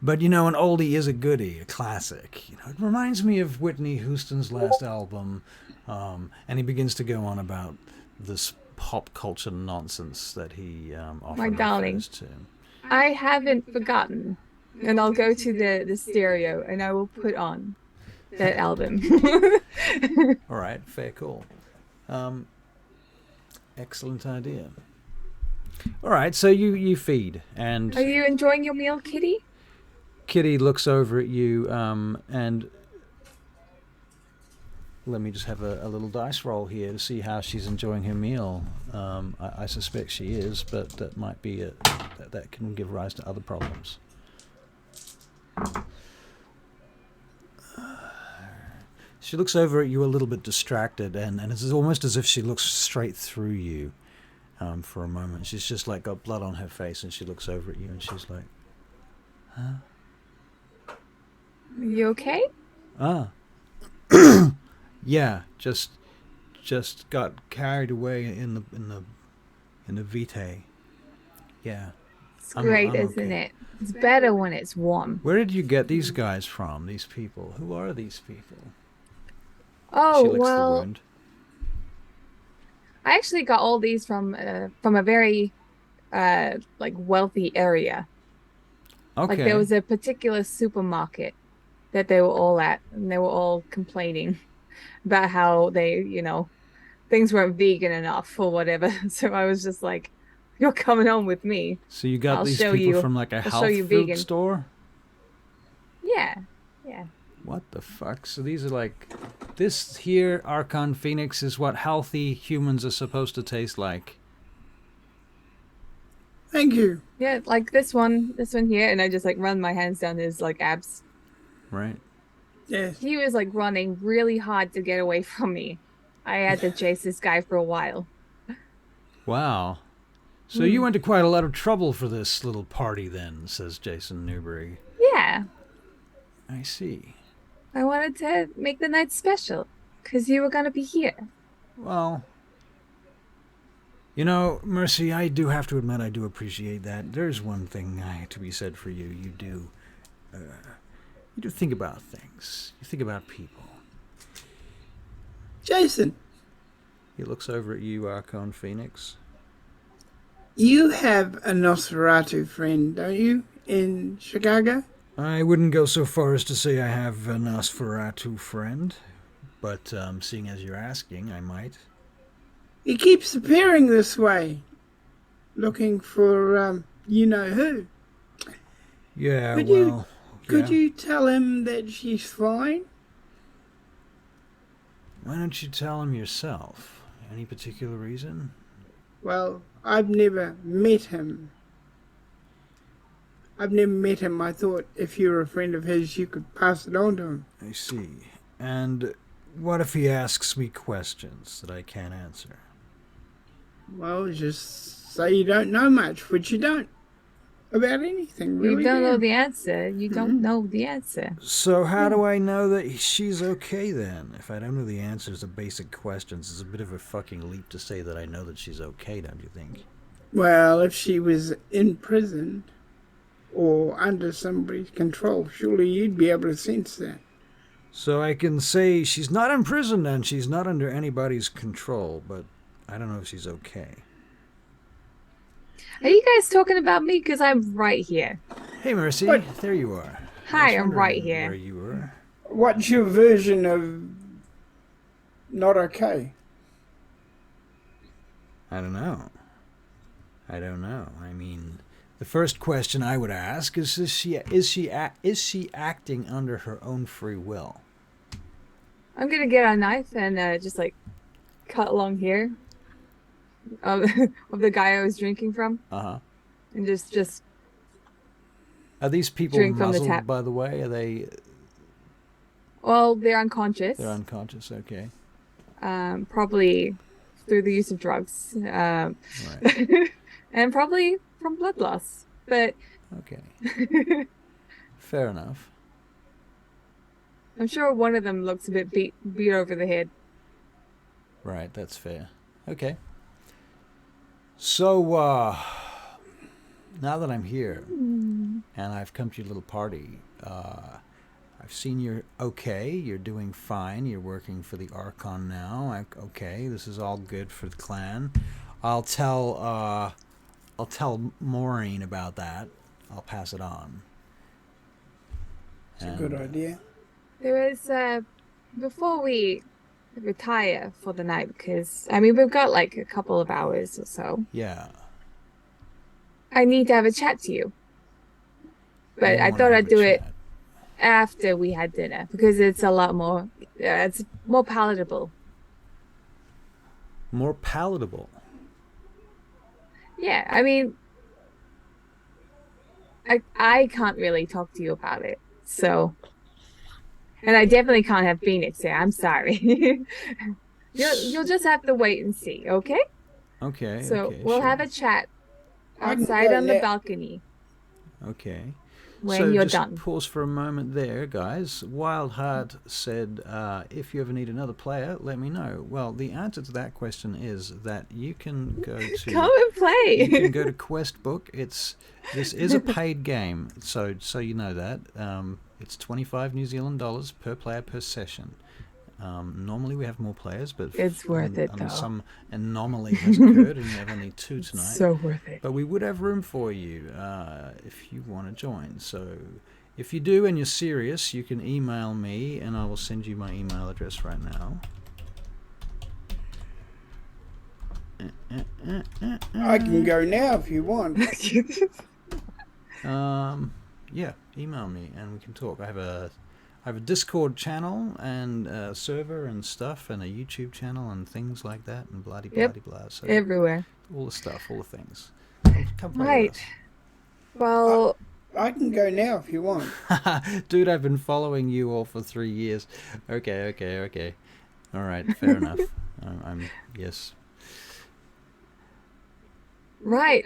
Speaker 4: But, you know, an oldie is a goodie, a classic. You know, it reminds me of Whitney Houston's last album, and he begins to go on about this pop culture nonsense that he often
Speaker 1: My darling,
Speaker 4: refers to.
Speaker 1: I haven't forgotten, and I'll go to the stereo and I will put on that album.
Speaker 4: All right, fair call. Excellent idea. All right, so you feed, and
Speaker 1: Are you enjoying your meal, Kitty?
Speaker 4: Kitty looks over at you, and let me just have a little dice roll here to see how she's enjoying her meal. I suspect she is, but that might be that can give rise to other problems. She looks over at you a little bit distracted, and it's almost as if she looks straight through you for a moment. She's just like got blood on her face, and she looks over at you, and she's like, huh?
Speaker 1: You okay?
Speaker 4: Ah. Yeah, just got carried away in the Vitae. Yeah.
Speaker 1: It's great,
Speaker 4: I'm
Speaker 1: isn't
Speaker 4: okay.
Speaker 1: it? It's better when it's warm.
Speaker 4: Where did you get these guys from? These people? Who are these people?
Speaker 1: Oh,
Speaker 4: She licks the
Speaker 1: well,
Speaker 4: wound.
Speaker 1: I actually got all these from a very like wealthy area. Like there
Speaker 4: Okay.
Speaker 1: was a particular supermarket that they were all at, and they were all complaining about how they, things weren't vegan enough or whatever. So I was just like, "You're coming home with me.
Speaker 4: So you got
Speaker 1: I'll
Speaker 4: these
Speaker 1: show
Speaker 4: people
Speaker 1: you.
Speaker 4: from like a
Speaker 1: I'll show
Speaker 4: health
Speaker 1: you
Speaker 4: food
Speaker 1: vegan."
Speaker 4: store?
Speaker 1: Yeah, yeah.
Speaker 4: What the fuck? So these are like... This here, Archon Phoenix, is what healthy humans are supposed to taste like.
Speaker 3: Thank you.
Speaker 1: Yeah, like this one here, and I just like run my hands down his like abs.
Speaker 4: Right.
Speaker 3: Yes.
Speaker 1: He was like running really hard to get away from me. I had to chase this guy for a while.
Speaker 4: Wow. So you went to quite a lot of trouble for this little party then, says Jason Newbury.
Speaker 1: Yeah,
Speaker 4: I see.
Speaker 1: I wanted to make the night special because you were gonna be here.
Speaker 4: Well, you know, Mercy, I do have to admit I do appreciate that. There's one thing to be said for you. You do think about things. You think about people.
Speaker 3: Jason,
Speaker 4: He looks over at you, Archon Phoenix.
Speaker 3: you have a Nosferatu friend, don't you, in Chicago?
Speaker 4: I wouldn't go so far as to say I have a Nosferatu friend, but seeing as you're asking, I might.
Speaker 3: He keeps appearing this way, looking for, you-know-who.
Speaker 4: Yeah,
Speaker 3: Could
Speaker 4: well...
Speaker 3: Could
Speaker 4: yeah.
Speaker 3: you tell him that she's fine?
Speaker 4: Why don't you tell him yourself? Any particular reason?
Speaker 3: Well, I've never met him. I thought if you were a friend of his, you could pass it on to him.
Speaker 4: I see. And what if he asks me questions that I can't answer?
Speaker 3: Well, just say you don't know much, which you don't. About anything, really.
Speaker 1: You don't know
Speaker 3: do.
Speaker 1: the answer. You don't know the answer.
Speaker 4: So how do I know that she's okay then? If I don't know the answers to basic questions, it's a bit of a fucking leap to say that I know that she's okay, don't you think?
Speaker 3: Well, if she was imprisoned or under somebody's control, surely you'd be able to sense that.
Speaker 4: So I can say she's not imprisoned and she's not under anybody's control, but I don't know if she's okay.
Speaker 1: Are you guys talking about me? Because I'm right here.
Speaker 4: Hey, Mercy,
Speaker 3: What?
Speaker 4: there you are.
Speaker 1: Hi,
Speaker 4: I was
Speaker 1: I'm right
Speaker 4: wondering
Speaker 1: here.
Speaker 4: Where you were?
Speaker 3: What's your version of not okay?
Speaker 4: I don't know. I mean, the first question I would ask is she acting under her own free will?
Speaker 1: I'm gonna get a knife and just like cut along here of the guy I was drinking from,
Speaker 4: Uh-huh.
Speaker 1: and just
Speaker 4: Are these people
Speaker 1: Drink from the
Speaker 4: muzzled,
Speaker 1: tap.
Speaker 4: by the way? Are they...
Speaker 1: well, they're unconscious.
Speaker 4: They're unconscious, okay.
Speaker 1: Probably through the use of drugs,
Speaker 4: Right,
Speaker 1: and probably from blood loss. But
Speaker 4: okay. Fair enough.
Speaker 1: I'm sure one of them looks a bit beat over the head.
Speaker 4: Right, that's fair. Okay. So, now that I'm here, and I've come to your little party, I've seen you're okay, you're doing fine, you're working for the Archon now. Okay, this is all good for the clan. I'll tell Maureen about that. I'll pass it on.
Speaker 3: It's a good idea.
Speaker 1: There is before we retire for the night, because I mean we've got like a couple of hours or so.
Speaker 4: Yeah.
Speaker 1: I need to have a chat to you. But
Speaker 4: You
Speaker 1: I
Speaker 4: wanna
Speaker 1: thought
Speaker 4: have
Speaker 1: I'd
Speaker 4: a
Speaker 1: do it
Speaker 4: chat.
Speaker 1: after we had dinner because it's a lot more it's more palatable.
Speaker 4: More palatable.
Speaker 1: Yeah, I mean I can't really talk to you about it. So and I definitely can't have Phoenix here. I'm sorry. You'll just have to wait and see, okay?
Speaker 4: Okay.
Speaker 1: So
Speaker 4: okay,
Speaker 1: we'll
Speaker 4: sure.
Speaker 1: have a chat
Speaker 3: I can
Speaker 1: outside
Speaker 3: go
Speaker 1: on the
Speaker 3: let-
Speaker 1: balcony.
Speaker 4: Okay.
Speaker 1: when
Speaker 4: so
Speaker 1: you're
Speaker 4: just
Speaker 1: done.
Speaker 4: pause for a moment there, guys. Wildheart said, if you ever need another player, let me know. Well, the answer to that question is that you can go to...
Speaker 1: Come and play!
Speaker 4: You can go to Questbook. This is a paid game, so you know that. It's 25 New Zealand dollars per player per session. Normally we have more players, but
Speaker 1: It's worth it, though.
Speaker 4: some anomaly has occurred and we have only 2 tonight.
Speaker 1: So worth it.
Speaker 4: But we would have room for you if you want to join. So if you do and you're serious, you can email me and I will send you my email address right now.
Speaker 3: I can go now if you want.
Speaker 4: Yeah, email me and we can talk. I have a Discord channel and a server and stuff and a YouTube channel and things like that and blah blah blah. So
Speaker 1: everywhere.
Speaker 4: all the stuff, all the things. Come play
Speaker 1: Right.
Speaker 4: with
Speaker 1: Well,
Speaker 3: I can go now if you want.
Speaker 4: us. Dude, I've been following you all for 3 years. Okay. All right, fair enough. Yes.
Speaker 1: right.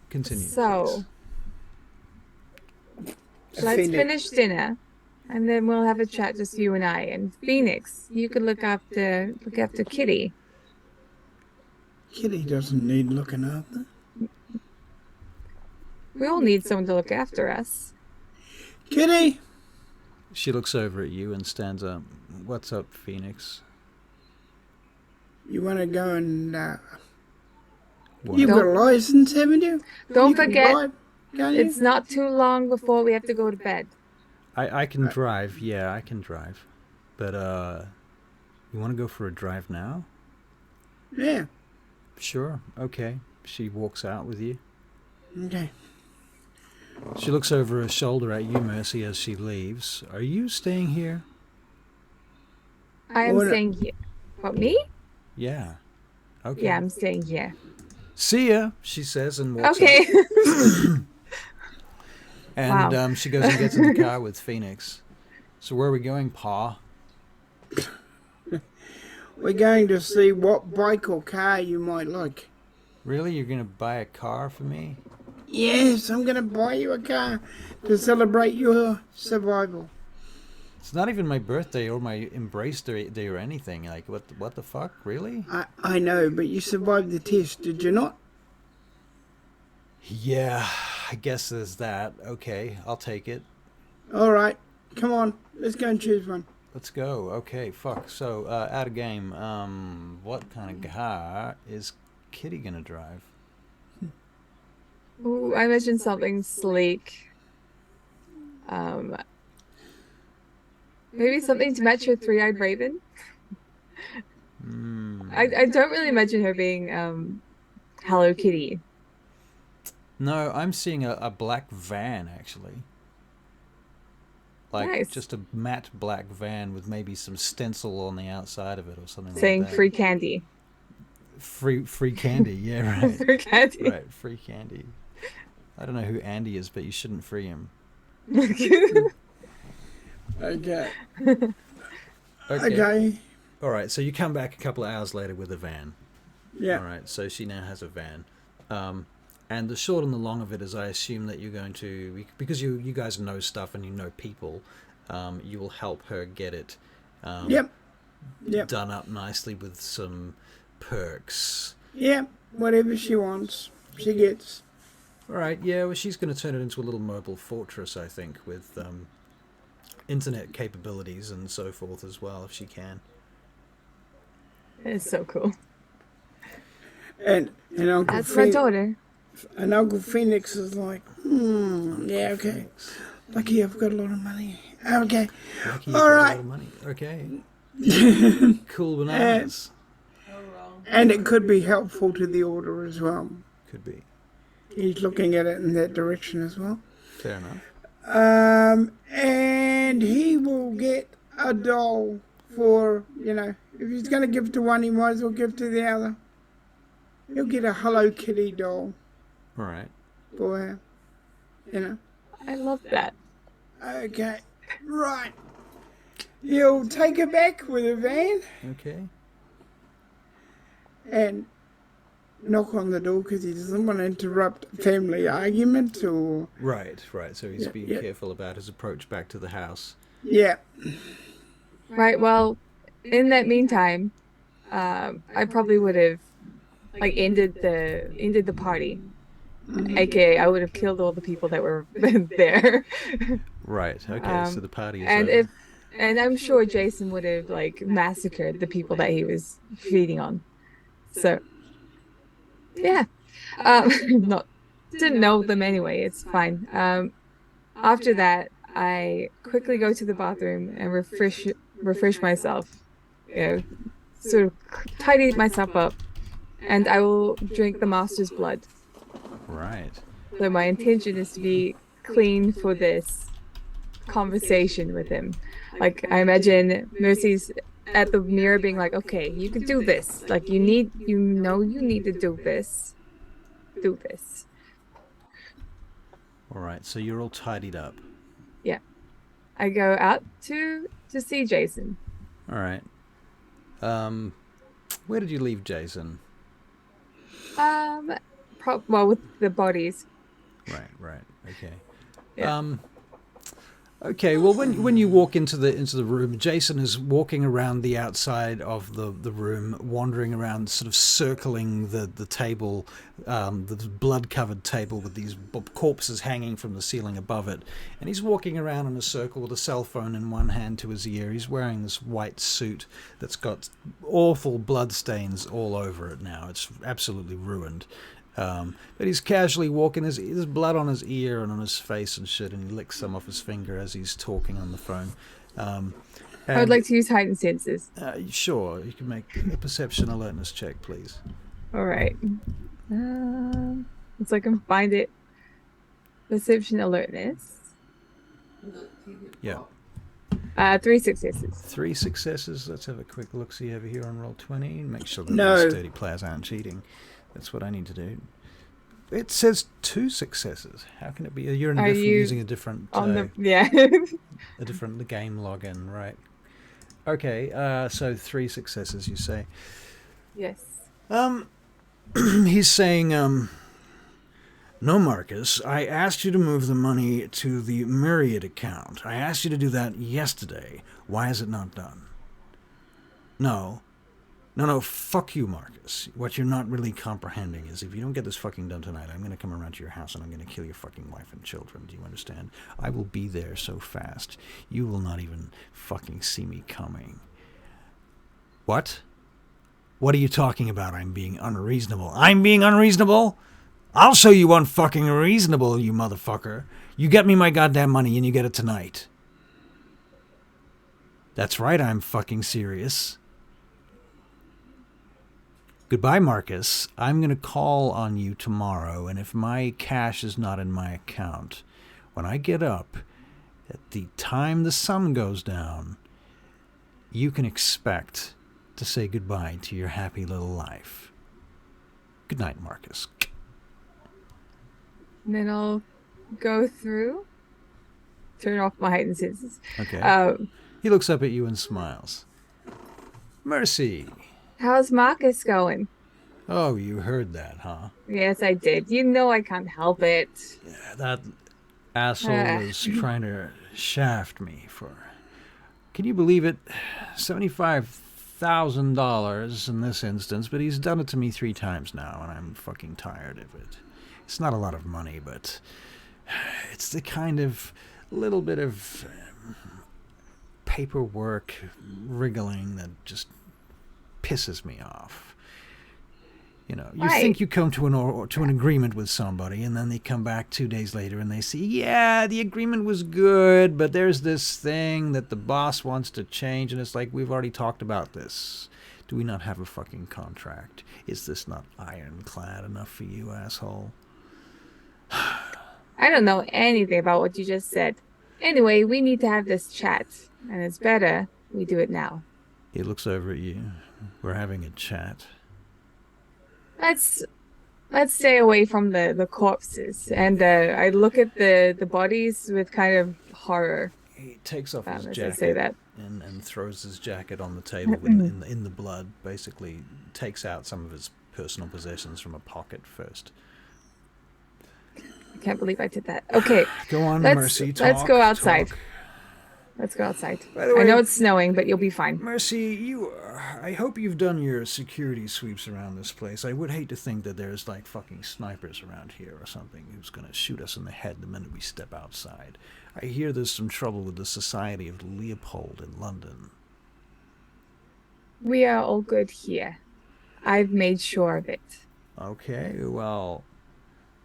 Speaker 4: Continue.
Speaker 1: So
Speaker 4: please.
Speaker 1: let's
Speaker 3: Phoenix.
Speaker 1: finish dinner, and then we'll have a chat, just you and I. And Phoenix, you could look after Kitty.
Speaker 3: Kitty doesn't need looking after.
Speaker 1: We all need someone to look after us.
Speaker 3: Kitty!
Speaker 4: She looks over at you and stands up. What's up, Phoenix?
Speaker 3: You want to go and...
Speaker 4: What?
Speaker 3: You've got a license, haven't you?
Speaker 1: Don't
Speaker 3: You can
Speaker 1: forget,
Speaker 3: drive, can't you?
Speaker 1: it's not too long before we have to go to bed.
Speaker 4: I can drive. Yeah, I can drive. But you want to go for a drive now?
Speaker 3: Yeah.
Speaker 4: Sure. Okay. She walks out with you.
Speaker 3: Okay.
Speaker 4: She looks over her shoulder at you, Mercy, as she leaves. Are you staying here?
Speaker 1: I am
Speaker 3: What-
Speaker 1: staying here. What, me?
Speaker 4: Yeah. Okay.
Speaker 1: Yeah, I'm staying here.
Speaker 4: See ya, she says and walks
Speaker 1: Okay.
Speaker 4: out. And
Speaker 1: Wow.
Speaker 4: she goes and gets in the car with Phoenix. So where are we going, Pa?
Speaker 3: We're going to see what bike or car you might like.
Speaker 4: Really? You're going to buy a car for me?
Speaker 3: Yes, I'm going to buy you a car to celebrate your survival.
Speaker 4: It's not even my birthday or my embrace day or anything. Like, what the fuck? Really?
Speaker 3: I know, but you survived the test, did you not?
Speaker 4: Yeah, I guess there's that. Okay, I'll take it.
Speaker 3: All right, come on, let's go and choose one.
Speaker 4: Let's go. Okay, fuck. So, out of game, what kind of car is Kitty gonna drive?
Speaker 1: Ooh, I mentioned something sleek. Maybe something to match her three-eyed raven. I don't really imagine her being Hello Kitty.
Speaker 4: No, I'm seeing a black van, actually. Like,
Speaker 1: Nice.
Speaker 4: just a matte black van with maybe some stencil on the outside of it or something
Speaker 1: Saying
Speaker 4: like that.
Speaker 1: free candy.
Speaker 4: Free candy, yeah, right.
Speaker 1: Free candy.
Speaker 4: Right, free candy. I don't know who Andy is, but you shouldn't free him.
Speaker 3: Okay.
Speaker 4: Okay. All right, so you come back a couple of hours later with a van.
Speaker 3: Yeah.
Speaker 4: All right, so she now has a van. And the short and the long of it is I assume that you're going to, because you guys know stuff and you know people, you will help her get it
Speaker 3: Yep.
Speaker 4: done up nicely with some perks.
Speaker 3: Yep. Whatever she wants, she gets.
Speaker 4: All right, yeah, well, she's going to turn it into a little mobile fortress, I think, with internet capabilities and so forth as well, if she can.
Speaker 1: It's so cool.
Speaker 3: And Uncle
Speaker 1: That's my daughter.
Speaker 3: And Uncle Phoenix is like, yeah, okay. Lucky I've got a lot of money. Okay.
Speaker 4: Lucky you've
Speaker 3: All
Speaker 4: got
Speaker 3: right.
Speaker 4: a lot of money. Okay. Cool bananas.
Speaker 3: And it could be helpful to the order as well.
Speaker 4: Could be.
Speaker 3: He's looking at it in that direction as well.
Speaker 4: Fair enough.
Speaker 3: And he will get a doll for, if he's going to give to one, he might as well give to the other. He'll get a Hello Kitty doll
Speaker 4: All right.
Speaker 3: for her,
Speaker 1: I love that.
Speaker 3: Okay, right. He'll take her back with a van,
Speaker 4: Okay.
Speaker 3: and knock on the door because he doesn't want to interrupt family argument or...
Speaker 4: Right. So he's being
Speaker 3: yeah.
Speaker 4: careful about his approach back to the house.
Speaker 3: Yeah.
Speaker 1: Right. Well, in that meantime, I probably would have like ended the party. AKA, I would have killed all the people that were there.
Speaker 4: Right. Okay. So the party is
Speaker 1: And
Speaker 4: over.
Speaker 1: and I'm sure Jason would have like massacred the people that he was feeding on. So yeah, not didn't know them anyway. It's fine. After that, I quickly go to the bathroom and refresh myself. You know, sort of tidy myself up, and I will drink the master's blood.
Speaker 4: Right.
Speaker 1: So my intention is to be clean for this conversation with him. Like I imagine Mercy's at the mirror being like, okay, you can do this. Like you need to do this. Do this.
Speaker 4: All right. So you're all tidied up.
Speaker 1: Yeah. I go out to see Jason.
Speaker 4: All right. Where did you leave Jason?
Speaker 1: Well, with the bodies.
Speaker 4: Right. Okay.
Speaker 1: Yeah.
Speaker 4: Okay. Well, when you walk into the room, Jason is walking around the outside of the room, wandering around, sort of circling the table, the blood-covered table with these corpses hanging from the ceiling above it, and he's walking around in a circle with a cell phone in one hand to his ear. He's wearing this white suit that's got awful blood stains all over it now. It's absolutely ruined. But he's casually walking. There's blood on his ear and on his face and shit, and he licks some off his finger as he's talking on the phone.
Speaker 1: I would like to use heightened senses.
Speaker 4: Sure, you can make a perception alertness check, please.
Speaker 1: All right. Let's I can find it. Perception alertness.
Speaker 4: Yeah.
Speaker 1: 3 successes.
Speaker 4: 3 successes. Let's have a quick look-see over here on Roll20. Make sure that
Speaker 3: No.
Speaker 4: these sturdy players aren't cheating. That's what I need to do. It says 2 successes. How can it be? You're using a different a different game login, right? Okay, so 3 successes, you say.
Speaker 1: Yes.
Speaker 4: He's saying, no, Marcus, I asked you to move the money to the Myriad account. I asked you to do that yesterday. Why is it not done? No, fuck you, Marcus. What you're not really comprehending is if you don't get this fucking done tonight, I'm going to come around to your house and I'm going to kill your fucking wife and children. Do you understand? I will be there so fast, you will not even fucking see me coming. What? What are you talking about? I'm being unreasonable. I'm being unreasonable? I'll show you unfucking reasonable, you motherfucker. You get me my goddamn money and you get it tonight. That's right, I'm fucking serious. Goodbye, Marcus. I'm going to call on you tomorrow, and if my cash is not in my account, when I get up, at the time the sun goes down, you can expect to say goodbye to your happy little life. Good night, Marcus.
Speaker 1: And then I'll go through, turn off my heightened senses.
Speaker 4: Okay. He looks up at you and smiles. Mercy.
Speaker 1: How's Marcus going?
Speaker 4: Oh, you heard that, huh?
Speaker 1: Yes, I did. You know I can't help it.
Speaker 4: Yeah, that asshole was trying to shaft me for... Can you believe it? $75,000 in this instance, but he's done it to me 3 times now, and I'm fucking tired of it. It's not a lot of money, but it's the kind of little bit of paperwork wriggling that just pisses me off. You know, you think you come to an agreement with somebody, and then they come back 2 days later and they say, yeah, the agreement was good, but there's this thing that the boss wants to change, and it's like, we've already talked about this. Do we not have a fucking contract? Is this not ironclad enough for you, asshole?
Speaker 1: I don't know anything about what you just said. Anyway, we need to have this chat, and it's better we do it now.
Speaker 4: He looks over at you. We're having a chat.
Speaker 1: Let's stay away from the corpses, and I look at the bodies with kind of horror.
Speaker 4: He takes off his
Speaker 1: as
Speaker 4: jacket
Speaker 1: I say that.
Speaker 4: and throws his jacket on the table in the blood. Basically, takes out some of his personal possessions from a pocket first.
Speaker 1: I can't believe I did that. Okay,
Speaker 4: Go on,
Speaker 1: let's
Speaker 4: Mercy.
Speaker 1: let's go outside.
Speaker 4: Talk.
Speaker 1: Let's go outside.
Speaker 4: By the
Speaker 1: I know
Speaker 4: way,
Speaker 1: it's snowing, but you'll be fine.
Speaker 4: Mercy, I hope you've done your security sweeps around this place. I would hate to think that there's like fucking snipers around here or something who's gonna shoot us in the head the minute we step outside. I hear there's some trouble with the Society of Leopold in London.
Speaker 1: We are all good here. I've made sure of it.
Speaker 4: Okay, well,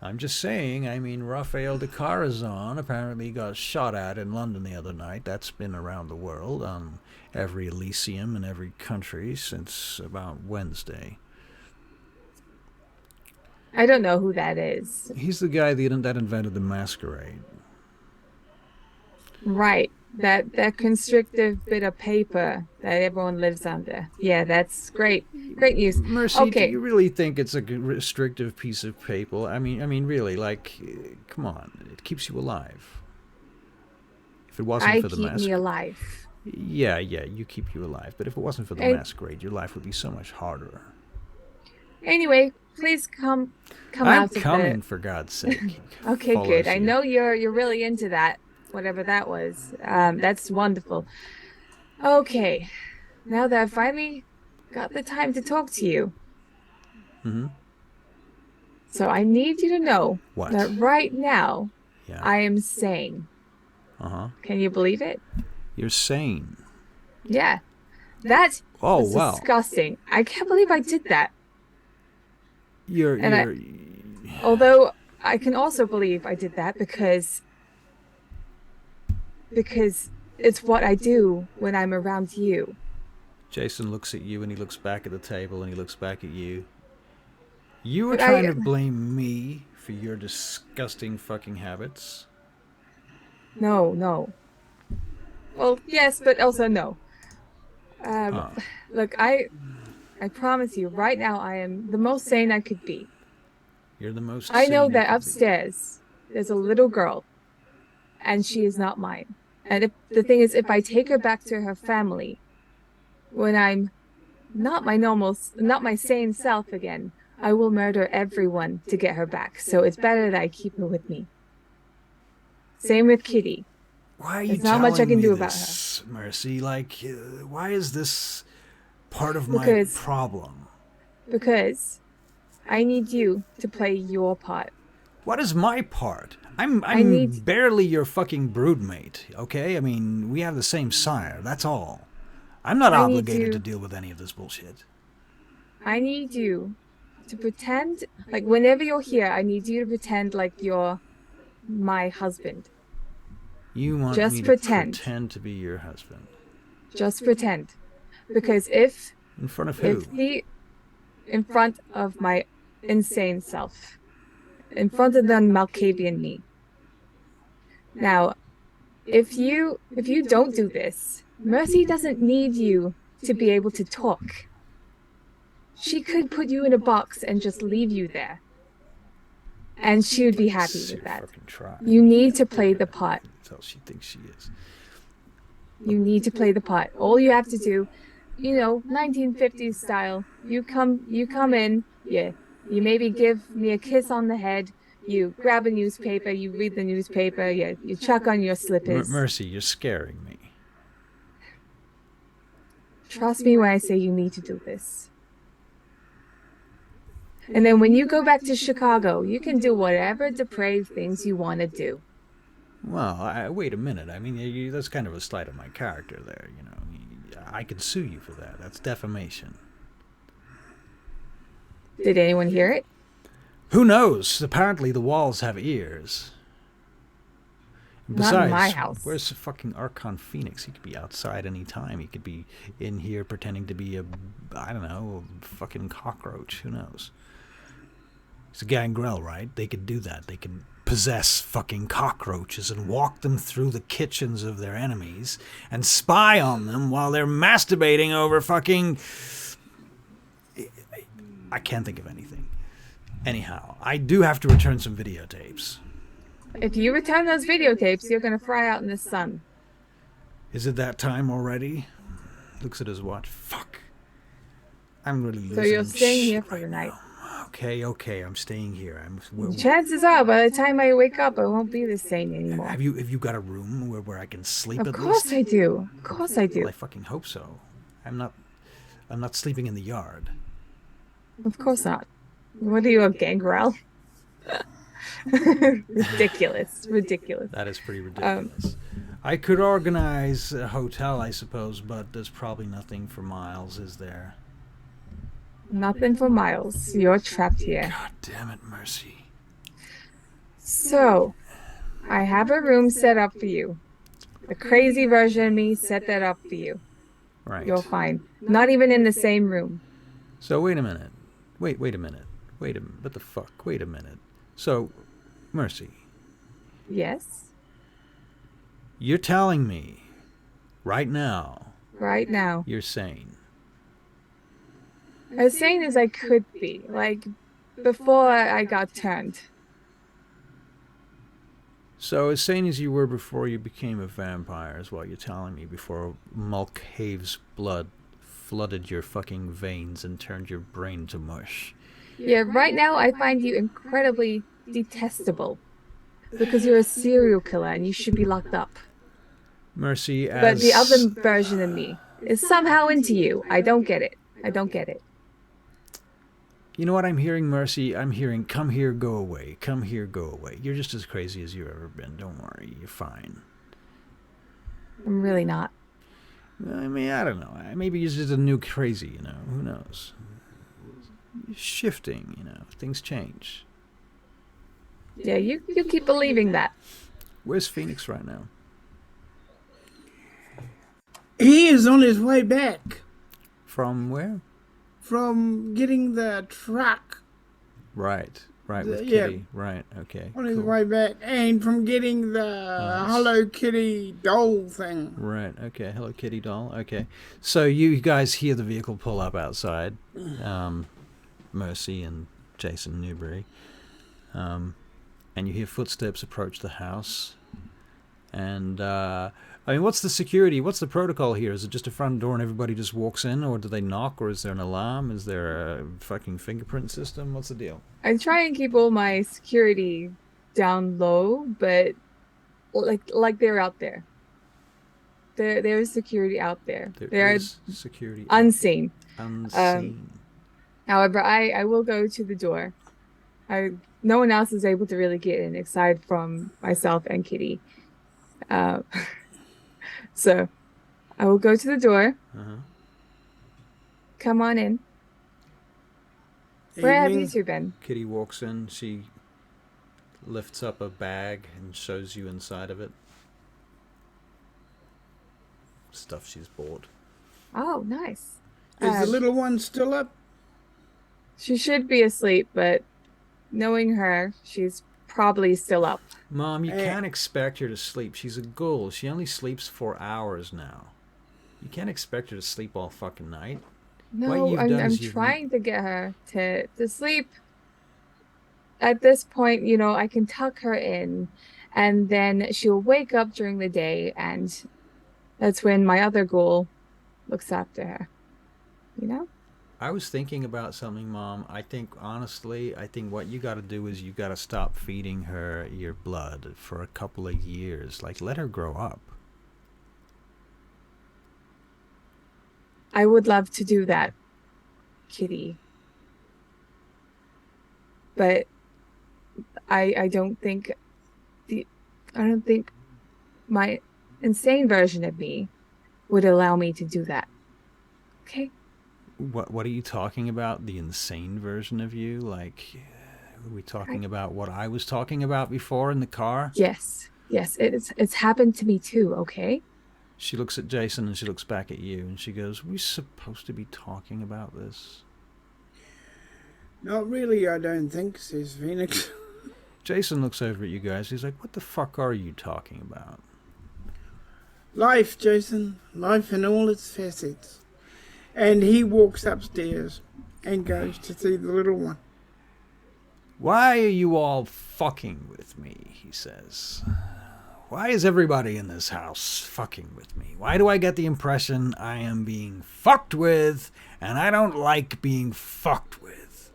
Speaker 4: I'm just saying, I mean, Raphael de Carazon apparently got shot at in London the other night. That's been around the world, on every Elysium in every country since about Wednesday.
Speaker 1: I don't know who that is.
Speaker 4: He's the guy that invented the Masquerade.
Speaker 1: Right. That constrictive bit of paper that everyone lives under. Yeah, that's great. Great news.
Speaker 4: Mercy,
Speaker 1: Okay.
Speaker 4: do you really think it's a restrictive piece of paper? I mean, really, like, come on, it keeps you alive. If it wasn't for the
Speaker 1: keep me
Speaker 4: Masquerade,
Speaker 1: alive.
Speaker 4: yeah, you keep you alive. But if it wasn't for the Masquerade, your life would be so much harder.
Speaker 1: Anyway, please come
Speaker 4: I'm
Speaker 1: out of
Speaker 4: coming, for God's sake.
Speaker 1: Okay,
Speaker 4: Follows
Speaker 1: good. I
Speaker 4: you.
Speaker 1: know you're really into that, whatever that was. That's wonderful. Okay, now that I finally got the time to talk to you.
Speaker 4: Mm-hmm.
Speaker 1: So I need you to know
Speaker 4: What?
Speaker 1: that right now
Speaker 4: Yeah.
Speaker 1: I am sane.
Speaker 4: Uh-huh.
Speaker 1: Can you believe it?
Speaker 4: You're sane.
Speaker 1: Yeah. That
Speaker 4: Oh,
Speaker 1: was
Speaker 4: wow.
Speaker 1: disgusting. I can't believe I did that.
Speaker 4: You're
Speaker 1: Although I can also believe I did that because it's what I do when I'm around you.
Speaker 4: Jason looks at you and he looks back at the table and he looks back at you. You were
Speaker 1: But
Speaker 4: trying to blame me for your disgusting fucking habits.
Speaker 1: No. Well, yes, but also no. Look, I promise you, right now I am the most sane I could be.
Speaker 4: You're the most
Speaker 1: I know
Speaker 4: sane you
Speaker 1: that
Speaker 4: could be.
Speaker 1: upstairs there's a little girl, and she is not mine. And the thing is, if I take her back to her family, when I'm not my sane self again, I will murder everyone to get her back. So it's better that I keep her with me. Same with Kitty.
Speaker 4: Why are you
Speaker 1: There's not much I
Speaker 4: telling
Speaker 1: can
Speaker 4: me
Speaker 1: do about
Speaker 4: this, Mercy? Like, why is this part of
Speaker 1: Because-
Speaker 4: my problem?
Speaker 1: Because I need you to play your part.
Speaker 4: What is my part? I'm
Speaker 1: need-
Speaker 4: barely your fucking broodmate, okay? I mean, we have the same sire, that's all. I'm not
Speaker 1: I need
Speaker 4: obligated
Speaker 1: you-
Speaker 4: to deal with any of this bullshit.
Speaker 1: I need you to pretend, like whenever you're here, I need you to pretend like you're my husband.
Speaker 4: You want
Speaker 1: Just
Speaker 4: me to
Speaker 1: pretend.
Speaker 4: pretend to be your husband.
Speaker 1: Just pretend. Because if
Speaker 4: In front of who?
Speaker 1: in front of my insane self, in front of the Malkavian me. Now, if you don't do this, Mercy doesn't need you to be able to talk. She could put you in a box and just leave you there. And she would be happy with that.
Speaker 4: Fucking try.
Speaker 1: You need to play the part.
Speaker 4: That's all she thinks she is.
Speaker 1: You need to play the part. All you have to do, 1950s style. You come in, you maybe give me a kiss on the head, you grab a newspaper, you read the newspaper, you chuck on your slippers.
Speaker 4: Mercy, you're scaring me.
Speaker 1: Trust me when I say you need to do this. And then when you go back to Chicago, you can do whatever depraved things you want to do.
Speaker 4: Well, wait a minute. I mean, that's kind of a slight of my character there, you know. I could sue you for that. That's defamation.
Speaker 1: Did anyone hear it?
Speaker 4: Who knows? Apparently the walls have ears. And
Speaker 1: Not in
Speaker 4: besides,
Speaker 1: my house.
Speaker 4: where's the fucking Archon Phoenix? He could be outside any time. He could be in here pretending to be a fucking cockroach. Who knows? It's a gangrel, right? They could do that. They could possess fucking cockroaches and walk them through the kitchens of their enemies and spy on them while they're masturbating over fucking... I can't think of anything. Anyhow, I do have to return some videotapes.
Speaker 1: If you return those videotapes, you're going to fry out in the sun.
Speaker 4: Is it that time already? Looks at his watch. Fuck. I'm really losing
Speaker 1: So you're staying here
Speaker 4: shit
Speaker 1: for the
Speaker 4: right
Speaker 1: night.
Speaker 4: now. Okay, I'm staying here.
Speaker 1: Chances are, by the time I wake up, I won't be the same anymore.
Speaker 4: Have you got a room where I can sleep at
Speaker 1: Of
Speaker 4: least?
Speaker 1: course I do. Of course I do.
Speaker 4: Well, I fucking hope so. I'm not sleeping in the yard.
Speaker 1: Of course not. What are you, a gangrel? Ridiculous.
Speaker 4: That is pretty ridiculous. I could organize a hotel, I suppose, but there's probably nothing for Miles, is there?
Speaker 1: Nothing for Miles. You're trapped here.
Speaker 4: God damn it, Mercy.
Speaker 1: So, I have a room set up for you. The crazy version of me set that up for you.
Speaker 4: Right.
Speaker 1: You're fine. Not even in the same room.
Speaker 4: So wait a minute. Wait a minute. What the fuck? Wait a minute. So, Mercy,
Speaker 1: Yes?
Speaker 4: you're telling me right now
Speaker 1: Right now.
Speaker 4: you're sane.
Speaker 1: As sane as I could be. Like, before I got turned.
Speaker 4: So as sane as you were before you became a vampire is what you're telling me, before Mulcave's blood flooded your fucking veins and turned your brain to mush.
Speaker 1: Yeah, right now I find you incredibly detestable. Because you're a serial killer and you should be locked up.
Speaker 4: Mercy, as...
Speaker 1: But the other version of me is somehow into you. I don't get it. I don't get it.
Speaker 4: You know what I'm hearing, Mercy? I'm hearing, come here, go away. Come here, go away. You're just as crazy as you've ever been. Don't worry. You're fine.
Speaker 1: I'm really not.
Speaker 4: I mean, I don't know. Maybe you're just a new crazy, you know. Who knows? You're shifting, you know. Things change.
Speaker 1: Yeah, you keep believing that.
Speaker 4: Where's Phoenix right now?
Speaker 3: He is on his way back
Speaker 4: From where?
Speaker 3: from getting the truck.
Speaker 4: Right, with
Speaker 3: Yeah.
Speaker 4: Kitty. Right, okay.
Speaker 3: On his
Speaker 4: cool.
Speaker 3: way back, and from getting the Hello Kitty doll thing.
Speaker 4: Right, okay. Hello Kitty doll. Okay. So you guys hear the vehicle pull up outside. Mercy and Jason Newbury. And you hear footsteps approach the house. And, I mean, what's the security? What's the protocol here? Is it just a front door and everybody just walks in? Or do they knock? Or is there an alarm? Is there a fucking fingerprint system? What's the deal?
Speaker 1: I try and keep all my security down low, but like they're out there. There is security out there.
Speaker 4: There is security.
Speaker 1: Unseen.
Speaker 4: Unseen.
Speaker 1: However, I will go to the door. No one else is able to really get in aside from myself and Kitty. So I will go to the door. Come on in. Where have you two been?
Speaker 4: Kitty walks in. She lifts up a bag and shows you inside of it. Stuff she's bought.
Speaker 1: Oh, nice.
Speaker 3: Is the little one still up?
Speaker 1: She should be asleep, but knowing her, she's probably still up.
Speaker 4: Mom, you can't expect her to sleep. She's a ghoul. She only sleeps 4 hours now. You can't expect her to sleep all fucking night.
Speaker 1: No, I'm trying to get her to sleep. At this point, you know, I can tuck her in, and then she'll wake up during the day, and that's when my other ghoul looks after her. You know?
Speaker 4: I was thinking about something, Mom. I think, honestly, what you got to do is you got to stop feeding her your blood for a couple of years. Like, let her grow up.
Speaker 1: I would love to do that, Kitty. But I don't think my insane version of me would allow me to do that. Okay?
Speaker 4: What are you talking about? The insane version of you? Like, are we talking about what I was talking about before in the car?
Speaker 1: Yes, it's happened to me too, okay?
Speaker 4: She looks at Jason and she looks back at you and she goes, "Are we supposed to be talking about this?"
Speaker 3: Not really, I don't think, says Phoenix.
Speaker 4: Jason looks over at you guys. He's like, "What the fuck are you talking about?"
Speaker 3: Life, Jason. Life in all its facets. And he walks upstairs and goes to see the little one.
Speaker 4: "Why are you all fucking with me?" he says. Why is everybody in this house fucking with me? Why do I get the impression I am being fucked with, and I don't like being fucked with?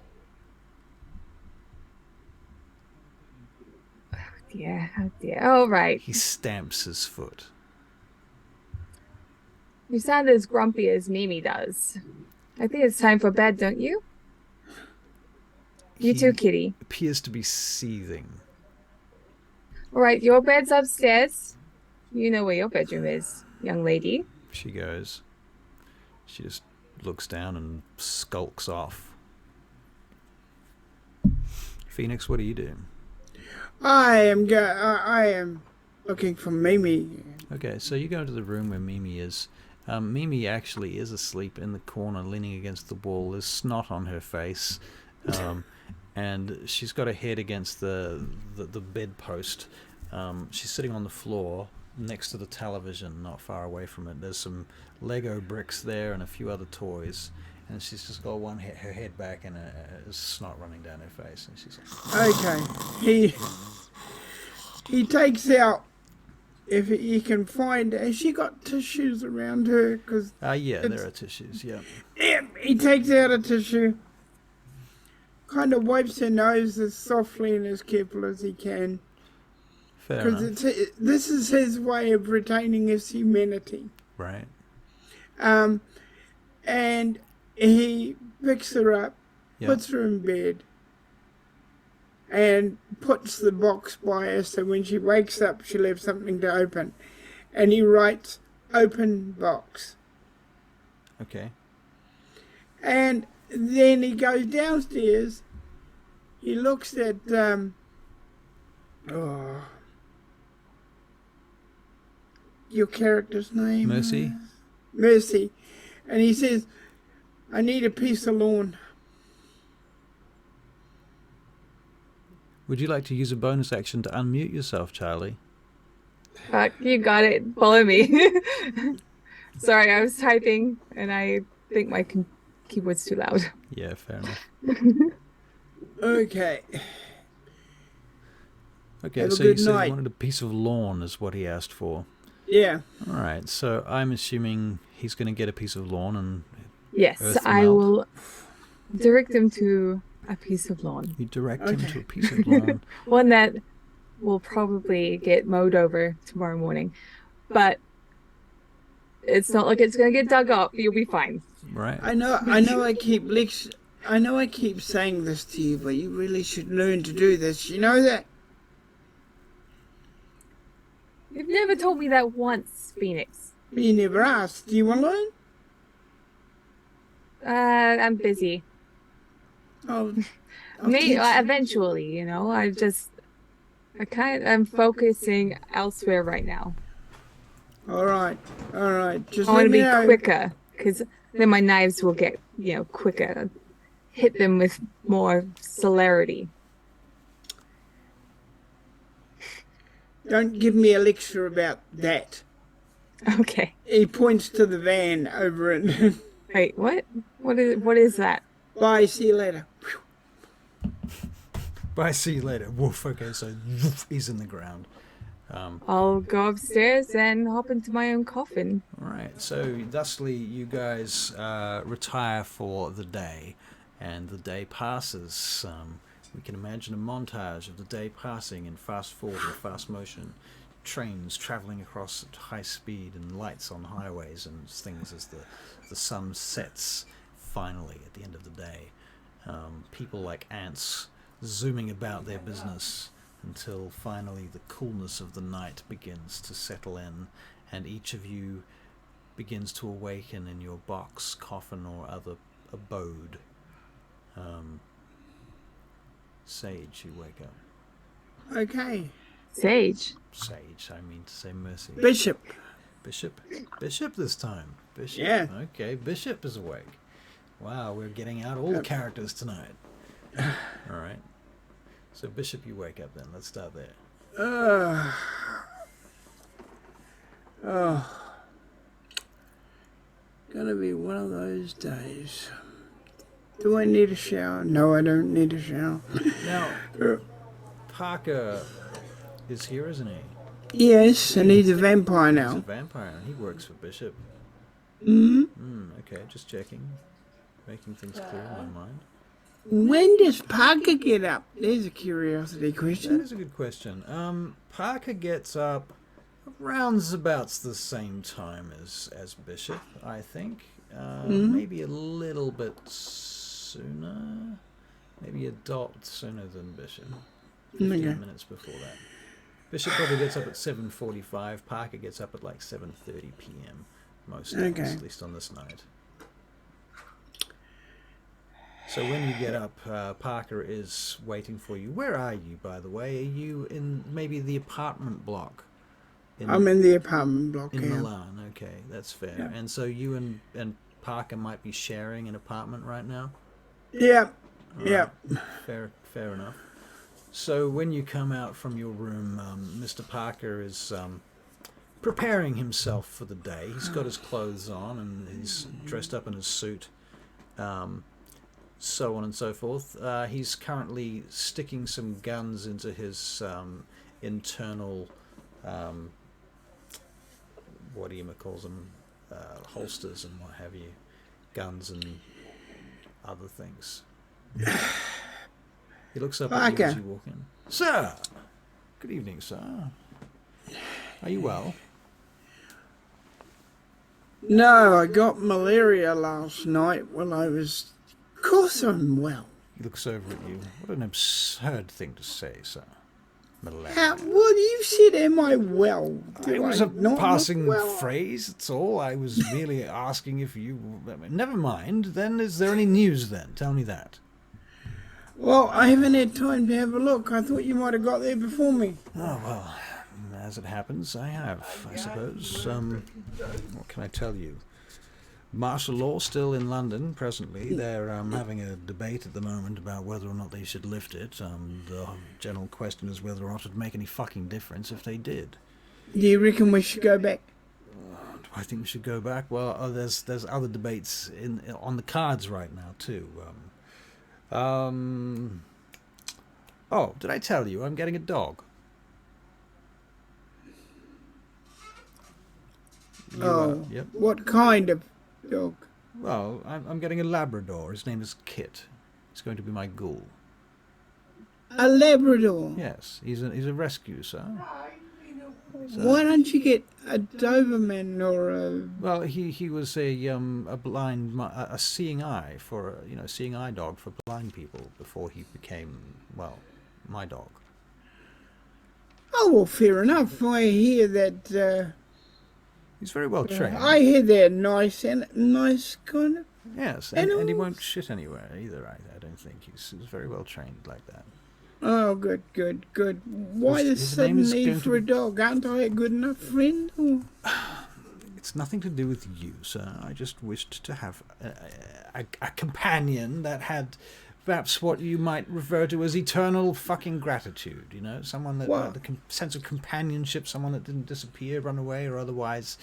Speaker 1: Yeah, oh dear. All right.
Speaker 4: He stamps his foot.
Speaker 1: You sound as grumpy as Mimi does. I think it's time for bed, don't you? You too, Kitty.
Speaker 4: Appears to be seething.
Speaker 1: All right, your bed's upstairs. You know where your bedroom is, young lady.
Speaker 4: She goes. She just looks down and skulks off. Phoenix, what do you do?
Speaker 3: I am looking for Mimi.
Speaker 4: Okay, so you go to the room where Mimi is. Mimi actually is asleep in the corner, leaning against the wall. There's snot on her face, and she's got her head against the bedpost. She's sitting on the floor next to the television, not far away from it. There's some Lego bricks there and a few other toys, and she's just got her head back and a snot running down her face. And she's like,
Speaker 3: Okay, he takes out, if he can find, has she got tissues around her? Cause
Speaker 4: yeah, there are tissues, yeah.
Speaker 3: He takes out a tissue, kind of wipes her nose as softly and as careful as he can.
Speaker 4: Fair enough.
Speaker 3: Because this is his way of retaining his humanity.
Speaker 4: Right.
Speaker 3: And he picks her up,
Speaker 4: Yep.
Speaker 3: puts her in bed, and puts the box by her so when she wakes up she'll have something to open. And he writes, "Open box."
Speaker 4: Okay.
Speaker 3: And then he goes downstairs, he looks at, your character's name?
Speaker 4: Mercy?
Speaker 3: Mercy. And he says, "I need a piece of lawn."
Speaker 4: Would you like to use a bonus action to unmute yourself, Charlie?
Speaker 1: You got it. Follow me. Sorry, I was typing, and I think my keyboard's too loud.
Speaker 4: Yeah, fair enough.
Speaker 3: Okay.
Speaker 4: Okay,
Speaker 3: Have a
Speaker 4: so you
Speaker 3: good
Speaker 4: said
Speaker 3: night.
Speaker 4: you wanted a piece of lawn is what he asked for.
Speaker 3: Yeah.
Speaker 4: All right, so I'm assuming he's going to get a piece of lawn and
Speaker 1: Yes,
Speaker 4: Earth them
Speaker 1: I
Speaker 4: out.
Speaker 1: will direct him to a piece of lawn.
Speaker 4: you direct him to a piece of lawn.
Speaker 1: One that will probably get mowed over tomorrow morning. But it's not like it's going to get dug up. You'll be fine.
Speaker 4: Right.
Speaker 3: I know I keep saying this to you, but you really should learn to do this. You know that?
Speaker 1: You've never told me that once, Phoenix.
Speaker 3: You never asked. Do you want to learn?
Speaker 1: I'm busy.
Speaker 3: I'll
Speaker 1: Maybe
Speaker 3: teach you.
Speaker 1: eventually, you know. I'm focusing elsewhere right now.
Speaker 3: All right. Just
Speaker 1: I want
Speaker 3: let
Speaker 1: to
Speaker 3: me
Speaker 1: be
Speaker 3: know.
Speaker 1: quicker, because then my knives will get, quicker. Hit them with more celerity.
Speaker 3: Don't give me a lecture about that.
Speaker 1: Okay.
Speaker 3: He points to the van over it.
Speaker 1: Wait, what? What is that?
Speaker 3: Bye. See you later.
Speaker 4: Bye, see you later. Woof. Okay, so woof, he's in the ground.
Speaker 1: I'll go upstairs and hop into my own coffin.
Speaker 4: All right, so thusly you guys retire for the day, and the day passes. We can imagine a montage of the day passing in fast forward or fast motion, trains traveling across at high speed and lights on highways and things as the sun sets finally at the end of the day. People like ants zooming about their business until finally the coolness of the night begins to settle in, and each of you begins to awaken in your box, coffin, or other abode. Sage, you wake up.
Speaker 3: Okay.
Speaker 1: Sage.
Speaker 4: Sage, I mean to say Mercy.
Speaker 3: Bishop.
Speaker 4: Bishop this time. Bishop.
Speaker 3: Yeah.
Speaker 4: Okay, Bishop is awake. Wow, we're getting out all the characters tonight. All right. So Bishop, you wake up then. Let's start there.
Speaker 3: Gonna be one of those days. Do I need a shower? No, I don't need a shower.
Speaker 4: Now, Parker is here, isn't he?
Speaker 3: Yes, and he's a vampire
Speaker 4: He's a
Speaker 3: now.
Speaker 4: vampire and he works for Bishop.
Speaker 3: Mm-hmm.
Speaker 4: Okay, just checking. Making things clear in my mind.
Speaker 3: When does Parker get up? There's a curiosity
Speaker 4: That
Speaker 3: question.
Speaker 4: is a good question. Parker gets up around about the same time as Bishop, I think. Maybe a little bit sooner. Maybe a dot sooner than Bishop. 15 minutes before that. Bishop probably gets up at 7:45. Parker gets up at like 7:30 p.m. most days, at least on this night. So when you get up, Parker is waiting for you. Where are you, by the way? Are you in maybe the apartment block?
Speaker 3: I'm in the apartment block
Speaker 4: in
Speaker 3: here.
Speaker 4: Milan. Okay, that's fair.
Speaker 3: Yeah.
Speaker 4: And so you and Parker might be sharing an apartment right now?
Speaker 3: Yeah.
Speaker 4: All
Speaker 3: Yeah.
Speaker 4: right. Fair enough. So when you come out from your room, Mr. Parker is preparing himself for the day. He's got his clothes on and he's dressed up in his suit. So on and so forth. He's currently sticking some guns into his internal, what do you call them, holsters and what have you, guns and other things. He looks up at you as you walk in. Sir! Good evening, sir. Are you well?
Speaker 3: No, I got malaria last night when I was... Of course I'm well.
Speaker 4: He looks over at you. What an absurd thing to say, sir. Malaria.
Speaker 3: Well, you said, am I well?
Speaker 4: It was a
Speaker 3: not
Speaker 4: passing
Speaker 3: look well?
Speaker 4: phrase, that's all. I was merely asking if you... Never mind. Then is there any news then? Tell me that.
Speaker 3: Well, I haven't had time to have a look. I thought you might have got there before me.
Speaker 4: Oh, well, as it happens, I have, I suppose. What can I tell you? Martial law still in London presently. They're having a debate at the moment about whether or not they should lift it. The general question is whether or not it would make any fucking difference if they did.
Speaker 3: Do you reckon we should go back?
Speaker 4: Do I think we should go back? Well, there's other debates on the cards right now too. Oh, did I tell you I'm getting a dog? Yep.
Speaker 3: What kind of dog?
Speaker 4: Well, I'm getting a Labrador. His name is Kit. He's going to be my ghoul.
Speaker 3: A Labrador?
Speaker 4: Yes, he's a rescue, sir. So,
Speaker 3: why don't you get a Doberman or a...
Speaker 4: Well, he was a blind, a seeing eye for, seeing eye dog for blind people before he became, well, my dog.
Speaker 3: Oh, well, fair enough. I hear that...
Speaker 4: He's very well trained.
Speaker 3: I hear they're nice kind of...
Speaker 4: Yes, and he won't shit anywhere either, I don't think. He's very well trained like that.
Speaker 3: Oh, good. Why the sudden need for a dog? Aren't I a good enough friend? Or?
Speaker 4: It's nothing to do with you, sir. I just wished to have a companion that had perhaps what you might refer to as eternal fucking gratitude, someone that had the sense of companionship, someone that didn't disappear, run away, or otherwise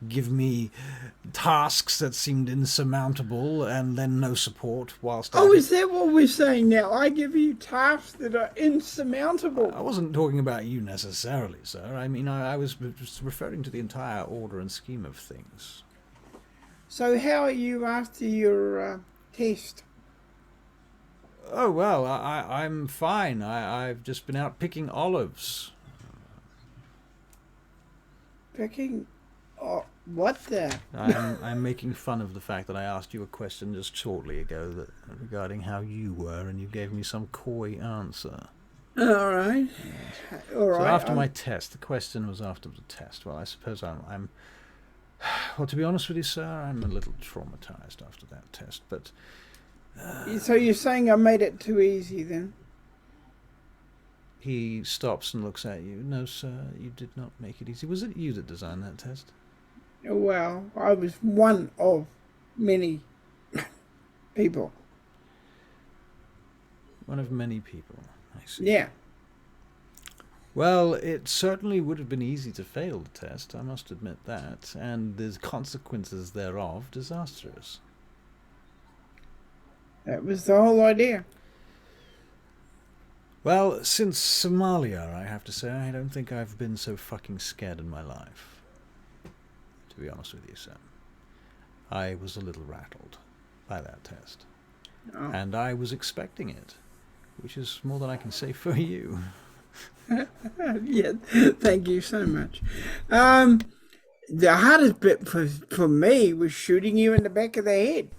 Speaker 4: give me tasks that seemed insurmountable and then no support whilst
Speaker 3: is that what we're saying now? I give you tasks that are insurmountable.
Speaker 4: I wasn't talking about you necessarily, sir. I mean, I was just referring to the entire order and scheme of things.
Speaker 3: So how are you after your test?
Speaker 4: Oh, well, I'm fine. I've just been out picking olives.
Speaker 3: Picking? Oh, what the?
Speaker 4: I'm making fun of the fact that I asked you a question just shortly ago regarding how you were, and you gave me some coy answer.
Speaker 3: All right.
Speaker 4: Yes.
Speaker 3: All right.
Speaker 4: So after my test, the question was after the test. Well, I suppose I'm well, to be honest with you, sir, I'm a little traumatized after that test, but...
Speaker 3: So you're saying I made it too easy then?
Speaker 4: He stops and looks at you. No, sir, you did not make it easy. Was it you that designed that test?
Speaker 3: Well, I was one of many people.
Speaker 4: One of many people, I see.
Speaker 3: Yeah.
Speaker 4: Well, it certainly would have been easy to fail the test, I must admit that, and the consequences thereof disastrous.
Speaker 3: That was the whole idea.
Speaker 4: Well, since Somalia, I have to say, I don't think I've been so fucking scared in my life. To be honest with you, sir. I was a little rattled by that test.
Speaker 3: Oh.
Speaker 4: And I was expecting it, which is more than I can say for you.
Speaker 3: Yeah, thank you so much. The hardest bit for me was shooting you in the back of the head.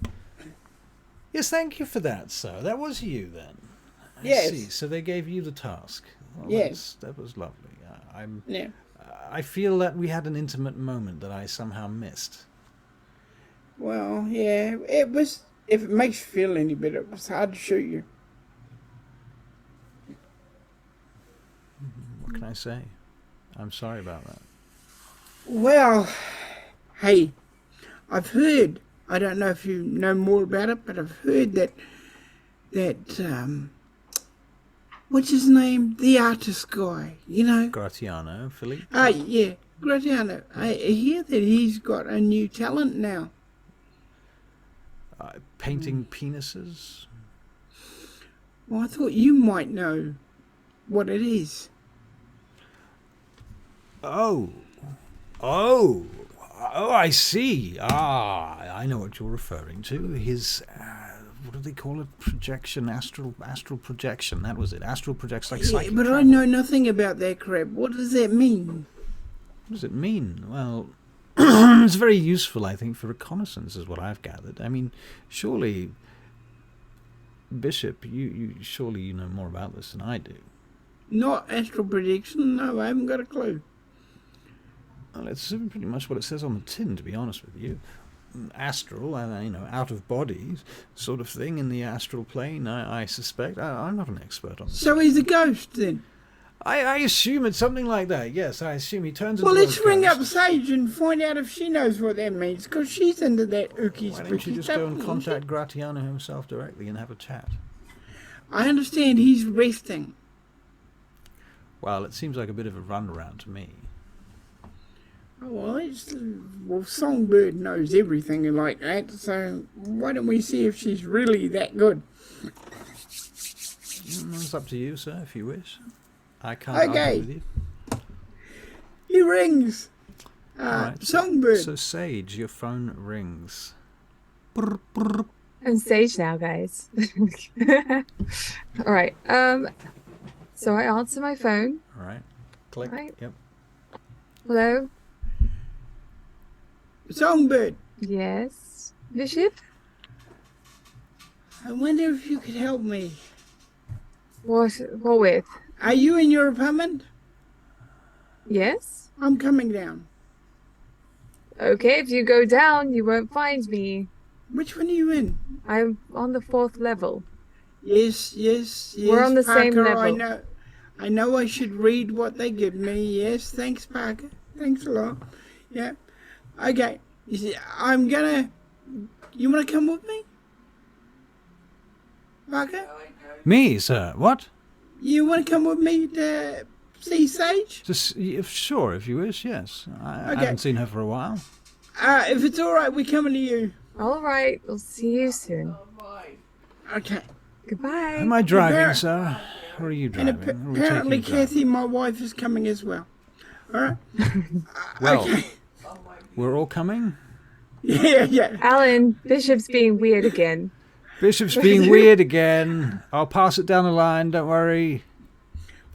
Speaker 4: Yes, thank you for that, sir. That was you, then. I
Speaker 3: Yes.
Speaker 4: see. So they gave you the task. Well,
Speaker 3: Yes.
Speaker 4: that was lovely.
Speaker 3: Yeah.
Speaker 4: I feel that we had an intimate moment that I somehow missed.
Speaker 3: Well, yeah, it was. If it makes you feel any better, it was hard to shoot you.
Speaker 4: What can I say? I'm sorry about that.
Speaker 3: Well, hey, I've heard. I don't know if you know more about it, but I've heard that what's his name? The artist guy, you know?
Speaker 4: Gratiano, Philippe?
Speaker 3: Yeah, Gratiano. I hear that he's got a new talent now.
Speaker 4: Painting penises?
Speaker 3: Well, I thought you might know what it is.
Speaker 4: Oh, I see. I know what you're referring to. His, what do they call it? Projection, astral projection. That was it. Astral projection, like psychic
Speaker 3: But I
Speaker 4: travel.
Speaker 3: know nothing about that crap. What does that mean?
Speaker 4: What does it mean? Well, it's very useful, I think, for reconnaissance, is what I've gathered. I mean, surely, Bishop, you surely you know more about this than I do.
Speaker 3: Not astral projection. No, I haven't got a clue.
Speaker 4: Well, it's pretty much what it says on the tin, to be honest with you. Astral, out of body sort of thing in the astral plane, I suspect. I'm not an expert on this.
Speaker 3: So he's a ghost then?
Speaker 4: I assume it's something like that, yes. I assume he turns
Speaker 3: Well,
Speaker 4: into
Speaker 3: let's
Speaker 4: a
Speaker 3: ring up
Speaker 4: ghost.
Speaker 3: Sage and find out if she knows what that means, because she's into that ooky
Speaker 4: Why don't
Speaker 3: spooky
Speaker 4: you just
Speaker 3: stuff.
Speaker 4: go and contact Gratiano himself directly and have a chat?
Speaker 3: I understand he's resting.
Speaker 4: Well, it seems like a bit of a runaround to me.
Speaker 3: Oh, well, Songbird knows everything like that, so why don't we see if she's really that good?
Speaker 4: It's up to you, sir, if you wish. I can't
Speaker 3: Okay.
Speaker 4: argue with you.
Speaker 3: He rings.
Speaker 4: Alright,
Speaker 3: Songbird.
Speaker 4: So, Sage, your phone rings.
Speaker 1: I'm Sage now, guys. All right. So I answer my phone.
Speaker 4: All right. Click.
Speaker 1: Right.
Speaker 4: Yep.
Speaker 1: Hello?
Speaker 3: Songbird,
Speaker 1: Yes. Bishop?
Speaker 3: I wonder if you could help me.
Speaker 1: What with?
Speaker 3: Are you in your apartment?
Speaker 1: Yes?
Speaker 3: I'm coming down.
Speaker 1: Okay, if you go down, you won't find me.
Speaker 3: Which one are you in?
Speaker 1: I'm on the 4th level.
Speaker 3: Yes.
Speaker 1: We're on the same
Speaker 3: Parker,
Speaker 1: level.
Speaker 3: I know I should read what they give me. Yes, thanks, Parker. Thanks a lot. Yeah. Okay. You see, you want to come with me? Parker?
Speaker 4: Me, sir. What?
Speaker 3: You want to come with me to see Sage?
Speaker 4: Sure, if you wish, yes. I
Speaker 3: Okay.
Speaker 4: haven't seen her for a while.
Speaker 3: If it's all right, we're coming to you.
Speaker 1: All right, we'll see you soon.
Speaker 3: Okay.
Speaker 1: Goodbye.
Speaker 4: Am I driving,
Speaker 3: Appar-
Speaker 4: sir? Or are you
Speaker 3: And
Speaker 4: driving? Or are we
Speaker 3: apparently,
Speaker 4: taking a drive?
Speaker 3: Kathy, my wife, is coming as well. All right.
Speaker 4: Well,
Speaker 3: Okay.
Speaker 4: we're all coming?
Speaker 3: Yeah.
Speaker 1: Alan, Bishop's being weird again.
Speaker 4: Bishop's being weird again. I'll pass it down the line, don't worry.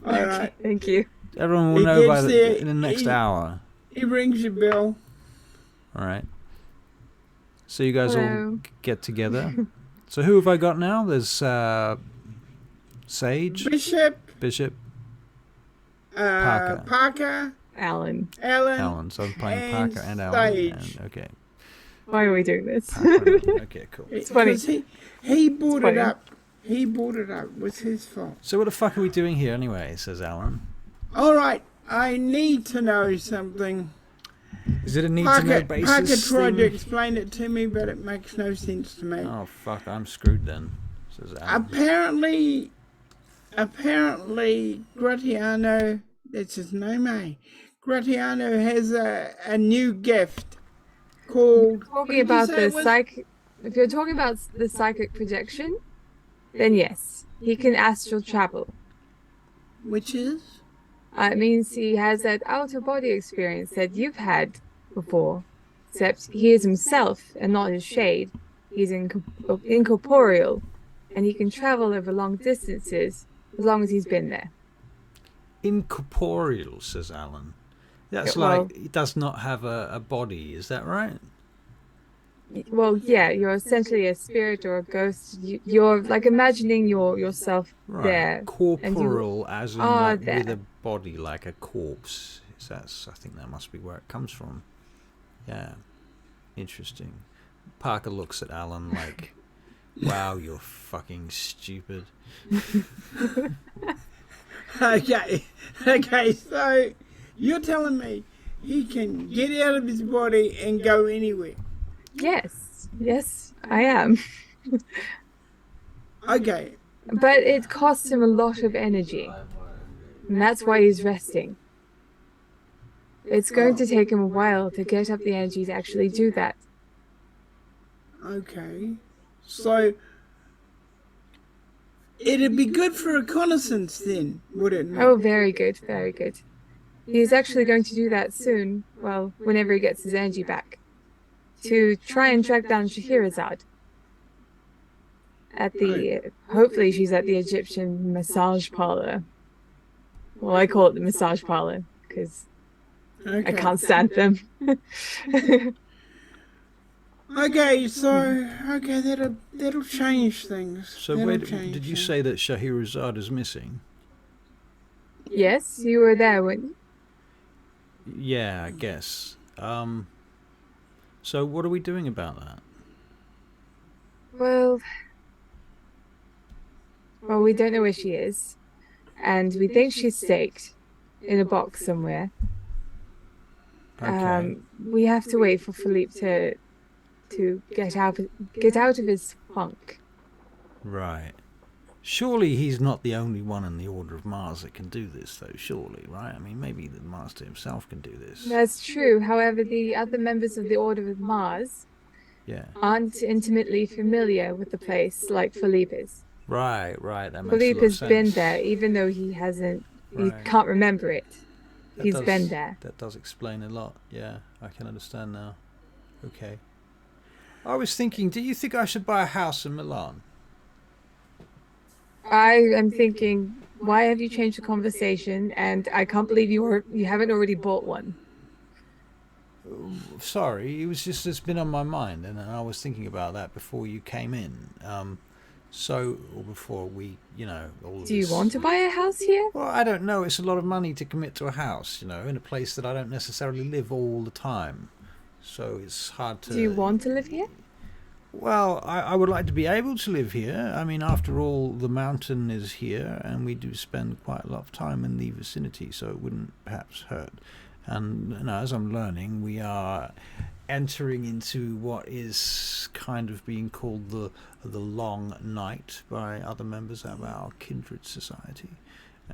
Speaker 3: All right.
Speaker 1: Thank you.
Speaker 4: Everyone will
Speaker 3: He
Speaker 4: know
Speaker 3: gets there,
Speaker 4: in the next
Speaker 3: he-
Speaker 4: hour.
Speaker 3: He rings your bell.
Speaker 4: All right. So you guys all
Speaker 1: Hello.
Speaker 4: get together. So who have I got now? There's Sage, Bishop,
Speaker 3: Parker,
Speaker 1: Alan.
Speaker 3: Alan.
Speaker 4: So I'm playing
Speaker 3: and
Speaker 4: Parker and Alan.
Speaker 3: Sage.
Speaker 4: Okay.
Speaker 1: Why are we doing this?
Speaker 4: Parker and Alan. Okay, cool.
Speaker 1: It's funny.
Speaker 3: 'Cause he brought
Speaker 1: funny.
Speaker 3: it up. He brought it up. It was his fault.
Speaker 4: So what the fuck are we doing here anyway? Says Alan.
Speaker 3: All right. I need to know something.
Speaker 4: Is it a need-to-know
Speaker 3: Parker
Speaker 4: basis
Speaker 3: tried to
Speaker 4: thing?
Speaker 3: explain it to me, but it makes no sense to me.
Speaker 4: Oh fuck! I'm screwed then. Says Alan.
Speaker 3: Apparently, Gratiano, that's his name, eh? Gratiano has a new gift called...
Speaker 1: Talking about the psychic. If you're talking about the psychic projection, then yes, he can astral travel.
Speaker 3: which is?
Speaker 1: It means he has that out-of-body experience that you've had before, except he is himself and not his shade. He's incorporeal, and he can travel over long distances as long as he's been there.
Speaker 4: Incorporeal, says Alan. That's
Speaker 1: Well-
Speaker 4: like, he does not have a body, is that right?
Speaker 1: Well, yeah, you're essentially a spirit or a ghost. You're like imagining yourself
Speaker 4: Right.
Speaker 1: there.
Speaker 4: Corporeal, as in
Speaker 1: are
Speaker 4: like with
Speaker 1: there.
Speaker 4: a body, like a corpse. I think that must be where it comes from. Yeah. Interesting. Parker looks at Alan like, wow, you're fucking stupid.
Speaker 3: Okay, so you're telling me he can get out of his body and go anywhere?
Speaker 1: Yes, I am.
Speaker 3: Okay,
Speaker 1: But it costs him a lot of energy, and that's why he's resting. It's going to take him a while to get up the energy to actually do that.
Speaker 3: okay. So it'd be good for reconnaissance then, would it not?
Speaker 1: Oh, very good, very good. He's actually going to do that soon, well, whenever he gets his energy back, to try and track down Scheherazade. Hopefully she's at the Egyptian massage parlor. Well, I call it the massage parlor, because
Speaker 3: Okay.
Speaker 1: I can't stand them.
Speaker 3: Okay, so that'll change things.
Speaker 4: So
Speaker 3: That'll
Speaker 4: where
Speaker 3: change
Speaker 4: did you
Speaker 3: things.
Speaker 4: say that Scheherazade is missing?
Speaker 1: Yes, you were there, weren't you?
Speaker 4: Yeah, I guess. So what are we doing about that?
Speaker 1: Well, we don't know where she is, and we think she's staked in a box somewhere.
Speaker 4: Okay.
Speaker 1: We have to wait for Philippe to get out of his funk.
Speaker 4: Right. Surely he's not the only one in the Order of Mars that can do this, though, surely, right? I mean, maybe the Master himself can do this.
Speaker 1: That's true. However, the other members of the Order of Mars
Speaker 4: Yeah.
Speaker 1: aren't intimately familiar with the place like Philippe is.
Speaker 4: Right, that makes
Speaker 1: Philippe
Speaker 4: a lot of
Speaker 1: has
Speaker 4: sense.
Speaker 1: been there, even though he
Speaker 4: Right.
Speaker 1: can't remember it.
Speaker 4: That
Speaker 1: He's
Speaker 4: does-
Speaker 1: been there.
Speaker 4: That does explain a lot. Yeah, I can understand now. Okay. I was thinking, do you think I should buy a house in Milan?
Speaker 1: I am thinking, why have you changed the conversation? And I can't believe you haven't already bought one.
Speaker 4: Sorry, it's been on my mind, and I was thinking about that before you came in. Or before we, all of
Speaker 1: Do you
Speaker 4: this.
Speaker 1: want to buy a house here?
Speaker 4: Well, I don't know. It's a lot of money to commit to a house, in a place that I don't necessarily live all the time. So it's hard to...
Speaker 1: Do you want to live here?
Speaker 4: Well, I would like to be able to live here. I mean, after all, the mountain is here, and we do spend quite a lot of time in the vicinity, so it wouldn't perhaps hurt. And as I'm learning, we are entering into what is kind of being called the long night by other members of our kindred society.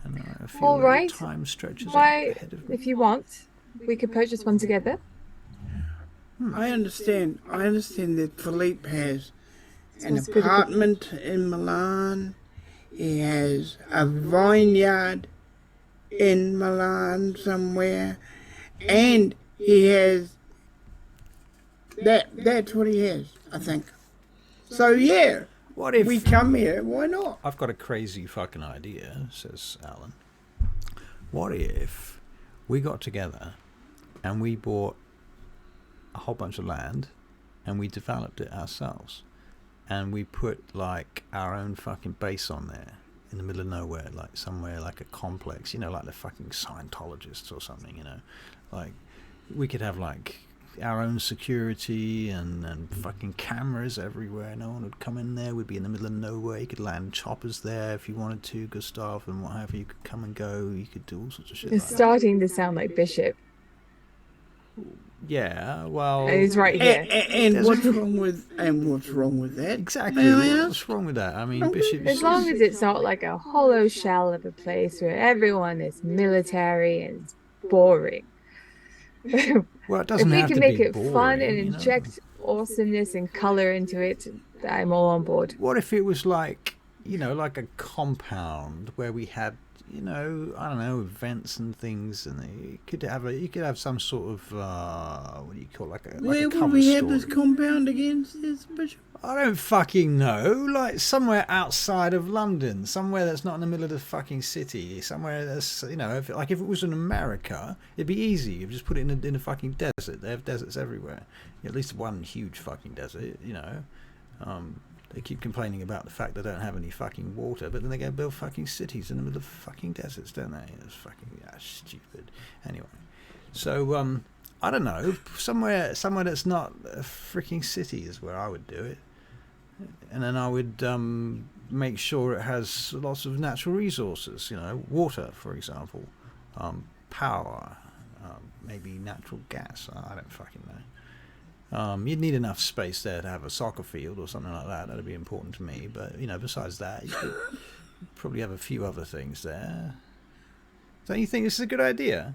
Speaker 4: And I feel
Speaker 1: All
Speaker 4: that
Speaker 1: right.
Speaker 4: time stretches up
Speaker 1: Why,
Speaker 4: ahead of me.
Speaker 1: if you want, we could purchase one together.
Speaker 3: I understand that Philippe has an
Speaker 1: Sounds pretty good.
Speaker 3: apartment in Milan. He has a vineyard in Milan somewhere. And he has... That's what he has, I think. So, yeah,
Speaker 4: What if...
Speaker 3: we come here. Why not?
Speaker 4: I've got a crazy fucking idea, says Alan. What if we got together and we bought a whole bunch of land and we developed it ourselves and we put like our own fucking base on there in the middle of nowhere, like somewhere like a complex, like the fucking Scientologists or something, like we could have like our own security and fucking cameras everywhere. No one would come in there. We'd be in the middle of nowhere. You could land choppers there if you wanted to, Gustav, and what have you. You could come and go. You could do all sorts of shit
Speaker 1: It's
Speaker 4: like that.
Speaker 1: starting to sound like Bishop.
Speaker 4: Yeah, well...
Speaker 1: And he's right here.
Speaker 3: And
Speaker 4: There's-
Speaker 3: what's wrong with that?
Speaker 4: Exactly.
Speaker 3: May I ask?
Speaker 4: What's wrong with that? I mean, Bishop...
Speaker 1: As long as it's not like a hollow shell of a place where everyone is military and it's boring.
Speaker 4: Well, it
Speaker 1: If
Speaker 4: doesn't
Speaker 1: we
Speaker 4: have
Speaker 1: can
Speaker 4: to
Speaker 1: make
Speaker 4: be
Speaker 1: it
Speaker 4: boring,
Speaker 1: fun and inject awesomeness and color into it, I'm all on board.
Speaker 4: What if it was like, like a compound where we had, you know, I don't know, events and things, and you could have some sort of what do you call it,
Speaker 3: Where
Speaker 4: a
Speaker 3: would
Speaker 4: cover
Speaker 3: we
Speaker 4: story.
Speaker 3: have this compound again, says Bishop?
Speaker 4: I don't fucking know. Like somewhere outside of London, somewhere that's not in the middle of the fucking city, somewhere that's, you know, if it was in America, it'd be easy. You just put it in a fucking desert. They have deserts everywhere. At least one huge fucking desert, you know. They keep complaining about the fact they don't have any fucking water, but then they go build fucking cities in the middle of fucking deserts, don't they? It's fucking stupid. Anyway, so I don't know, somewhere that's not a freaking city is where I would do it. And then I would make sure it has lots of natural resources, you know, water, for example, power, maybe natural gas. I don't fucking know. You'd need enough space there to have a soccer field or something like that. That'd be important to me. But, you know, besides that, you could probably have a few other things there. Don't you think this is a good idea?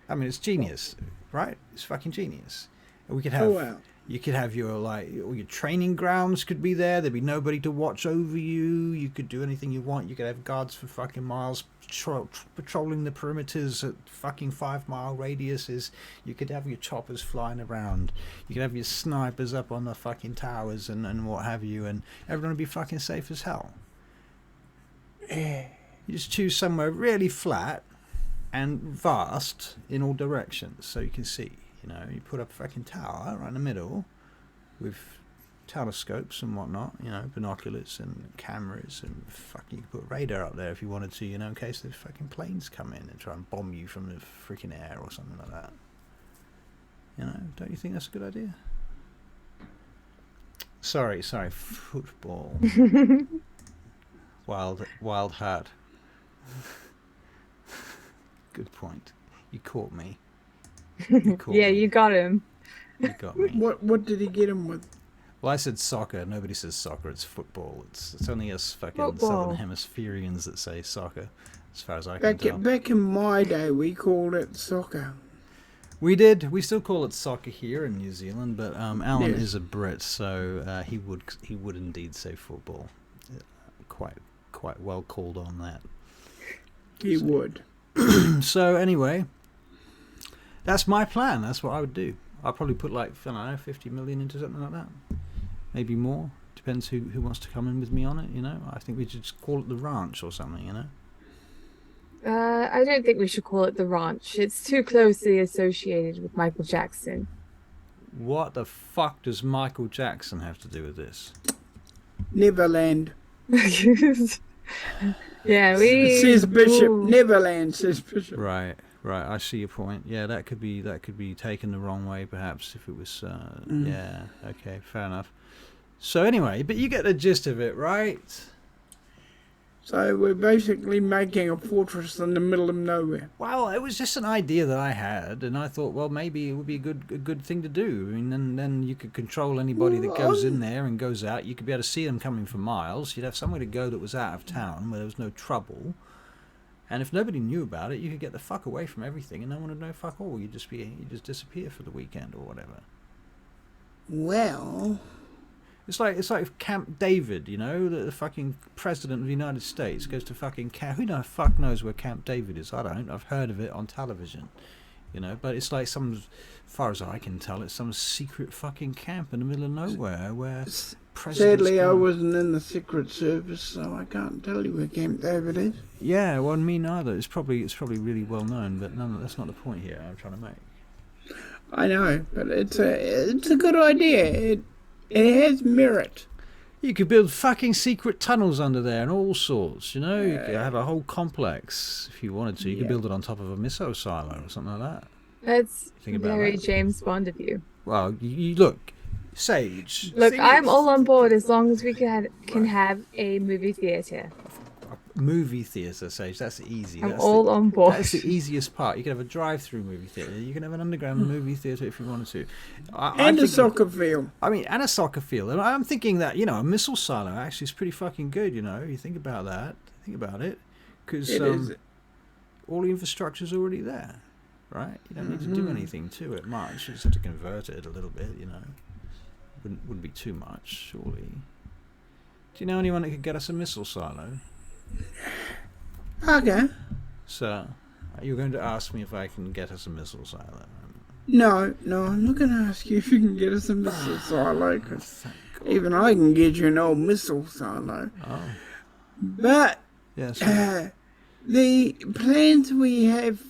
Speaker 4: I mean, it's genius, right? It's fucking genius. And we could have... You could have your, like, all your training grounds could be there. There'd be nobody to watch over you. You could do anything you want. You could have guards for fucking miles patrolling the perimeters at fucking 5-mile radiuses. You could have your choppers flying around. You could have your snipers up on the fucking towers and what have you. And everyone would be fucking safe as hell. You just choose somewhere really flat and vast in all directions so you can see. You know, you put up a fucking tower right in the middle with telescopes and whatnot, you know, binoculars and cameras, and fucking you could put radar up there if you wanted to, you know, in case the fucking planes come in and try and bomb you from the freaking air or something like that. You know, don't you think that's a good idea? Sorry, football. Wild hat. Good point. You caught me.
Speaker 1: You got him.
Speaker 4: You got me.
Speaker 3: What did he get him with?
Speaker 4: Well, I said soccer. Nobody says soccer. It's football. It's only us fucking
Speaker 1: Football.
Speaker 4: Southern Hemispherians that say soccer, as far as I can tell.
Speaker 3: Back in my day, we called it soccer.
Speaker 4: We did. We still call it soccer here in New Zealand, but Alan
Speaker 3: Yes.
Speaker 4: is a Brit, so he would indeed say football. Quite well called on that.
Speaker 3: He would.
Speaker 4: So anyway, that's my plan. That's what I would do. I'll probably put like, I don't know, 50 million into something like that. Maybe more. Depends who wants to come in with me on it, you know. I think we should just call it the ranch or something, you know.
Speaker 1: I don't think we should call it the ranch. It's too closely associated with Michael Jackson.
Speaker 4: What the fuck does Michael Jackson have to do with this?
Speaker 3: Neverland.
Speaker 1: Yeah,
Speaker 3: Says Bishop. Neverland, says Bishop.
Speaker 4: Right. I see your point. Yeah, that could be taken the wrong way, perhaps, if it was. Yeah. Okay. Fair enough. So anyway, but you get the gist of it, right?
Speaker 3: So we're basically making a fortress in the middle of nowhere.
Speaker 4: Well, it was just an idea that I had, and I thought, well, maybe it would be a good thing to do. I mean, then you could control anybody that goes in there and goes out. You could be able to see them coming for miles. You'd have somewhere to go that was out of town, where there was no trouble. And if nobody knew about it, you could get the fuck away from everything, and no one would know fuck all. You'd just disappear for the weekend or whatever.
Speaker 3: Well,
Speaker 4: it's like Camp David, you know, the fucking president of the United States goes to fucking camp. Who the fuck knows where Camp David is? I don't. I've heard of it on television, you know. But it's like as far as I can tell, it's some secret fucking camp in the middle of nowhere where.
Speaker 3: Sadly, I wasn't in the Secret Service, so I can't tell you where Camp David is.
Speaker 4: Yeah, well, me neither. It's probably really well known, but no, that's not the point here I'm trying to make.
Speaker 3: I know, but it's a good idea. It has merit.
Speaker 4: You could build fucking secret tunnels under there and all sorts, you know. You could have a whole complex if you wanted to. You could build it on top of a missile silo or something like that.
Speaker 1: That's
Speaker 4: Think about
Speaker 1: very
Speaker 4: that.
Speaker 1: James Bond of you.
Speaker 4: Well, you look, Sage.
Speaker 1: Look, I'm all on board as long as we can have a movie theater.
Speaker 4: Movie theatre, Sage. That's easy.
Speaker 1: I'm all on board.
Speaker 4: That's the easiest part. You can have a drive-through movie theatre. You can have an underground movie theatre if you wanted to.
Speaker 3: And a soccer field.
Speaker 4: I mean, and a soccer field. And I'm thinking that, you know, a missile silo actually is pretty fucking good, you know. You think about that. Think about it. Because all the infrastructure's already there, right? You don't need to do anything to it much. You just have to convert it a little bit, you know. Wouldn't be too much, surely. Do you know anyone that could get us a missile silo?
Speaker 3: Okay.
Speaker 4: So, you're going to ask me if I can get us a missile silo.
Speaker 3: No, I'm not going to ask you if you can get us a missile silo, because even I can get you an old missile silo.
Speaker 4: Oh.
Speaker 3: But
Speaker 4: Yes.
Speaker 3: the plans we have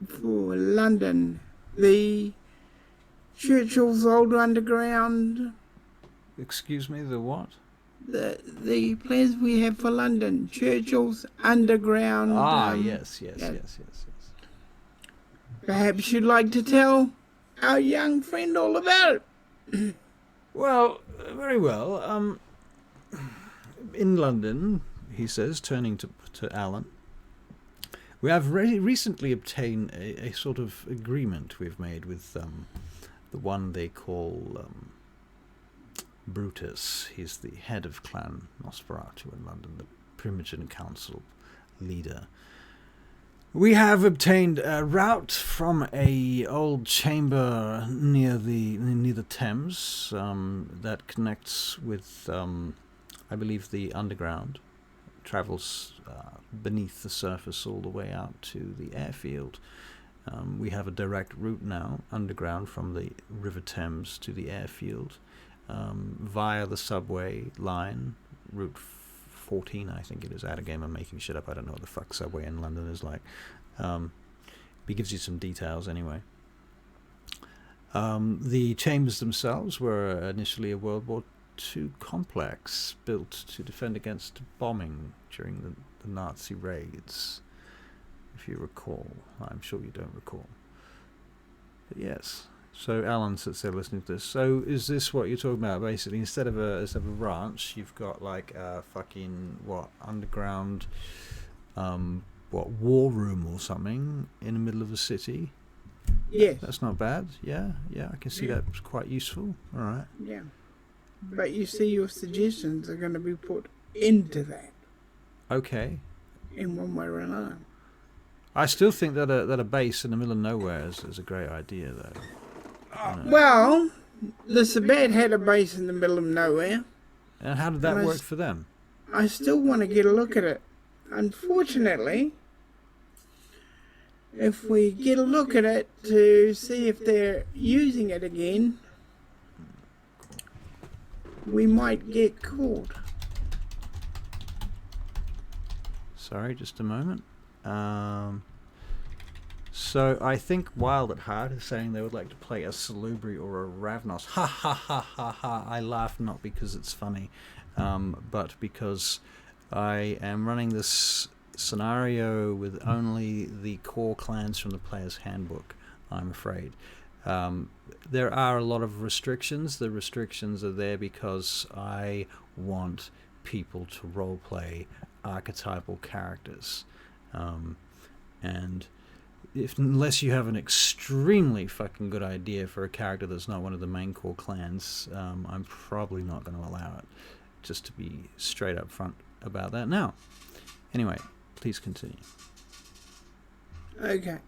Speaker 3: for London, the Churchill's old underground,
Speaker 4: Excuse me, the what?
Speaker 3: the plans we have for London, Churchill's underground.
Speaker 4: Yes.
Speaker 3: Perhaps you'd like to tell our young friend all about it.
Speaker 4: Well, very well. In London, he says, turning to Alan, we have recently obtained a sort of agreement we've made with the one they call Brutus. He's the head of Clan Nosferatu in London, the Primogen Council leader. We have obtained a route from a old chamber near the Thames that connects with, I believe, the underground. Travels beneath the surface all the way out to the airfield. We have a direct route now underground from the River Thames to the airfield via the subway line, Route 14, I think it is. Out of game, I'm making shit up. I don't know what the fuck subway in London is like. He gives you some details anyway. The chambers themselves were initially a World War II complex built to defend against bombing during the Nazi raids, if you recall. I'm sure you don't recall. But yes. So Alan sits there listening to this. So is this what you're talking about? Basically, instead of a ranch, you've got like a fucking underground, war room or something in the middle of the city?
Speaker 3: Yes.
Speaker 4: That's not bad. Yeah, I can see that's quite useful. All right.
Speaker 3: Yeah. But you see, your suggestions are going to be put into that.
Speaker 4: Okay.
Speaker 3: In one way or another.
Speaker 4: I still think that a base in the middle of nowhere is a great idea, though.
Speaker 3: Well, the Sabbat had a base in the middle of nowhere.
Speaker 4: And how did that work for them?
Speaker 3: I still want to get a look at it. Unfortunately, if we get a look at it to see if they're using it again, we might get caught.
Speaker 4: Sorry, just a moment. So I think Wild at Heart is saying they would like to play a Salubri or a Ravnos. Ha ha ha ha ha. I laugh not because it's funny, but because I am running this scenario with only the core clans from the player's handbook, I'm afraid. There are a lot of restrictions. The restrictions are there because I want people to roleplay archetypal characters. And unless you have an extremely fucking good idea for a character that's not one of the main core clans, I'm probably not going to allow it, just to be straight up front about that. Now, anyway, please continue.
Speaker 3: Okay.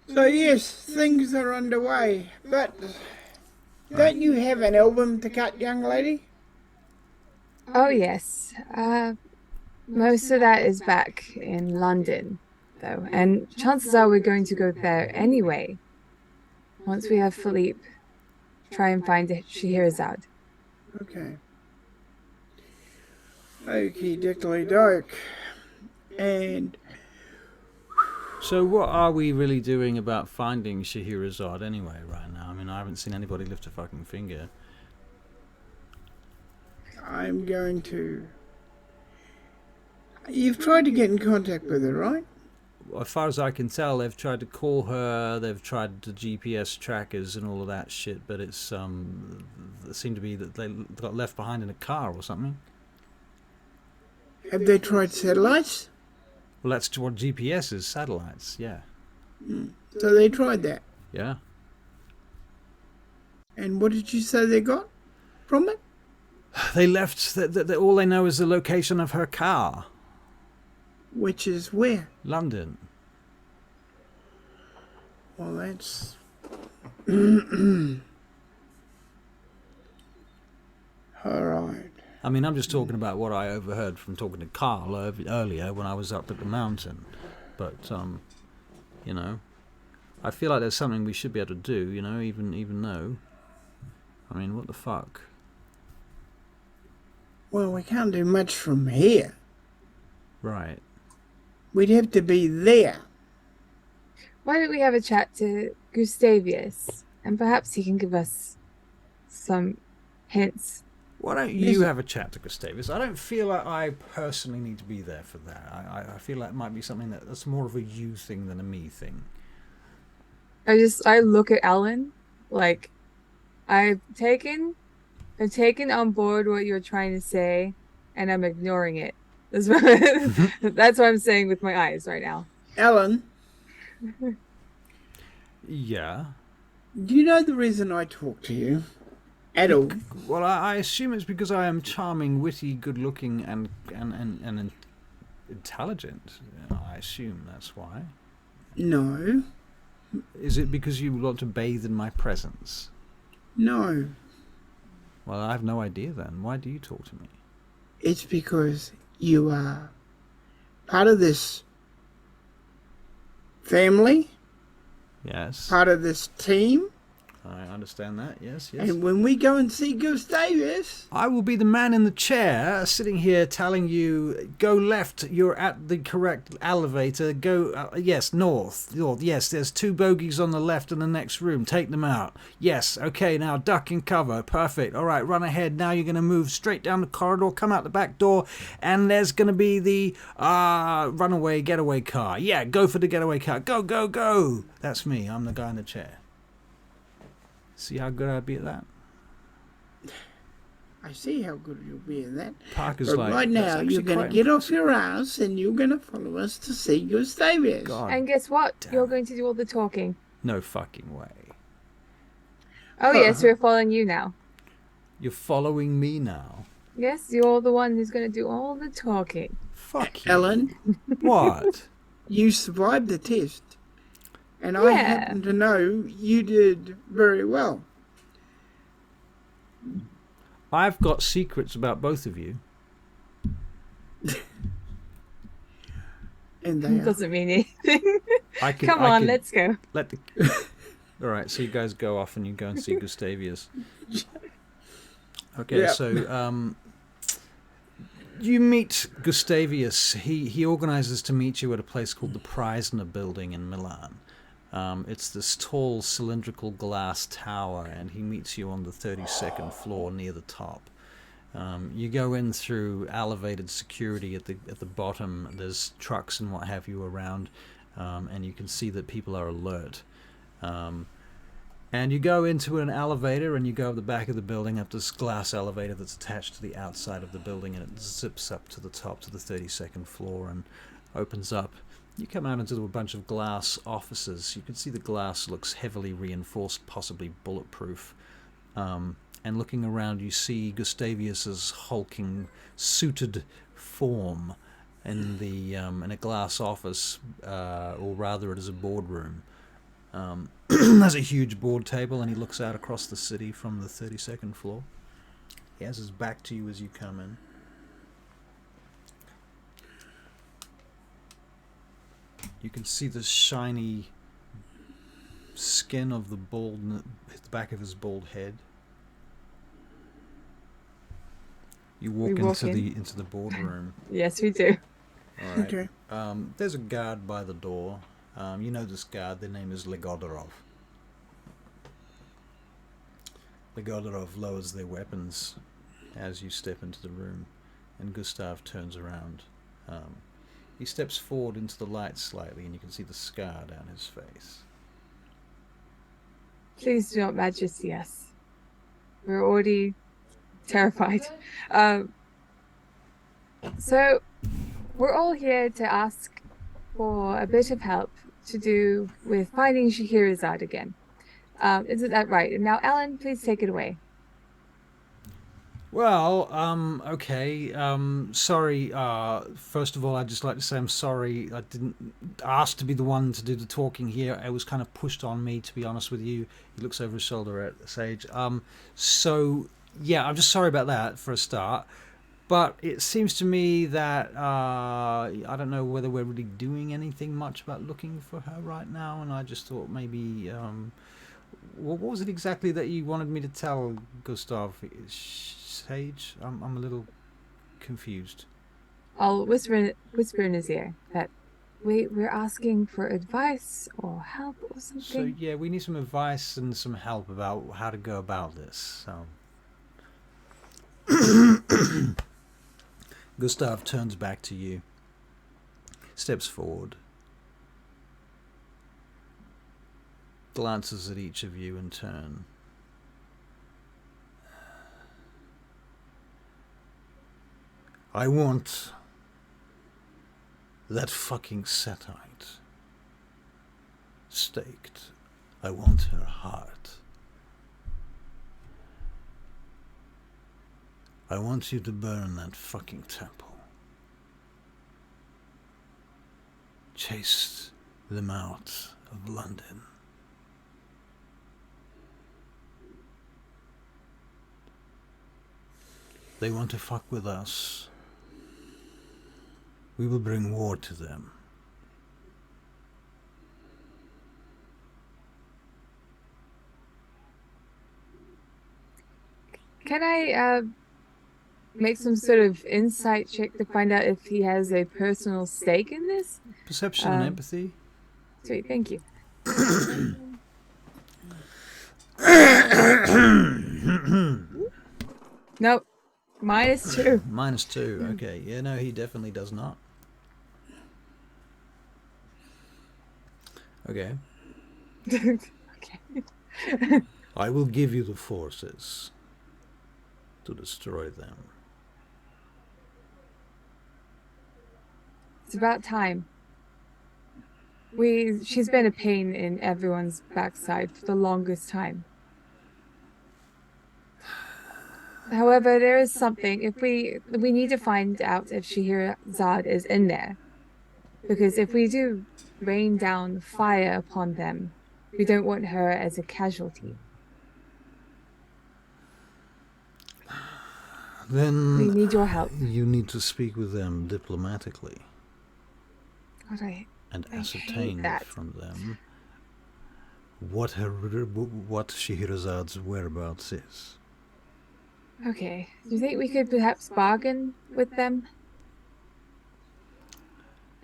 Speaker 3: So yes, things are underway, but don't you have an album to cut, young lady?
Speaker 1: Oh, yes. Most of that is back in London, though, and chances are we're going to go there anyway. Once we have Philippe, try and find Scheherazade.
Speaker 3: Okay. Okie dickly doke. And
Speaker 4: so what are we really doing about finding Scheherazade anyway right now? I mean, I haven't seen anybody lift a fucking finger.
Speaker 3: I'm going to... You've tried to get in contact with her, right?
Speaker 4: As far as I can tell, they've tried to call her, they've tried the GPS trackers and all of that shit, but it's it seemed to be that they got left behind in a car or something.
Speaker 3: Have they tried satellites?
Speaker 4: Well, that's what GPS is, satellites, yeah.
Speaker 3: So they tried that.
Speaker 4: Yeah.
Speaker 3: And what did you say they got from it?
Speaker 4: They left, all they know is the location of her car.
Speaker 3: Which is where?
Speaker 4: London.
Speaker 3: Well, that's... Alright.
Speaker 4: I mean, I'm just talking about what I overheard from talking to Carl earlier when I was up at the mountain. But, you know, I feel like there's something we should be able to do, you know, even though... I mean, what the fuck?
Speaker 3: Well, we can't do much from here.
Speaker 4: Right.
Speaker 3: We'd have to be there.
Speaker 1: Why don't we have a chat to Gustavius, and perhaps he can give us some hints.
Speaker 4: Why don't you have a chat to Gustavus? I don't feel like I personally need to be there for that. I feel like it might be something that's more of a you thing than a me thing.
Speaker 1: I look at Ellen like I've taken on board what you're trying to say, and I'm ignoring it. That's what I'm saying with my eyes right now.
Speaker 3: Ellen,
Speaker 4: Yeah.
Speaker 3: do you know the reason I talk to you? At all?
Speaker 4: Well, I assume it's because I am charming, witty, good-looking, and intelligent. I assume that's why.
Speaker 3: No.
Speaker 4: Is it because you want to bathe in my presence?
Speaker 3: No.
Speaker 4: Well, I have no idea then. Why do you talk to me?
Speaker 3: It's because you are part of this family,
Speaker 4: Yes.
Speaker 3: part of this team,
Speaker 4: I understand that. Yes.
Speaker 3: and when we go and see Gustavus,
Speaker 4: I will be the man in the chair sitting here telling you, go left, you're at the correct elevator, go, yes, north, yes, there's 2 bogies on the left in the next room, take them out. Yes, okay, now duck and cover, perfect, all right, run ahead, now you're going to move straight down the corridor, come out the back door, and there's going to be the runaway getaway car. Yeah, go for the getaway car, go. That's me, I'm the guy in the chair. See how good I'd be at that?
Speaker 3: I see how good you'll be in that.
Speaker 4: Parker's
Speaker 3: But
Speaker 4: like,
Speaker 3: right now,
Speaker 4: "That's
Speaker 3: you're
Speaker 4: actually
Speaker 3: going to
Speaker 4: quite
Speaker 3: get off your ass and you're going to follow us to see Gustavus.
Speaker 4: God,
Speaker 1: And guess what?
Speaker 4: damn.
Speaker 1: You're going to do all the talking.
Speaker 4: no fucking way.
Speaker 1: Oh, yes, we're following you now.
Speaker 4: You're following me now.
Speaker 1: Yes, you're the one who's going to do all the talking.
Speaker 4: Fuck you.
Speaker 3: Ellen,
Speaker 4: What?
Speaker 3: you survived the test. And I
Speaker 1: Yeah.
Speaker 3: happen to know you did very well.
Speaker 4: I've got secrets about both of you.
Speaker 3: And they are.
Speaker 1: Doesn't mean anything. Come
Speaker 4: I
Speaker 1: on,
Speaker 4: could
Speaker 1: let's go.
Speaker 4: let the. All right, so you guys go off and you go and see Gustavius. Okay,
Speaker 3: Yeah.
Speaker 4: so you meet Gustavius. He organizes to meet you at a place called the Preisner Building in Milan. It's this tall cylindrical glass tower, and he meets you on the 32nd floor near the top. You go in through elevated security at the bottom. There's trucks and what have you around, and you can see that people are alert. And you go into an elevator, and you go up the back of the building, up this glass elevator that's attached to the outside of the building, and it zips up to the top to the 32nd floor and opens up. You come out into a bunch of glass offices. You can see the glass looks heavily reinforced, possibly bulletproof. And looking around, you see Gustavius's hulking, suited form in a glass office, or rather it is a boardroom. There's a huge board table, and he looks out across the city from the 32nd floor. He has his back to you as you come in. You can see the shiny skin of the back of his bald head. You walk into the boardroom.
Speaker 1: Yes, we do.
Speaker 4: All right.
Speaker 3: Okay.
Speaker 4: There's a guard by the door. You know this guard. Their name is Legodorov. Legodorov lowers their weapons as you step into the room, and Gustav turns around. He steps forward into the light slightly, and you can see the scar down his face.
Speaker 1: Please do not majesty us. We're already terrified. So, we're all here to ask for a bit of help to do with finding Scheherazade again. Isn't that right? And now, Alan, please take it away.
Speaker 4: Well, okay. Sorry. First of all, I'd just like to say I'm sorry. I didn't ask to be the one to do the talking here. It was kind of pushed on me, to be honest with you. He looks over his shoulder at Sage. So, yeah, I'm just sorry about that for a start. But it seems to me that I don't know whether we're really doing anything much about looking for her right now, and I just thought maybe what was it exactly that you wanted me to tell Gustav? Sage? I'm a little confused.
Speaker 1: I'll whisper in his ear that we're asking for advice or help or
Speaker 4: So
Speaker 1: something.
Speaker 4: yeah, we need some advice and some help about how to go about this. So Gustav turns back to you, steps forward, glances at each of you in turn. I want that fucking Setite staked. I want her heart. I want you to burn that fucking temple. Chase them out of London. They want to fuck with us. We will bring war to them.
Speaker 1: Can I make some sort of insight check to find out if he has a personal stake in this?
Speaker 4: Perception and empathy.
Speaker 1: Sweet, thank you. Nope. -2.
Speaker 4: -2. Okay. Yeah, no, he definitely does not. Okay.
Speaker 1: Okay.
Speaker 4: I will give you the forces to destroy them.
Speaker 1: It's about time. She's been a pain in everyone's backside for the longest time. However, there is something. If we need to find out if Scheherazade is in there, because if we do rain down fire upon them, we don't want her as a casualty.
Speaker 4: Then
Speaker 1: we need your help.
Speaker 4: You need to speak with them diplomatically.
Speaker 1: God,
Speaker 4: and
Speaker 1: I
Speaker 4: ascertain
Speaker 1: hate that.
Speaker 4: from them what Scheherazade's whereabouts is.
Speaker 1: Okay. Do you think we could perhaps bargain with them?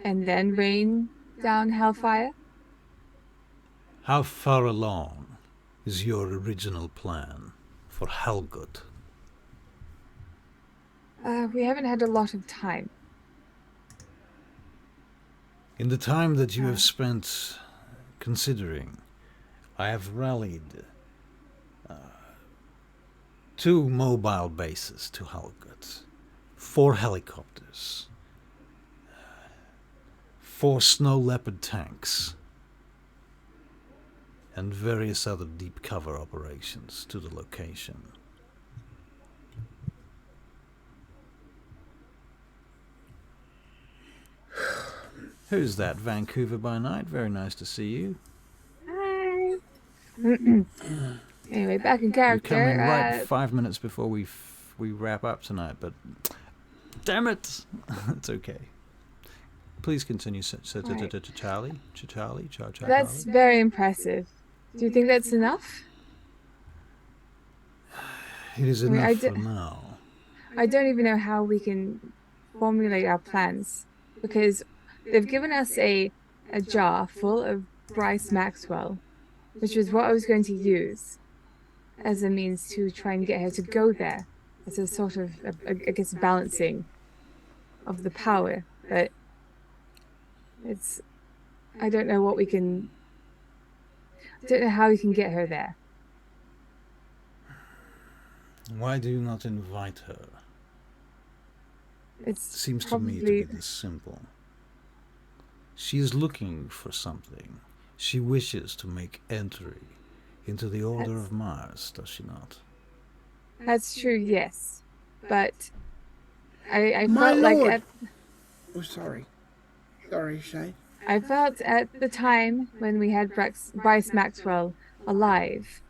Speaker 1: And then rain down hellfire?
Speaker 4: How far along is your original plan for Helgut?
Speaker 1: We haven't had a lot of time.
Speaker 4: In the time that you have spent considering, I have rallied 2 mobile bases to Helgut, 4 helicopters, 4 snow leopard tanks, and various other deep cover operations to the location. Who's that? Vancouver by night. Very nice to see you.
Speaker 1: Hi. Anyway, back in character.
Speaker 4: You're coming right 5 minutes before we wrap up tonight, but damn it, it's okay. Please continue, Charlie.
Speaker 1: That's very impressive. Do you think that's enough?
Speaker 4: It is enough for now.
Speaker 1: I don't even know how we can formulate our plans, because they've given us a jar full of Bryce Maxwell, which was what I was going to use as a means to try and get her to go there, as a sort of, I guess, balancing of the power. But I don't know what we can, I don't know how we can get her there.
Speaker 4: Why do you not invite her?
Speaker 1: It
Speaker 4: seems to me to be this simple. She is looking for something. She wishes to make entry into the Order of Mars, does she not?
Speaker 1: That's true, yes. But I
Speaker 3: My
Speaker 1: felt
Speaker 3: lord.
Speaker 1: like
Speaker 3: Oh, sorry. Sorry, Shay.
Speaker 1: I felt at the time when we had Bryce Maxwell alive,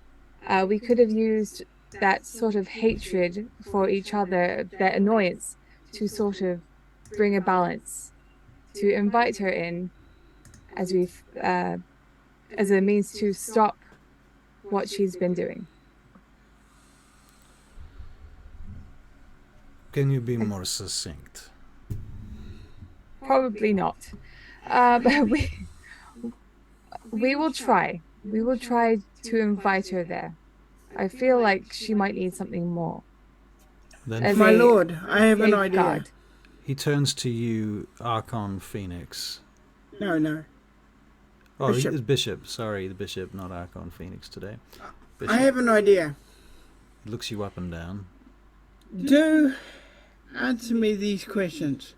Speaker 1: we could have used that sort of hatred for each other, that annoyance, to sort of bring a balance, to invite her in as as a means to stop what she's been doing.
Speaker 4: Can you be more succinct?
Speaker 1: Probably not. But we will try. We will try to invite her there. I feel like she might need something more.
Speaker 4: Then
Speaker 3: My lord, I have an idea.
Speaker 1: Guard.
Speaker 4: he turns to you, Archon Phoenix.
Speaker 3: No.
Speaker 4: Oh,
Speaker 3: Bishop.
Speaker 4: It's Bishop. Sorry, the Bishop, not Archon Phoenix today. Bishop.
Speaker 3: I have an idea.
Speaker 4: He looks you up and down.
Speaker 3: Do answer me these questions.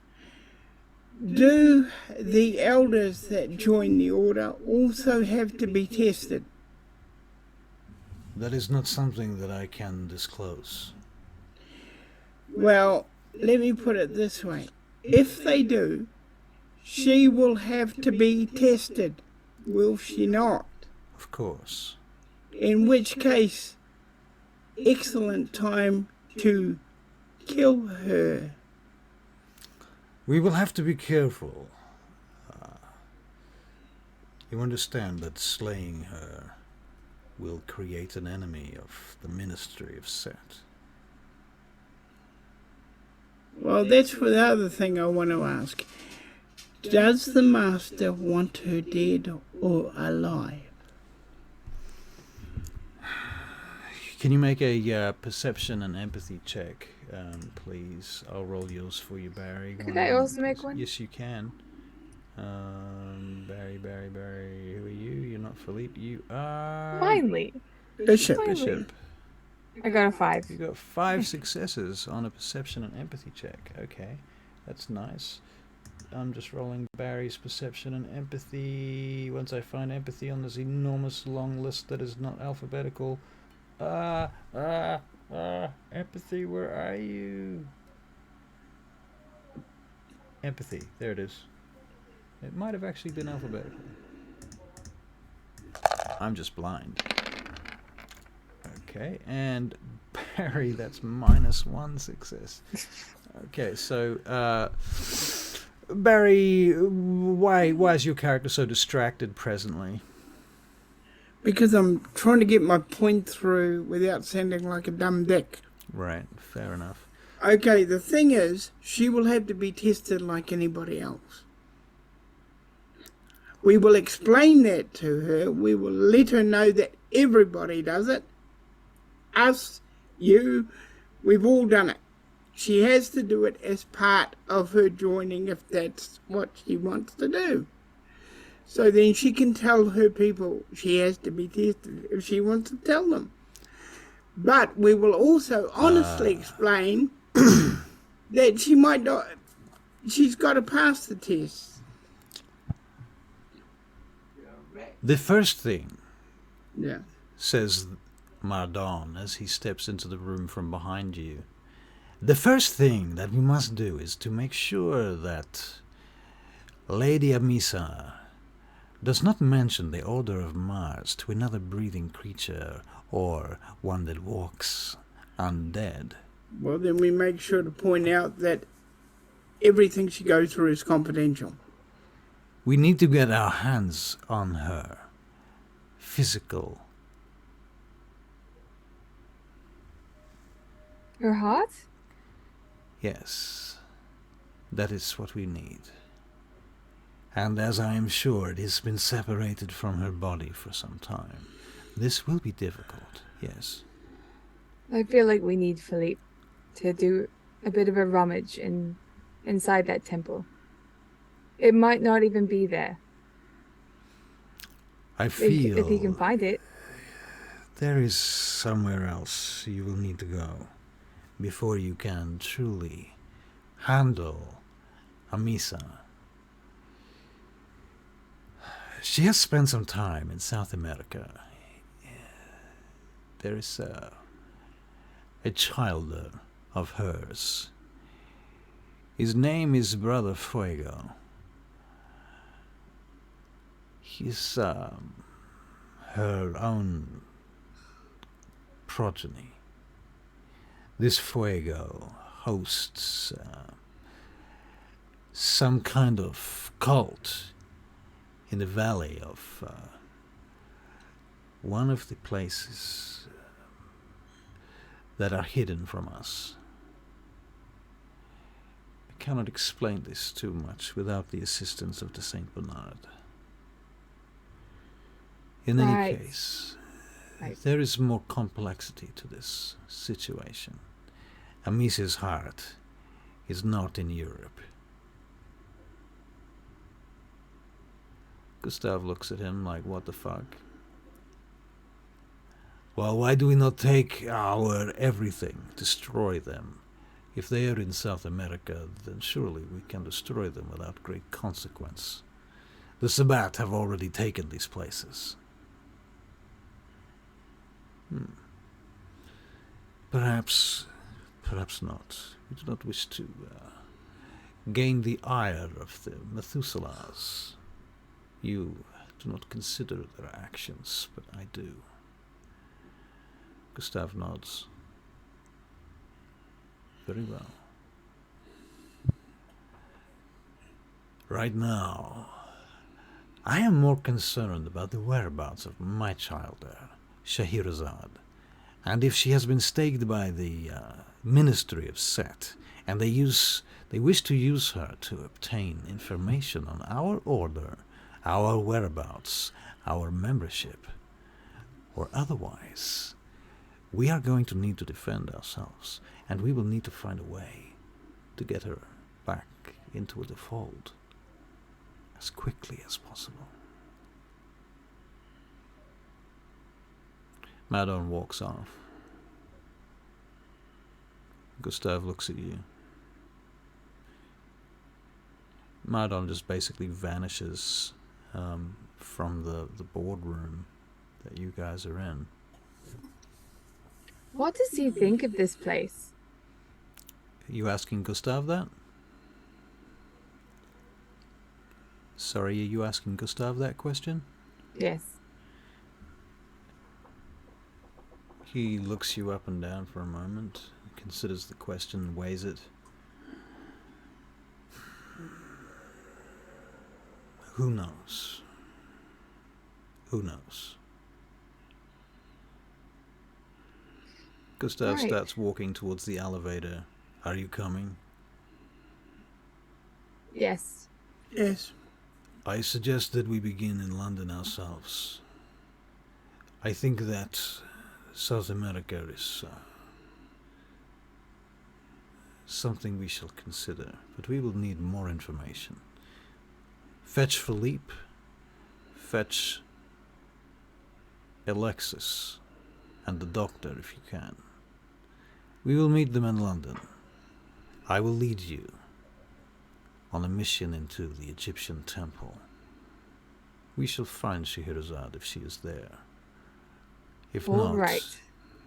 Speaker 3: Do the elders that join the order also have to be tested?
Speaker 4: That is not something that I can disclose.
Speaker 3: Well, let me put it this way. If they do, she will have to be tested, will she not?
Speaker 4: Of course.
Speaker 3: In which case, excellent time to kill her.
Speaker 4: We will have to be careful. You understand that slaying her will create an enemy of the Ministry of Set.
Speaker 3: Well, that's the other thing I want to ask. Does the Master want her dead or alive?
Speaker 4: Can you make a perception and empathy check, please? I'll roll yours for you, Barry.
Speaker 1: Could I also make one?
Speaker 4: Yes, you can. Barry, who are you? You're not Philippe. You are...
Speaker 1: Finally.
Speaker 3: Bishop.
Speaker 4: Bishop.
Speaker 1: I got a 5.
Speaker 4: You got 5 successes on a perception and empathy check. Okay, that's nice. I'm just rolling Barry's perception and empathy. Once I find empathy on this enormous long list that is not alphabetical. Empathy, where are you? Empathy, there it is. It might have actually been alphabetical. I'm just blind. Okay, and Barry, that's -1 success. Okay, so Barry, why is your character so distracted presently?
Speaker 3: Because I'm trying to get my point through without sounding like a dumb dick.
Speaker 4: Right, fair enough.
Speaker 3: Okay, the thing is, she will have to be tested like anybody else. We will explain that to her. We will let her know that everybody does it. Us, you, we've all done it. She has to do it as part of her joining if that's what she wants to do. So then she can tell her people she has to be tested if she wants to tell them. But we will also honestly explain that she might not, she's got to pass the test.
Speaker 4: The first thing,
Speaker 3: Yeah.
Speaker 4: says Mardon as he steps into the room from behind you, the first thing that we must do is to make sure that Lady Amisa does not mention the Order of Mars to another breathing creature or one that walks undead.
Speaker 3: Well, then we make sure to point out that everything she goes through is confidential.
Speaker 4: We need to get our hands on her. Physical.
Speaker 1: Her heart?
Speaker 4: Yes, that is what we need. And as I am sure it has been separated from her body for some time, this will be difficult, yes.
Speaker 1: I feel like we need Philippe to do a bit of a rummage inside that temple. It might not even be there.
Speaker 4: I feel
Speaker 1: if he can find it.
Speaker 4: there is somewhere else you will need to go before you can truly handle Amisa. She has spent some time in South America. There is a child of hers. His name is Brother Fuego. He's her own progeny. This Fuego hosts some kind of cult in the valley of one of the places that are hidden from us. I cannot explain this too much without the assistance of the Saint Bernard. In any case, there is more complexity to this situation. Amice's heart is not in Europe. Gustav looks at him like, what the fuck? Well, why do we not take our everything, destroy them? If they are in South America, then surely we can destroy them without great consequence. The Sabbat have already taken these places. Perhaps not. We do not wish to gain the ire of the Methuselahs. You do not consider their actions, but I do. Gustav nods. Very well. Right now, I am more concerned about the whereabouts of my child there, Scheherazade, and if she has been staked by the Ministry of Set, and they wish to use her to obtain information on our order, our whereabouts, our membership, or otherwise. We are going to need to defend ourselves, and we will need to find a way to get her back into the fold as quickly as possible. Mardon walks off. Gustav looks at you. Mardon just basically vanishes from the boardroom that you guys are in.
Speaker 1: What does he think of this place?
Speaker 4: Are you asking Gustav that? Sorry, are you asking Gustav that question?
Speaker 1: Yes.
Speaker 4: He looks you up and down for a moment, considers the question, weighs it. Who knows? Who knows? Gustav starts walking towards the elevator. Are you coming?
Speaker 1: Yes.
Speaker 3: Yes.
Speaker 4: I suggest that we begin in London ourselves. I think that South America is something we shall consider, but we will need more information. Fetch Philippe. Fetch Alexis and the doctor if you can. We will meet them in London. I will lead you on a mission into the Egyptian temple. We shall find Scheherazade if she is there. If not,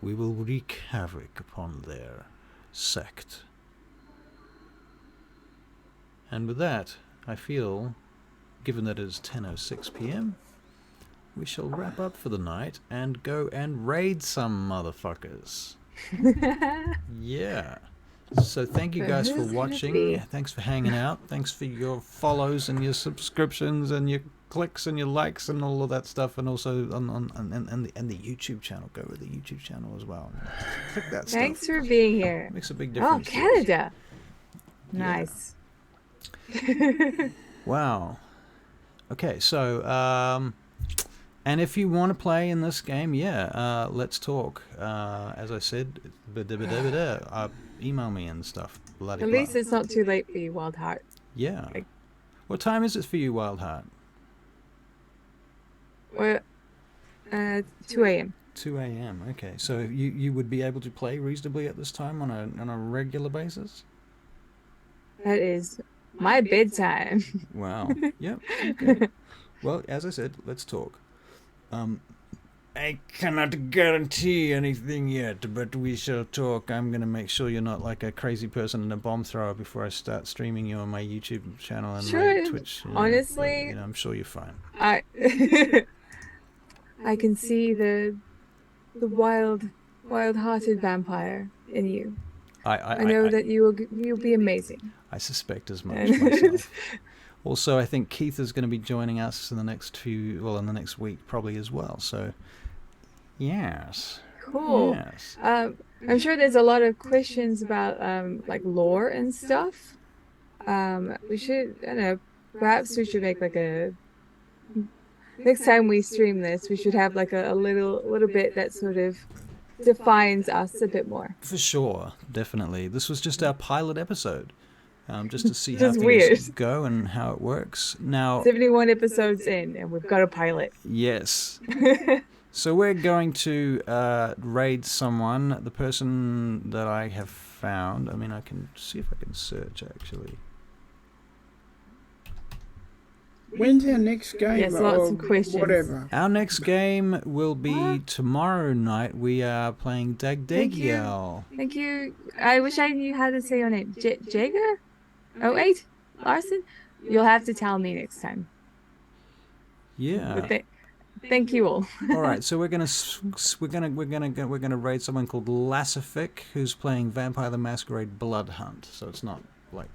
Speaker 4: we will wreak havoc upon their sect. And with that, I feel, given that it is 10:06 p.m., we shall wrap up for the night and go and raid some motherfuckers. Yeah. So thank you guys for watching. Thanks for hanging out. Thanks for your follows and your subscriptions and your clicks and your likes and all of that stuff, and also on the YouTube channel. Go with the YouTube channel as well. Click that stuff.
Speaker 1: Thanks for being here.
Speaker 4: Makes a big difference.
Speaker 1: Oh, Canada. Nice.
Speaker 4: Yeah. Wow. Okay, so and if you want to play in this game, let's talk. As I said, email me and stuff.
Speaker 1: At least it's not too late for you, Wild Heart.
Speaker 4: Yeah. What time is it for you, Wild Heart?
Speaker 1: Well, 2 a.m.
Speaker 4: 2 a.m. Okay, so you would be able to play reasonably at this time on a regular basis?
Speaker 1: That is my bedtime.
Speaker 4: Wow. Yep. Okay. Well, as I said, let's talk. I cannot guarantee anything yet, but we shall talk. I'm going to make sure you're not like a crazy person and a bomb thrower before I start streaming you on my YouTube channel and my Twitch.
Speaker 1: Honestly,
Speaker 4: I'm sure you're fine.
Speaker 1: I can see the wild-hearted vampire in you. I know that you'll be amazing.
Speaker 4: I suspect as much myself. Also, I think Keith is going to be joining us in the next in the next week probably as well. So, yes.
Speaker 1: Cool.
Speaker 4: Yes.
Speaker 1: I'm sure there's a lot of questions about like lore and stuff. We should, I don't know, perhaps we should make like next time we stream this, we should have like a little bit that sort of defines us a bit more.
Speaker 4: For sure, definitely. This was just our pilot episode. Just to see how
Speaker 1: Just
Speaker 4: things
Speaker 1: weird.
Speaker 4: go and how it works. Now,
Speaker 1: 71 episodes in, and we've got a pilot.
Speaker 4: Yes. So we're going to raid someone. The person that I have found. I mean, I can see if I can search actually.
Speaker 3: When's our next game?
Speaker 1: Yes, lots of questions.
Speaker 3: Whatever.
Speaker 4: Our next game will be tomorrow night. We are playing Dagdagiel.
Speaker 1: Thank you. I wish I knew how to say your name. Jager? 08? Larson? You'll have to tell me next time.
Speaker 4: Yeah.
Speaker 1: But thank you all.
Speaker 4: All right, so we're gonna raid someone called Lassific, who's playing Vampire the Masquerade Blood Hunt. So it's not like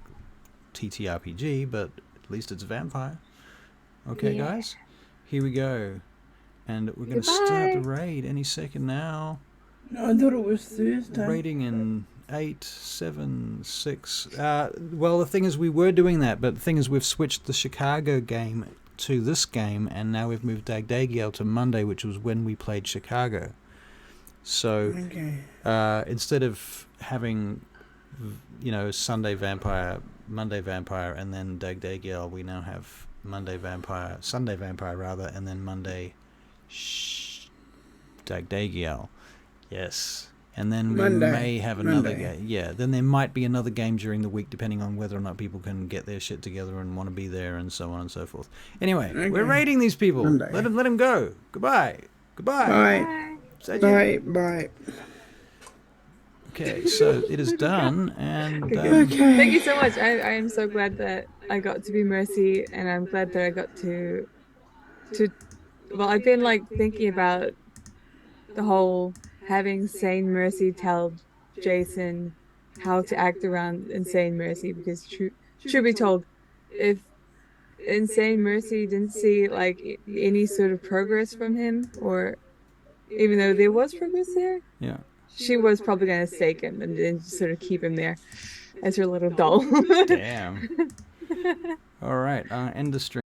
Speaker 4: TTRPG, but at least it's vampire. Okay,
Speaker 1: Yeah.
Speaker 4: guys, here we go, and we're gonna start the raid any second now.
Speaker 3: No, I thought it was Thursday.
Speaker 4: Raiding in 8, 7, 6. Well, the thing is, we were doing that, but the thing is, we've switched the Chicago game to this game, and now we've moved Dagdagiel to Monday, which was when we played Chicago. So instead of having, Sunday Vampire, Monday Vampire, and then Dagdagiel, we now have Sunday Vampire rather, and then Monday Dagdagiel. Yes. And then we may have another game. Yeah, then there might be another game during the week, depending on whether or not people can get their shit together and want to be there, and so on and so forth. Anyway, we're raiding these people. Let them go. Goodbye.
Speaker 3: Bye. Bye.
Speaker 4: Okay, so it is done, and
Speaker 1: Thank you so much. I am so glad that I got to be Mercy, and I'm glad that I got to. Well, I've been like thinking about the whole having Sane Mercy tell Jason how to act around Insane Mercy, because truth be told, if Insane Mercy didn't see like any sort of progress from him, or even though there was progress there,
Speaker 4: yeah,
Speaker 1: she was probably going to stake him and then just sort of keep him there as her little doll.
Speaker 4: damn. All right, end the stream.